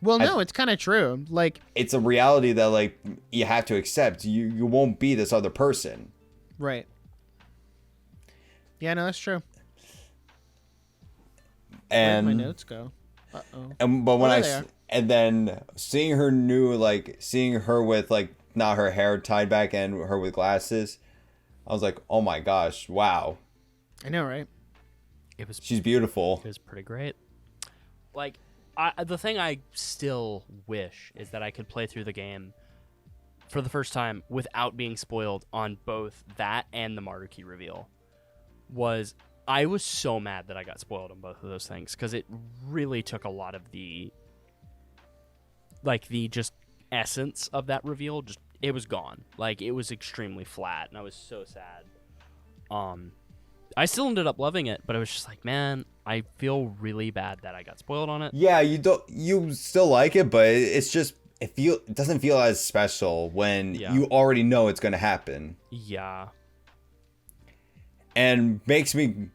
Well, no, it's kind of true. Like, it's a reality that like you have to accept. You won't be this other person. right. Yeah, no, that's true. Where'd my And notes go? Uh-oh. but when Oh, I there they are. and then seeing her with like not her hair tied back and her with glasses, I was like, oh my gosh, wow, I know, right? she's beautiful. It was pretty great. Like, the thing I still wish is that I could play through the game for the first time without being spoiled on both that and the Maruki reveal. I was so mad that I got spoiled on both of those things because it really took a lot of the just essence of that reveal. Just it was gone. Like, it was extremely flat, and I was so sad. I still ended up loving it, but I was just like, man, I feel really bad that I got spoiled on it. Yeah, you still like it, but it's just it doesn't feel as special when you already know it's gonna happen. Yeah. And makes me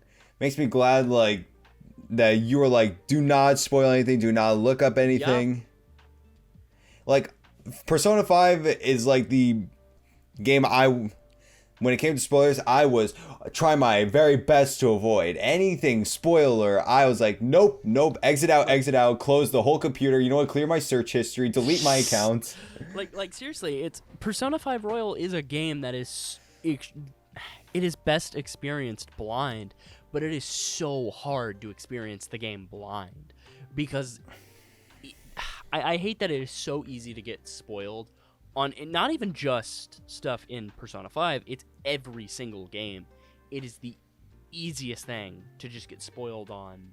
glad like that you were like, do not spoil anything, do not look up anything. Like, Persona 5 is like the game when it came to spoilers, I was trying my very best to avoid anything spoiler. I was like, nope, exit out, close the whole computer. You know what? Clear my search history, delete my accounts. Like seriously, it's Persona 5 Royal is a game that is it is best experienced blind, but it is so hard to experience the game blind because I hate that it is so easy to get spoiled on not even just stuff in Persona 5, it's every single game. It is the easiest thing to just get spoiled on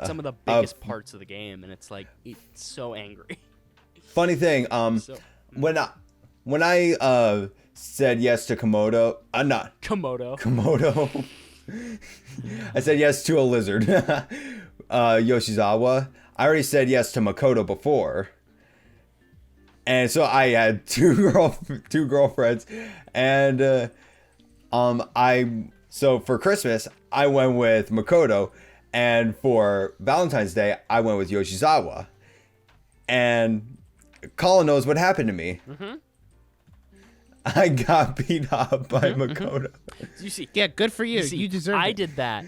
some of the biggest parts of the game, and it's like it's so angry. Funny thing, when I said yes to Komodo, not Komodo. I said yes to a lizard. Yoshizawa. I already said yes to Makoto before. And so I had two girlfriends, and so for Christmas I went with Makoto, and for Valentine's Day I went with Yoshizawa. And Colyn knows what happened to me. Mm-hmm. I got beat up by Makoto. You see, yeah, good for you. You deserve it. I did that,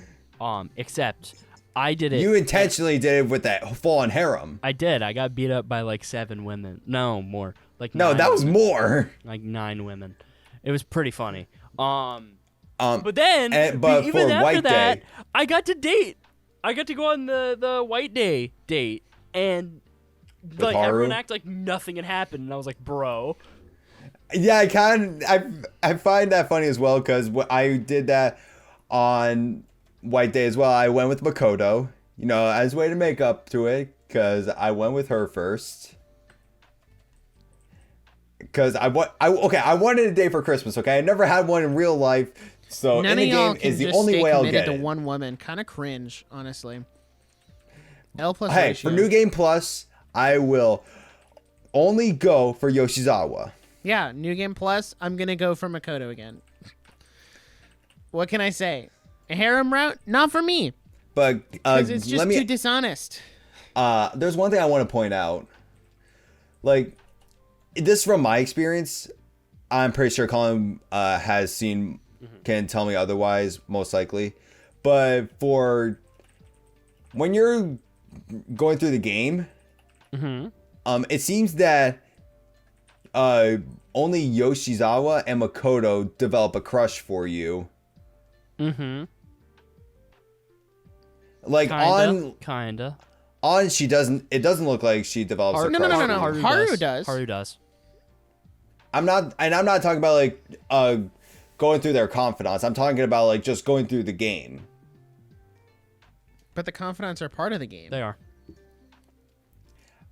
except I did it. You intentionally did it with that full-on harem. I did. I got beat up by like 7 women. No, more. Like no, 9 that was women. more. Like 9 women. It was pretty funny. But then, but even for after White that, Day, I got to date. I got to go on the White Day date, and like Haru? everyone acted like nothing had happened, and I was like, bro. yeah, I find that funny as well, because I did that on White Day as well. I went with Makoto, as a way to make up to it, because I went with her first. Because I wanted a day for Christmas. Okay, I never had one in real life, so None in the of y'all game can is the just only stay way I'll committed get to it. one woman. Kind of cringe, honestly. L plus Hey, ratio. for New Game Plus, I will only go for Yoshizawa. Yeah, New Game Plus, I'm going to go for Makoto again. What can I say? A harem route? Not for me. But Because it's just too dishonest. there's one thing I want to point out. Like, this from my experience, I'm pretty sure Colyn has seen, can tell me otherwise, most likely. But for when you're going through the game, it seems that only Yoshizawa and Makoto develop a crush for you. Like Kinda. on she doesn't. It doesn't look like she develops a crush. No. for you. Haru does. Haru does. I'm not talking about like going through their confidants. I'm talking about like just going through the game. But the confidants are part of the game. They are.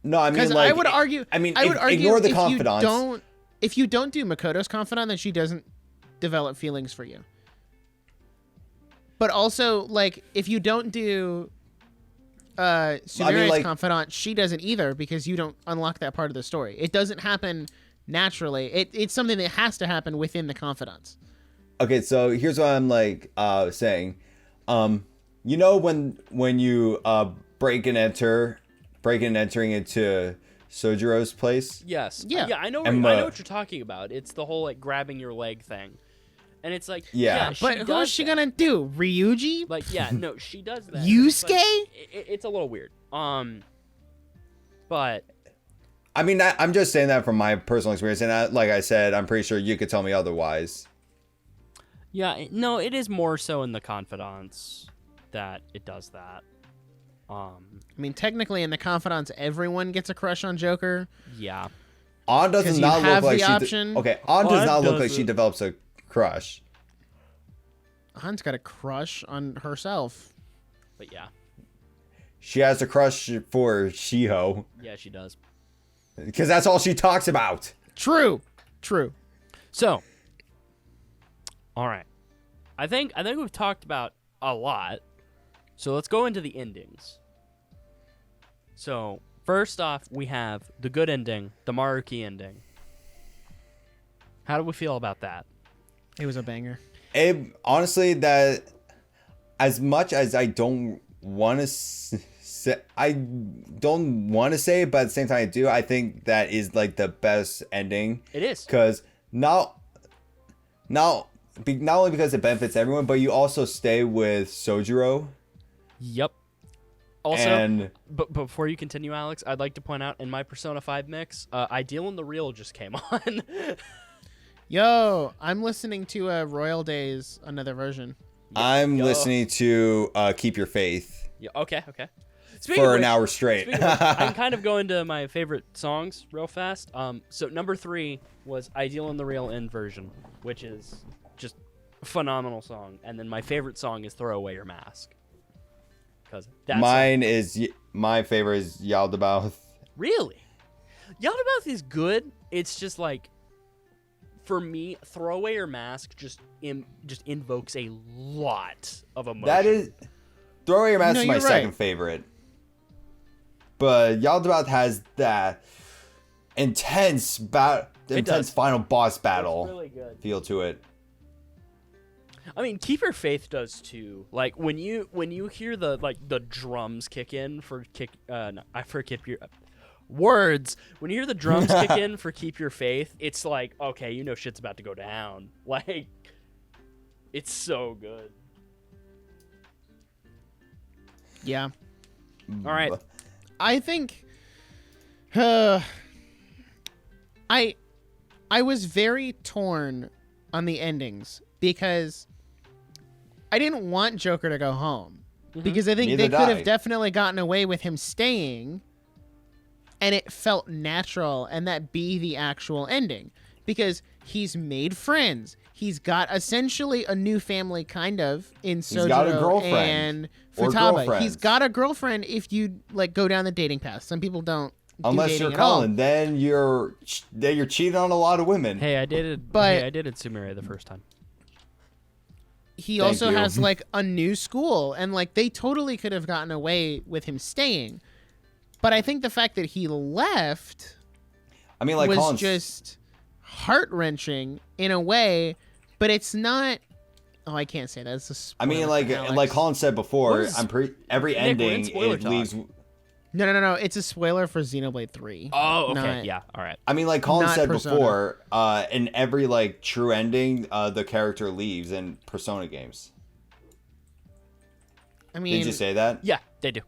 No, I mean Because like I would argue. ignore the confidants. If you don't do Makoto's confidant, then she doesn't develop feelings for you. But also, like, if you don't do Sumire's confidant, she doesn't either, because you don't unlock that part of the story. It doesn't happen naturally. It's something that has to happen within the confidants. Okay, so here's what I'm like saying. When you break and entering into Sojiro's place. Yes. Yeah. I know what you're talking about. It's the whole like grabbing your leg thing. And it's like, but who's she gonna do? Ryuji? Like, yeah, no, she does that. Yusuke? It's a little weird. But I mean, I'm just saying that from my personal experience, and like I said, I'm pretty sure you could tell me otherwise. Yeah, no, it is more so in the confidants that it does that. I mean, technically, in the confidants, everyone gets a crush on Joker. Yeah. On does not look like On does not look like she develops a crush. Han's got a crush on herself. But yeah. She has a crush for Shiho. Yeah, she does. Because that's all she talks about. True. So, all right. I think we've talked about a lot. So let's go into the endings. So first off, we have the good ending, the Maruki ending. How do we feel about that? It was a banger. Honestly, that as much as I don't want to say, but at the same time I do. I think that is like the best ending. It is. Because not not only because it benefits everyone, but you also stay with Sojiro. Yep. Also, And but before you continue, Alex, I'd like to point out in my Persona 5 mix, Ideal and the Real just came on. Yo, I'm listening to Royal Days, another version. I'm listening to Keep Your Faith Yeah, okay. Speaking for of an which- hour straight. speaking of which, I can kind of go into my favorite songs real fast. So number 3 was Ideal and the Real End version, which is just a phenomenal song. And then my favorite song is Throw Away Your Mask. Because My favorite is Yaldabaoth. Really? Yaldabaoth is good. It's just like, for me, Throw Away Your Mask just invokes a lot of emotion. That is Throw Away Your Mask No, is my you're second right. favorite. But Yaldabaoth has that intense does. final boss battle It's really good. feel to it. I mean, Keep Your Faith does too. Like when you hear the drums kick in for Keep Your words. When you hear the drums kick in for Keep Your Faith, it's like, okay, you know shit's about to go down. Like, it's so good. Yeah. All right. I think I was very torn on the endings because I didn't want Joker to go home because I think Neither they did could I. have definitely gotten away with him staying and it felt natural and that be the actual ending because he's made friends. He's got essentially a new family, kind of, in Sojiro got a girlfriend. and Or Futaba. girlfriends. He's got a girlfriend if you like go down the dating path. Some people don't. Unless dating you're at all. Colin, then you're cheating on a lot of women. Hey, I dated But- Sumire the first time. He Thank also you. has like a new school, and like they totally could have gotten away with him staying. But I think the fact that he left I mean, like was Colin's just heart wrenching in a way. But it's not. Oh, I can't say that. It's a I mean, spoiler for Alex. like Colin said before, What is- every Nick, we're in ending spoiler it talk. leaves. No. It's a spoiler for Xenoblade 3. Oh, okay, Not- yeah, all right. I mean, like Colin Not said Persona. before, in every like true ending, the character leaves in Persona games. I mean, Did you say that? Yeah, they do.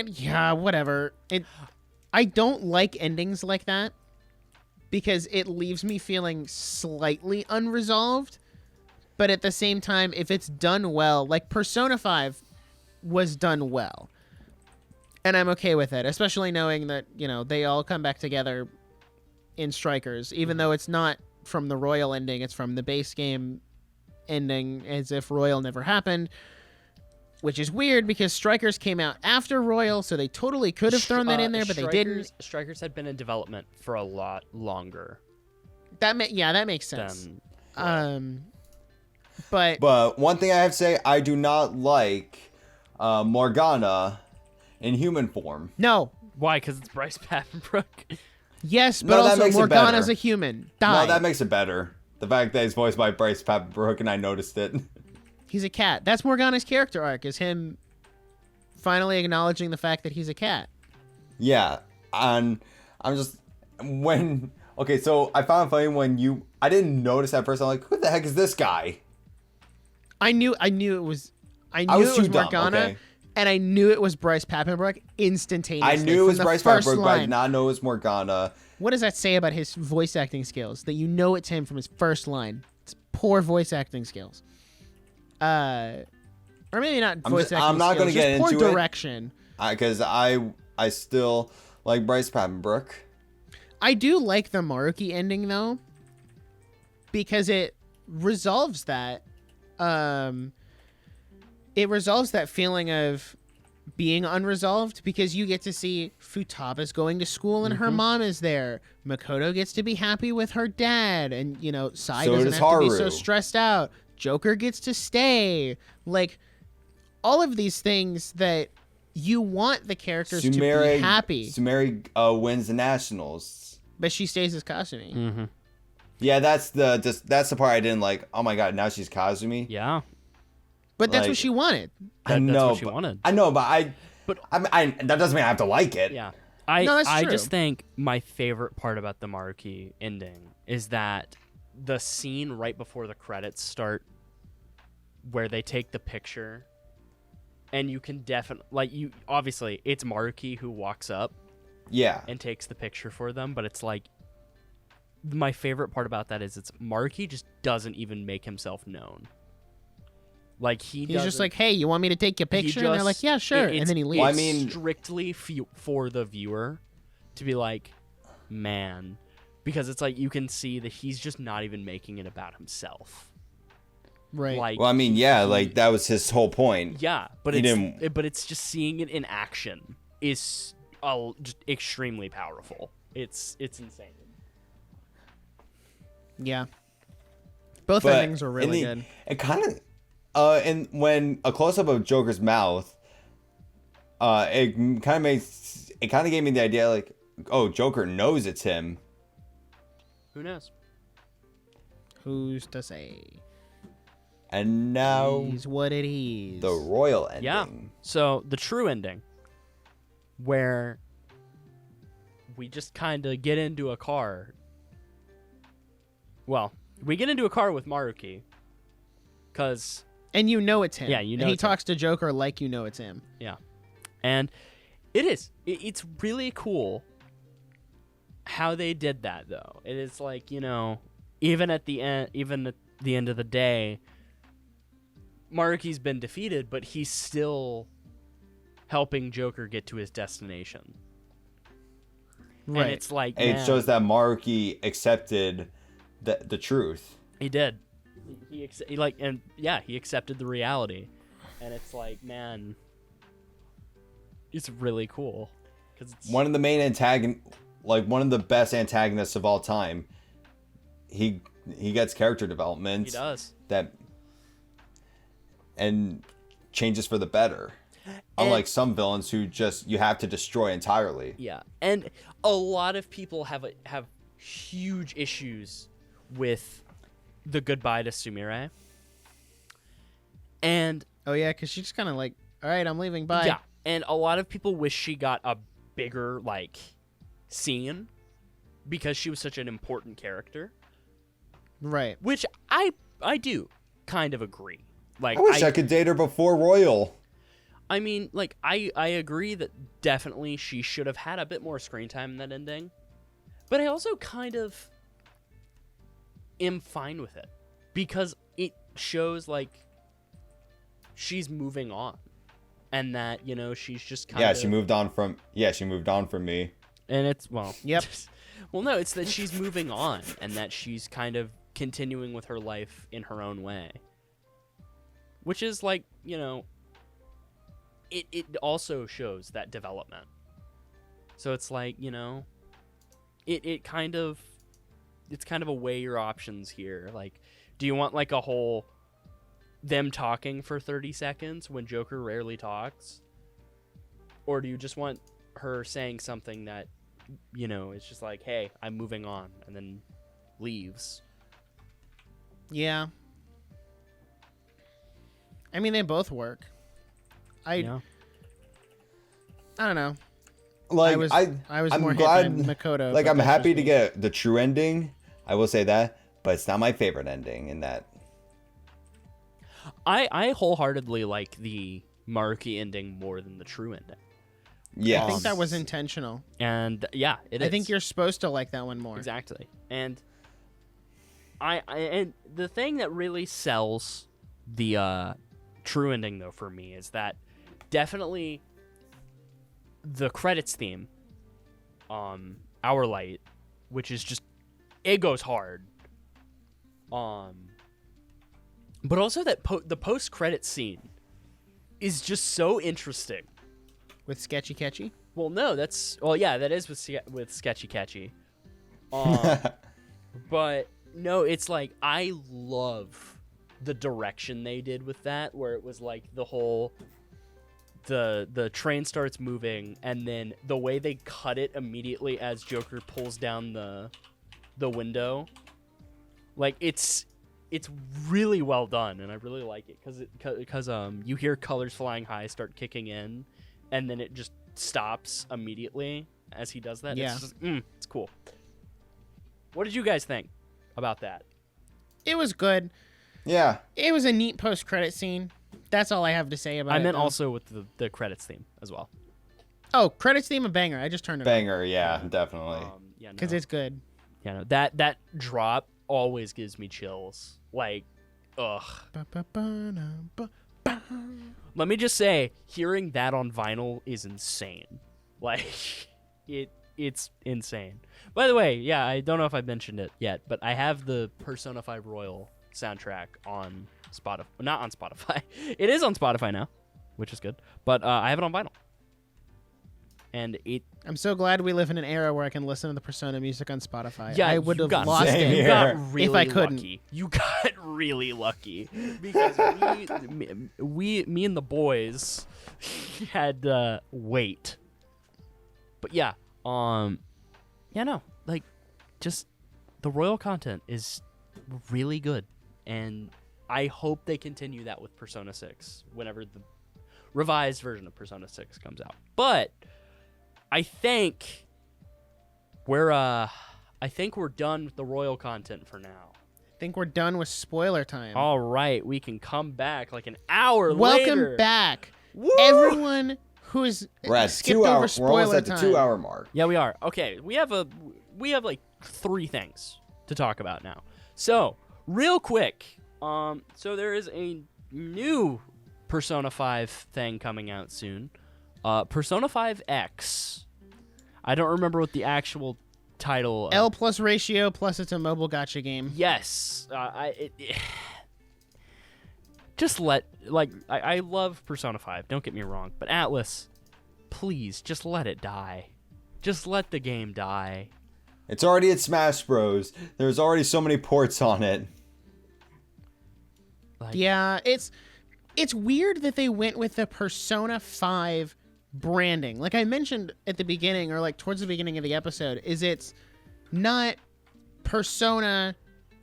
yeah, whatever. I don't like endings like that because it leaves me feeling slightly unresolved. But at the same time, if it's done well, like Persona 5 was done well. And I'm okay with it, especially knowing that, they all come back together in Strikers, even though it's not from the Royal ending, it's from the base game ending as if Royal never happened. Which is weird because Strikers came out after Royal, so they totally could have thrown that in there, but they didn't. Strikers had been in development for a lot longer That makes sense. than But But one thing I have to say, I do not like Morgana in human form. no, why? Because it's Bryce Papenbrook. yes, but No, that also makes it Morgana's better. a human. Die. No, that makes it better. The fact that he's voiced by Bryce Papenbrook and I noticed it. He's a cat. That's Morgana's character arc, is him finally acknowledging the fact that he's a cat. Yeah, and I'm just okay. So I found it funny when I didn't notice at first. I'm like, who the heck is this guy? I knew it was was too dumb, Morgana, okay. and I knew it was Bryce Papenbrook instantaneously. I knew it was from the Bryce first Papenbrook, but I line. did not know it was Morgana. What does that say about his voice acting skills? That you know it's him from his first line. It's poor voice acting skills. Or maybe not voice acting I'm not skills, gonna just get poor into it. direction. Because I still like Bryce Papenbrook. I do like the Maruki ending though, because it resolves that. It resolves that feeling of being unresolved because you get to see Futaba's going to school and her mom is there. Makoto gets to be happy with her dad, and Sai So doesn't does have to be so Haru. stressed out. Joker gets to stay. Like all of these things that you want the characters to be happy, Sumire wins the nationals. but she stays as Kasumi. Yeah, that's the part I didn't like. Oh my god, now she's Kasumi. Yeah, But that's Like- what she wanted. I that's know what she but- wanted. I know, but But- that doesn't mean I have to like it. yeah. No, that's I true. just think my favorite part about the Maruki ending is that the scene right before the credits start where they take the picture, and you can definitely, like, you obviously it's Maruki who walks up Yeah. and takes the picture for them, but it's like, my favorite part about that is it's Maruki just doesn't even make himself known. Like, he's just like, hey, you want me to take your picture? And they're like, yeah, sure. And then he leaves. Well, I It's mean- strictly for the viewer to be like, man, because it's like you can see that he's just not even making it about himself. Right. Like, Well, I mean, yeah, like that was his whole point. yeah, but He it's just seeing it in action is just extremely powerful. It's insane. Yeah. Both But endings are really good. It kind of, and when a close up of Joker's mouth, it kind of gave me the idea like, oh, Joker knows it's him. Who knows? Who's to say? And now He's what it is. the royal ending. Yeah. So the true ending, where we just kind of get into a car. Well, we get into a car with Maruki, because And you know it's him. Yeah, you know And he it's him. talks to Joker like you know it's him. yeah, and it's really cool how they did that, though. It is like, even at the end of the day, Maruki's been defeated, but he's still helping Joker get to his destination. Right. And it's like, It man, shows that Maruki accepted the truth. he did. He accepted the reality, and it's like, man, it's really cool because it's One of the main one of the best antagonists of all time. He gets character development. he does. And changes for the better. Unlike some villains who just you have to destroy entirely. Yeah, and a lot of people have huge issues with the goodbye to Sumire. And Oh, yeah, because she's kind of like, all right, I'm leaving. Bye. yeah, and a lot of people wish she got a bigger scene because she was such an important character, Right. which I do kind of agree. Like, I wish I could date her before Royal. I mean, I agree that definitely she should have had a bit more screen time in that ending. But I also kind of am fine with it because it shows, she's moving on. And that, she's just kind of... She moved on from me. And it's, well... Yep. Well, no, it's that she's moving on and that she's kind of continuing with her life in her own way. Which is it also shows that development. So it's it's kind of a weigh your options here. Like, do you want a whole them talking for 30 seconds when Joker rarely talks? Or do you just want her saying something that, it's just like, hey, I'm moving on, and then leaves? Yeah. I mean, they both work. I don't know. Like I was I'm more glad, hit by Makoto. Like, but I'm that's happy just to me. get the true ending. I will say that, but it's not my favorite ending in that. I wholeheartedly like the Maruki ending more than the true ending. Yes. I think that was intentional. And yeah, it is. I think you're supposed to like that one more. exactly. And and the thing that really sells the true ending, though, for me is that definitely the credits theme, Our Light, which is just, it goes hard. But also that the post-credit scene is just so interesting. With Sketchy Catchy? Well, no, that is with Sketchy Catchy. But no, it's like, I love the direction they did with that, where it was like the whole the train starts moving, and then the way they cut it immediately as Joker pulls down the window, like it's really well done, and I really like it because you hear colors flying high start kicking in, and then it just stops immediately as he does that. Yeah. It's cool. What did you guys think about that? It was good. Yeah. It was a neat post-credit scene. That's all I have to say about it. I meant though. also with the credits theme as well. Oh, credits theme a banger. I just turned it on. Banger, yeah, definitely. Yeah, Because no. it's good. Yeah, no, that drop always gives me chills. Like, ugh. Ba-ba-ba-da-ba-ba. Let me just say, hearing that on vinyl is insane. Like, it's insane. By the way, yeah, I don't know if I mentioned it yet, but I have the Persona 5 Royal soundtrack on Spotify. Not on Spotify. It is on Spotify now, which is good. But I have it on vinyl. And I'm so glad we live in an era where I can listen to the Persona music on Spotify. Yeah, I would you have got- lost Same it. here. you got really If I couldn't. lucky. You got really lucky because me and the boys had to wait. But yeah, no, like just the royal content is really good, and I hope they continue that with Persona 6 whenever the revised version of Persona 6 comes out. But I think we're done with the royal content for now. I think we're done with spoiler time. All right, we can come back like an hour Welcome later. back, Woo! everyone who's We're at skipped 2 over hours. We're almost spoiler at the time. 2 hour mark. Yeah, we are. Okay, we have like 3 things to talk about now. So, real quick, so there is a new Persona 5 thing coming out soon. Persona 5 X. I don't remember what the actual title. L plus ratio plus it's a mobile gacha game. Yes, I love Persona 5. Don't get me wrong, but Atlas, please just let it die. Just let the game die. It's already at Smash Bros. There's already so many ports on it. Like, Yeah, it's weird that they went with the Persona 5 branding. Like I mentioned at the beginning, or like towards the beginning of the episode, is it's not Persona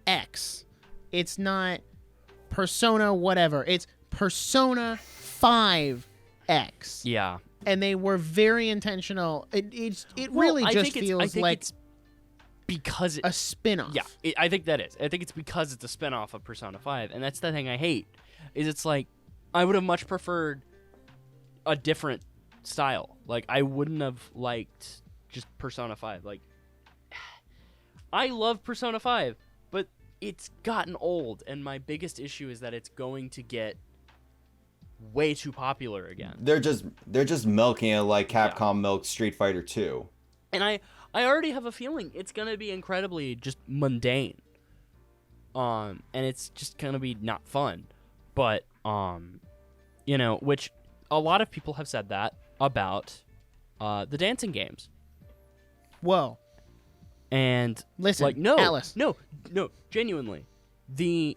X. It's not Persona whatever. It's Persona 5X. Yeah. And they were very intentional. It really I just think I feels think like it's because a spin-off. Yeah, I think that is. I think it's because it's a spin-off of Persona 5, and that's the thing I hate. Is it's like I would have much preferred a different style. Like I wouldn't have liked just Persona 5. Like I love Persona 5, but it's gotten old, and my biggest issue is that it's going to get way too popular again. They're just milking it like Capcom milked Street Fighter 2. And I already have a feeling it's gonna be incredibly just mundane. And it's just gonna be not fun. But which a lot of people have said that about the dancing games. Whoa. And Listen, like no, Atlas. no, genuinely, a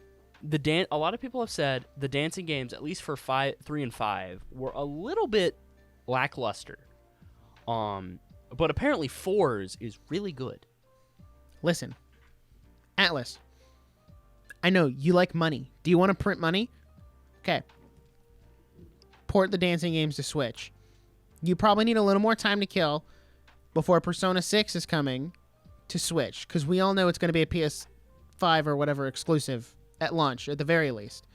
lot of people have said the dancing games, at least for 3 and 5, were a little bit lackluster. But apparently 4's is really good. Listen, Atlas, I know you like money. Do you want to print money? Okay. Port the dancing games to Switch. You probably need a little more time to kill before Persona 6 is coming to Switch, because we all know it's going to be a PS5 or whatever exclusive at launch, at the very least.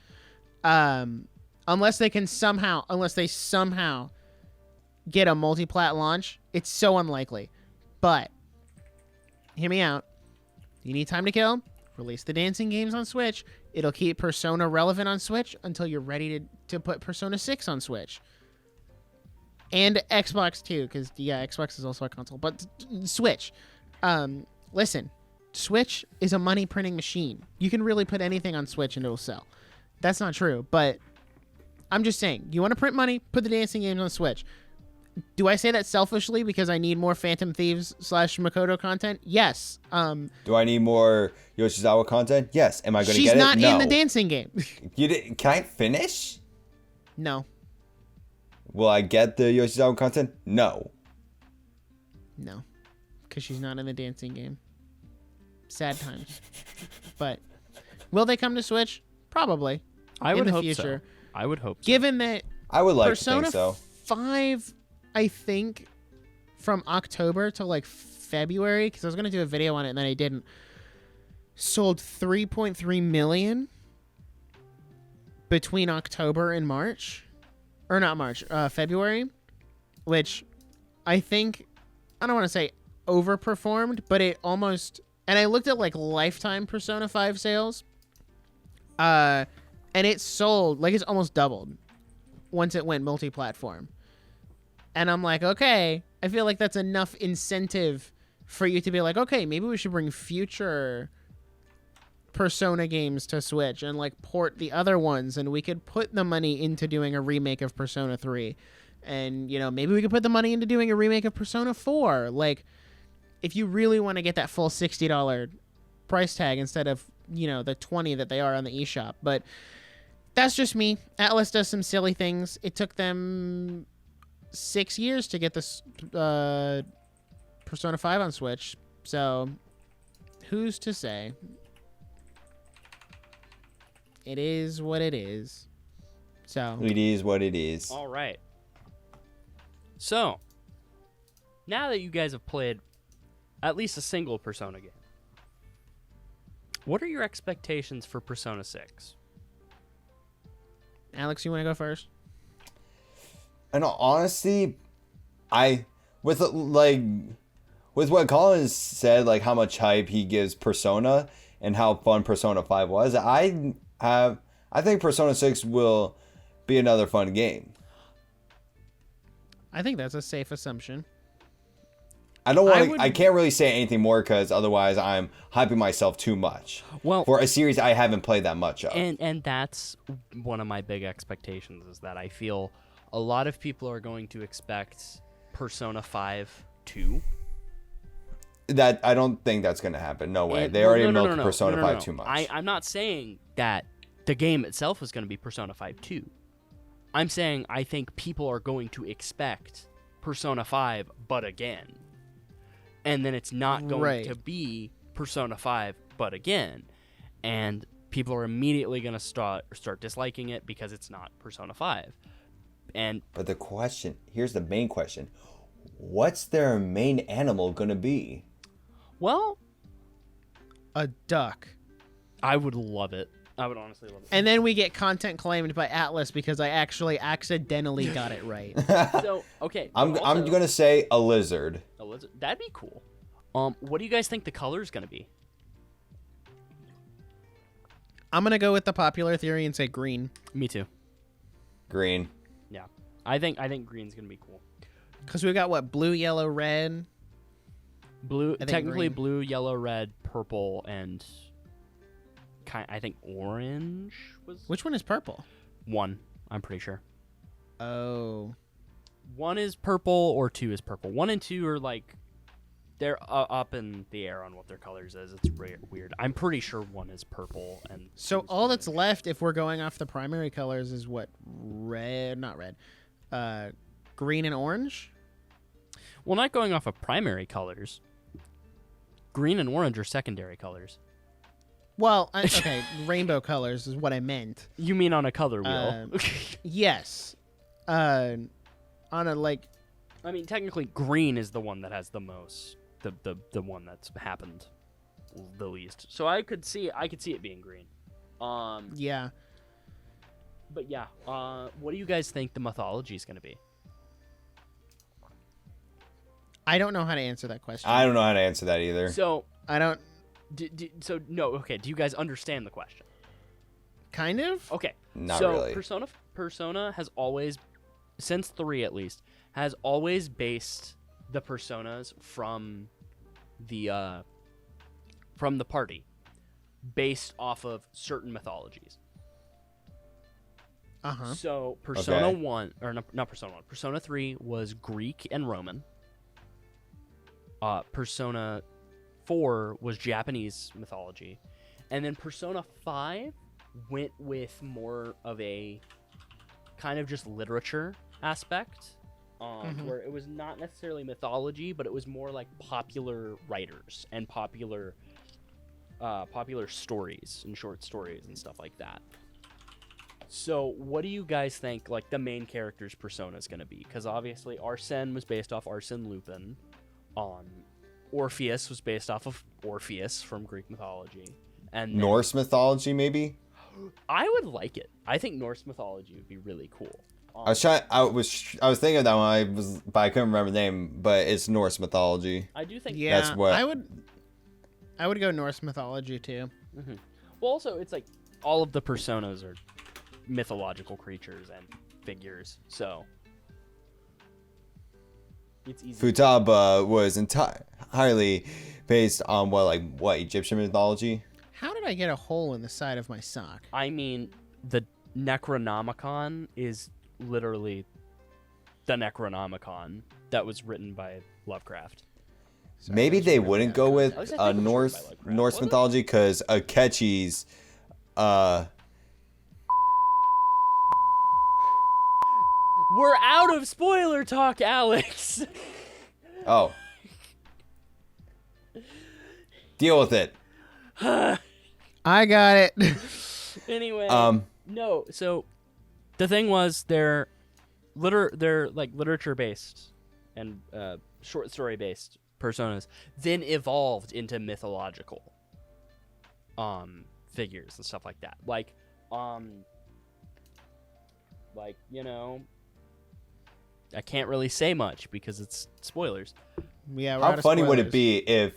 Unless they somehow get a multi-plat launch, it's so unlikely. But hear me out. You need time to kill. Release the dancing games on Switch. It'll keep Persona relevant on Switch until you're ready to put Persona 6 on Switch. And Xbox too, because Xbox is also a console. But Switch. Listen, Switch is a money printing machine. You can really put anything on Switch and it'll sell. That's not true, but I'm just saying, you want to print money, put the dancing games on Switch. Do I say that selfishly because I need more Phantom Thieves / Makoto content? Yes. Do I need more Yoshizawa content? Yes. Am I going to She's get it? not No. in the dancing game. Can I finish? No. Will I get the Yoshizawa content? No. No. Because she's not in the dancing game. Sad times. But will they come to Switch? Probably. I in would the hope future. so. I would hope so. Given that I would like Persona to think so. 5, I think, from October to like February, because I was going to do a video on it and then I didn't. sold 3.3 million between October and March, or not March, February, which I think, I don't want to say overperformed, but it almost, and I looked at like lifetime Persona 5 sales, and it sold, like it's almost doubled once it went multi-platform. And I'm like, okay, I feel like that's enough incentive for you to be like, okay, maybe we should bring future Persona games to Switch and like port the other ones, and we could put the money into doing a remake of Persona 3, and you know, maybe we could put the money into doing a remake of Persona 4. Like, if you really want to get that full $60 price tag instead of, you know, the 20 that they are on the eShop. But that's just me. Atlas does some silly things. It took them 6 years to get this Persona 5 on Switch, so who's to say? It is what it is. So It is what it is. All right. So, now that you guys have played at least a single Persona game, what are your expectations for Persona 6? Alex, you want to go first? In all honesty, with what Colin said, like how much hype he gives Persona and how fun Persona 5 was, I think Persona 6 will be another fun game. I think that's a safe assumption. I can't really say anything more because otherwise I'm hyping myself too much. Well, for a series I haven't played that much of. And that's one of my big expectations, is that I feel a lot of people are going to expect Persona 5 2. That I don't think that's going to happen. No way. They already milked Persona 5 too much. I'm not saying that the game itself is going to be Persona 5 2. I'm saying I think people are going to expect Persona 5 but again. And then it's not going to be Persona 5 but again. And people are immediately going to start disliking it because it's not Persona 5. But here's the main question. What's their main animal going to be? Well, a duck. I would love it. I would honestly love it. And then we get content claimed by Atlas because I actually accidentally got it right. So, okay. I'm going to say a lizard. A lizard? That'd be cool. What do you guys think the color is going to be? I'm going to go with the popular theory and say green. Me too. Green. Yeah. I think green's going to be cool. Because we got what? Blue, yellow, red? Blue, technically green. blue, yellow, red, purple, and I think orange was... Which one is purple? One, I'm pretty sure. Oh. One is purple or two is purple. 1 and 2 are like... They're up in the air on what their colors is. It's weird. I'm pretty sure 1 is purple and... So all that's left, if we're going off the primary colors, is what? Red, not red. Green and orange? Well, not going off of primary colors. Green and orange are secondary colors. Well, okay, rainbow colors is what I meant. You mean on a color wheel? Yes. On a, like... I mean, technically, green is the one that has the most... The one that's happened the least. So I could see it being green. Yeah. But yeah, what do you guys think the mythology is going to be? I don't know how to answer that question. I don't know how to answer that either. So I don't... Okay, do you guys understand the question? Kind of? Okay. Not really. Persona has always, since 3 at least, has always based the personas from the party based off of certain mythologies. Uh-huh. So Persona 1, or not Persona 1, Persona 3 was Greek and Roman. Persona 4 was Japanese mythology. And then Persona 5 went with more of a kind of just literature aspect, where it was not necessarily mythology, but it was more like popular writers and popular stories and short stories and stuff like that. So what do you guys think like the main character's persona is going to be? Because obviously Arsene was based off Arsene Lupin. Orpheus was based off of Orpheus from Greek mythology. And then Norse mythology, maybe. I would like it. I think Norse mythology would be really cool. I was thinking of that one. But I couldn't remember the name. But it's Norse mythology. I do think. Yeah, That's what I would go Norse mythology too. Mm-hmm. Well, also it's like all of the personas are mythological creatures and figures, so it's easy. Futaba was entirely based on what Egyptian mythology. How did I get a hole in the side of my sock? I mean, the Necronomicon is literally the Necronomicon that was written by Lovecraft. Sorry, Maybe I was they reading wouldn't that go with context. I was thinking it was written by Lovecraft. Norse Was it? mythology because Akechi's We're out of spoiler talk, Alex. oh. Deal with it. I got it. Anyway, no. So the thing was, they're like literature based and short story based personas, then evolved into mythological figures and stuff like that. Like you know, I can't really say much because it's spoilers. Yeah. We're How out of funny would spoilers. it be if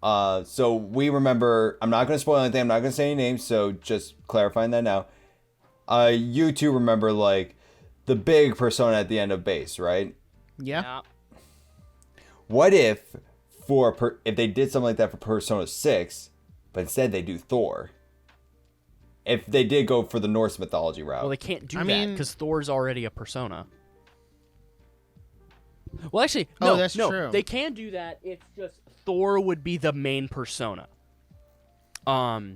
so we remember, I'm not going to spoil anything, I'm not going to say any names, so just clarifying that now. You two remember like the big persona at the end of base, right? Yeah. What if if they did something like that for Persona 6, but instead they do Thor? If they did go for the Norse mythology route. Well, they can't do I that mean- because Thor's already a persona. Well, actually, Oh, no, that's no, true. they can do that. It's just Thor would be the main persona. Because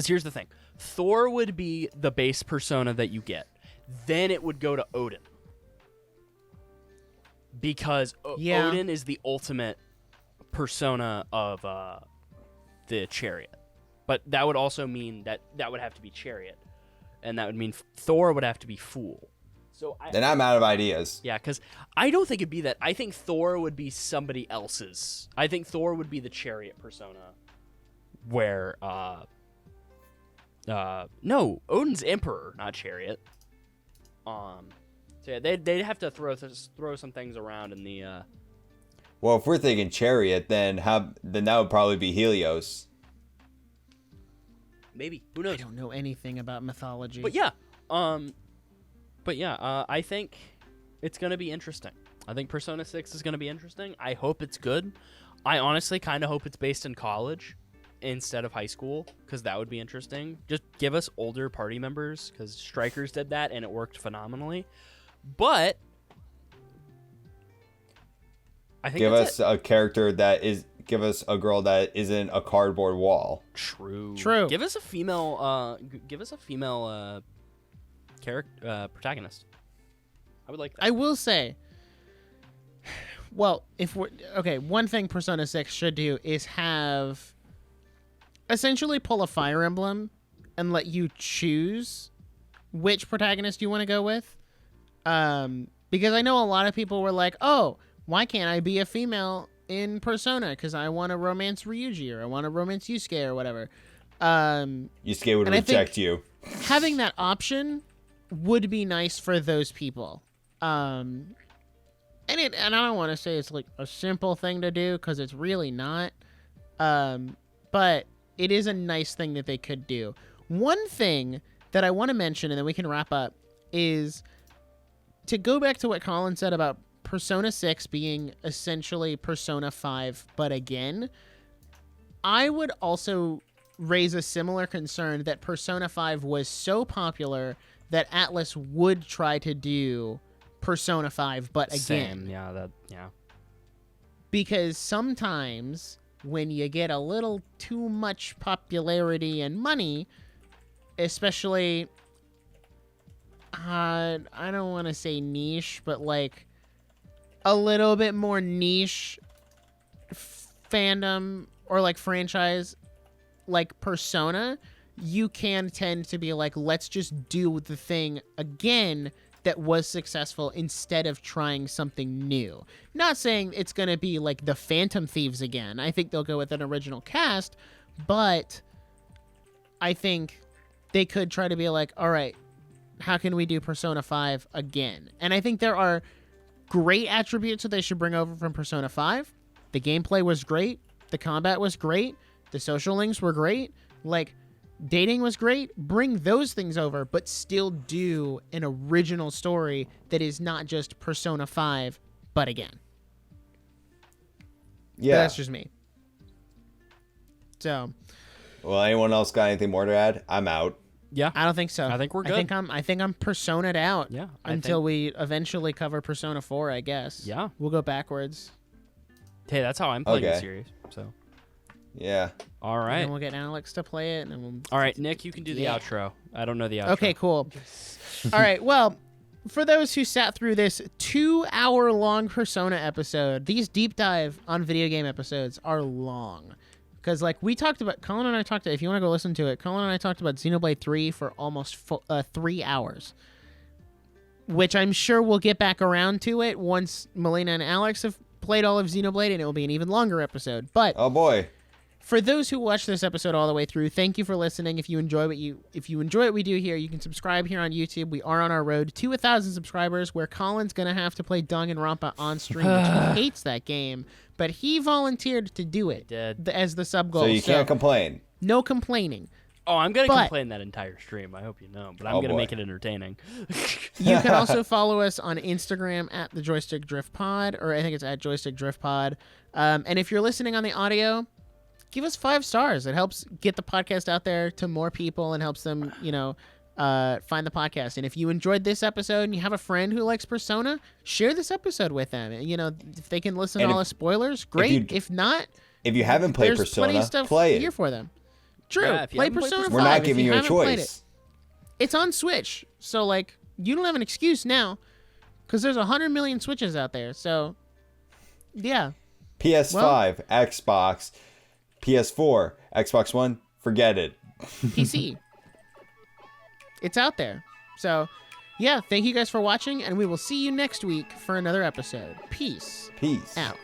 here's the thing: Thor would be the base persona that you get. Then it would go to Odin. Because Yeah. Odin is the ultimate persona of the chariot. But that would also mean that would have to be chariot. And that would mean Thor would have to be fool. So Then I'm out of ideas. yeah, because I don't think it'd be that. I think Thor would be somebody else's. I think Thor would be the chariot persona. Where, no, Odin's emperor, not chariot. So yeah, they'd have to throw some things around in the. Well, if we're thinking chariot, then that would probably be Helios. Maybe, who I knows? don't know anything about mythology. But yeah, I think it's gonna be interesting. I think Persona 6 is gonna be interesting. I hope it's good. I honestly kind of hope it's based in college instead of high school, because that would be interesting. Just give us older party members, because Strikers did that and it worked phenomenally. But I think Give that's us a character give us a girl that isn't a cardboard wall. True. True. Give us a female. Character protagonist. I would like that. I will say, well, if we're okay, one thing Persona 6 should do is have essentially pull a Fire Emblem and let you choose which protagonist you want to go with. Because I know a lot of people were like, "Oh, why can't I be a female in Persona? Because I want to romance Ryuji or I want to romance Yusuke or whatever." Yusuke would And I think- reject you. Having that option would be nice for those people. And I don't want to say it's like a simple thing to do, because it's really not. But it is a nice thing that they could do. One thing that I want to mention, and then we can wrap up, is to go back to what Colin said about Persona 6 being essentially Persona 5, but again, I would also raise a similar concern that Persona 5 was so popular that Atlas would try to do Persona 5, but again. Same. Yeah. Because sometimes when you get a little too much popularity and money, especially, I don't want to say niche, but like a little bit more niche fandom or like franchise like Persona, you can tend to be like, let's just do the thing again that was successful instead of trying something new. Not saying it's going to be like the Phantom Thieves again. I think they'll go with an original cast, but I think they could try to be like, all right, how can we do Persona 5 again? And I think there are great attributes that they should bring over from Persona 5. The gameplay was great. The combat was great. The social links were great. Like, dating was great. Bring those things over, but still do an original story that is not just Persona 5, but again. Yeah. But that's just me. So, Well, anyone else got anything more to add? I'm out. Yeah. I don't think so. I think we're good. I think I'm Persona'd out. Yeah, Until we eventually cover Persona 4, I guess. Yeah. We'll go backwards. Hey, that's how I'm playing the Okay. series. So, Yeah. all And right. then we'll get Alex to play it, and then we'll... All right, Nick, you can do the Yeah. outro. I don't know the outro. Okay, cool. All right, well, for those who sat through this 2-hour-long Persona episode, these deep dive on video game episodes are long. Because, like, we talked about... Colyn and I talked... If you want to go listen to it, Colyn and I talked about Xenoblade 3 for almost 3 hours. Which I'm sure we'll get back around to it once Melina and Alex have played all of Xenoblade, and it will be an even longer episode. But... Oh boy. For those who watch this episode all the way through, thank you for listening. If you enjoy what we do here, you can subscribe here on YouTube. We are on our road to 1,000 subscribers, where Colin's gonna have to play Danganronpa on stream, which he hates that game, but he volunteered to do it did. as the sub goal. So you can't complain. No complaining. Oh, I'm going to But- complain that entire stream. I hope you know, but I'm Oh, going to boy. make it entertaining. You can also follow us on Instagram at the Joystick Drift Pod, or I think it's at Joystick Drift Pod. And if you're listening on the audio, give us 5 stars. It helps get the podcast out there to more people and helps them, find the podcast. And if you enjoyed this episode and you have a friend who likes Persona, share this episode with them. If they can listen And to all if- the spoilers, great. you- If not, If you haven't played there's plenty Persona, of stuff play here it. for them. True. Yeah, if you Play haven't played Persona 5. We're not if giving you a haven't played it. choice. It's on Switch, so like you don't have an excuse now, because there's 100 million Switches out there. So, yeah, PS5, Xbox, PS4, Xbox One, forget it. PC. It's out there. So, yeah, thank you guys for watching, and we will see you next week for another episode. Peace Peace. out.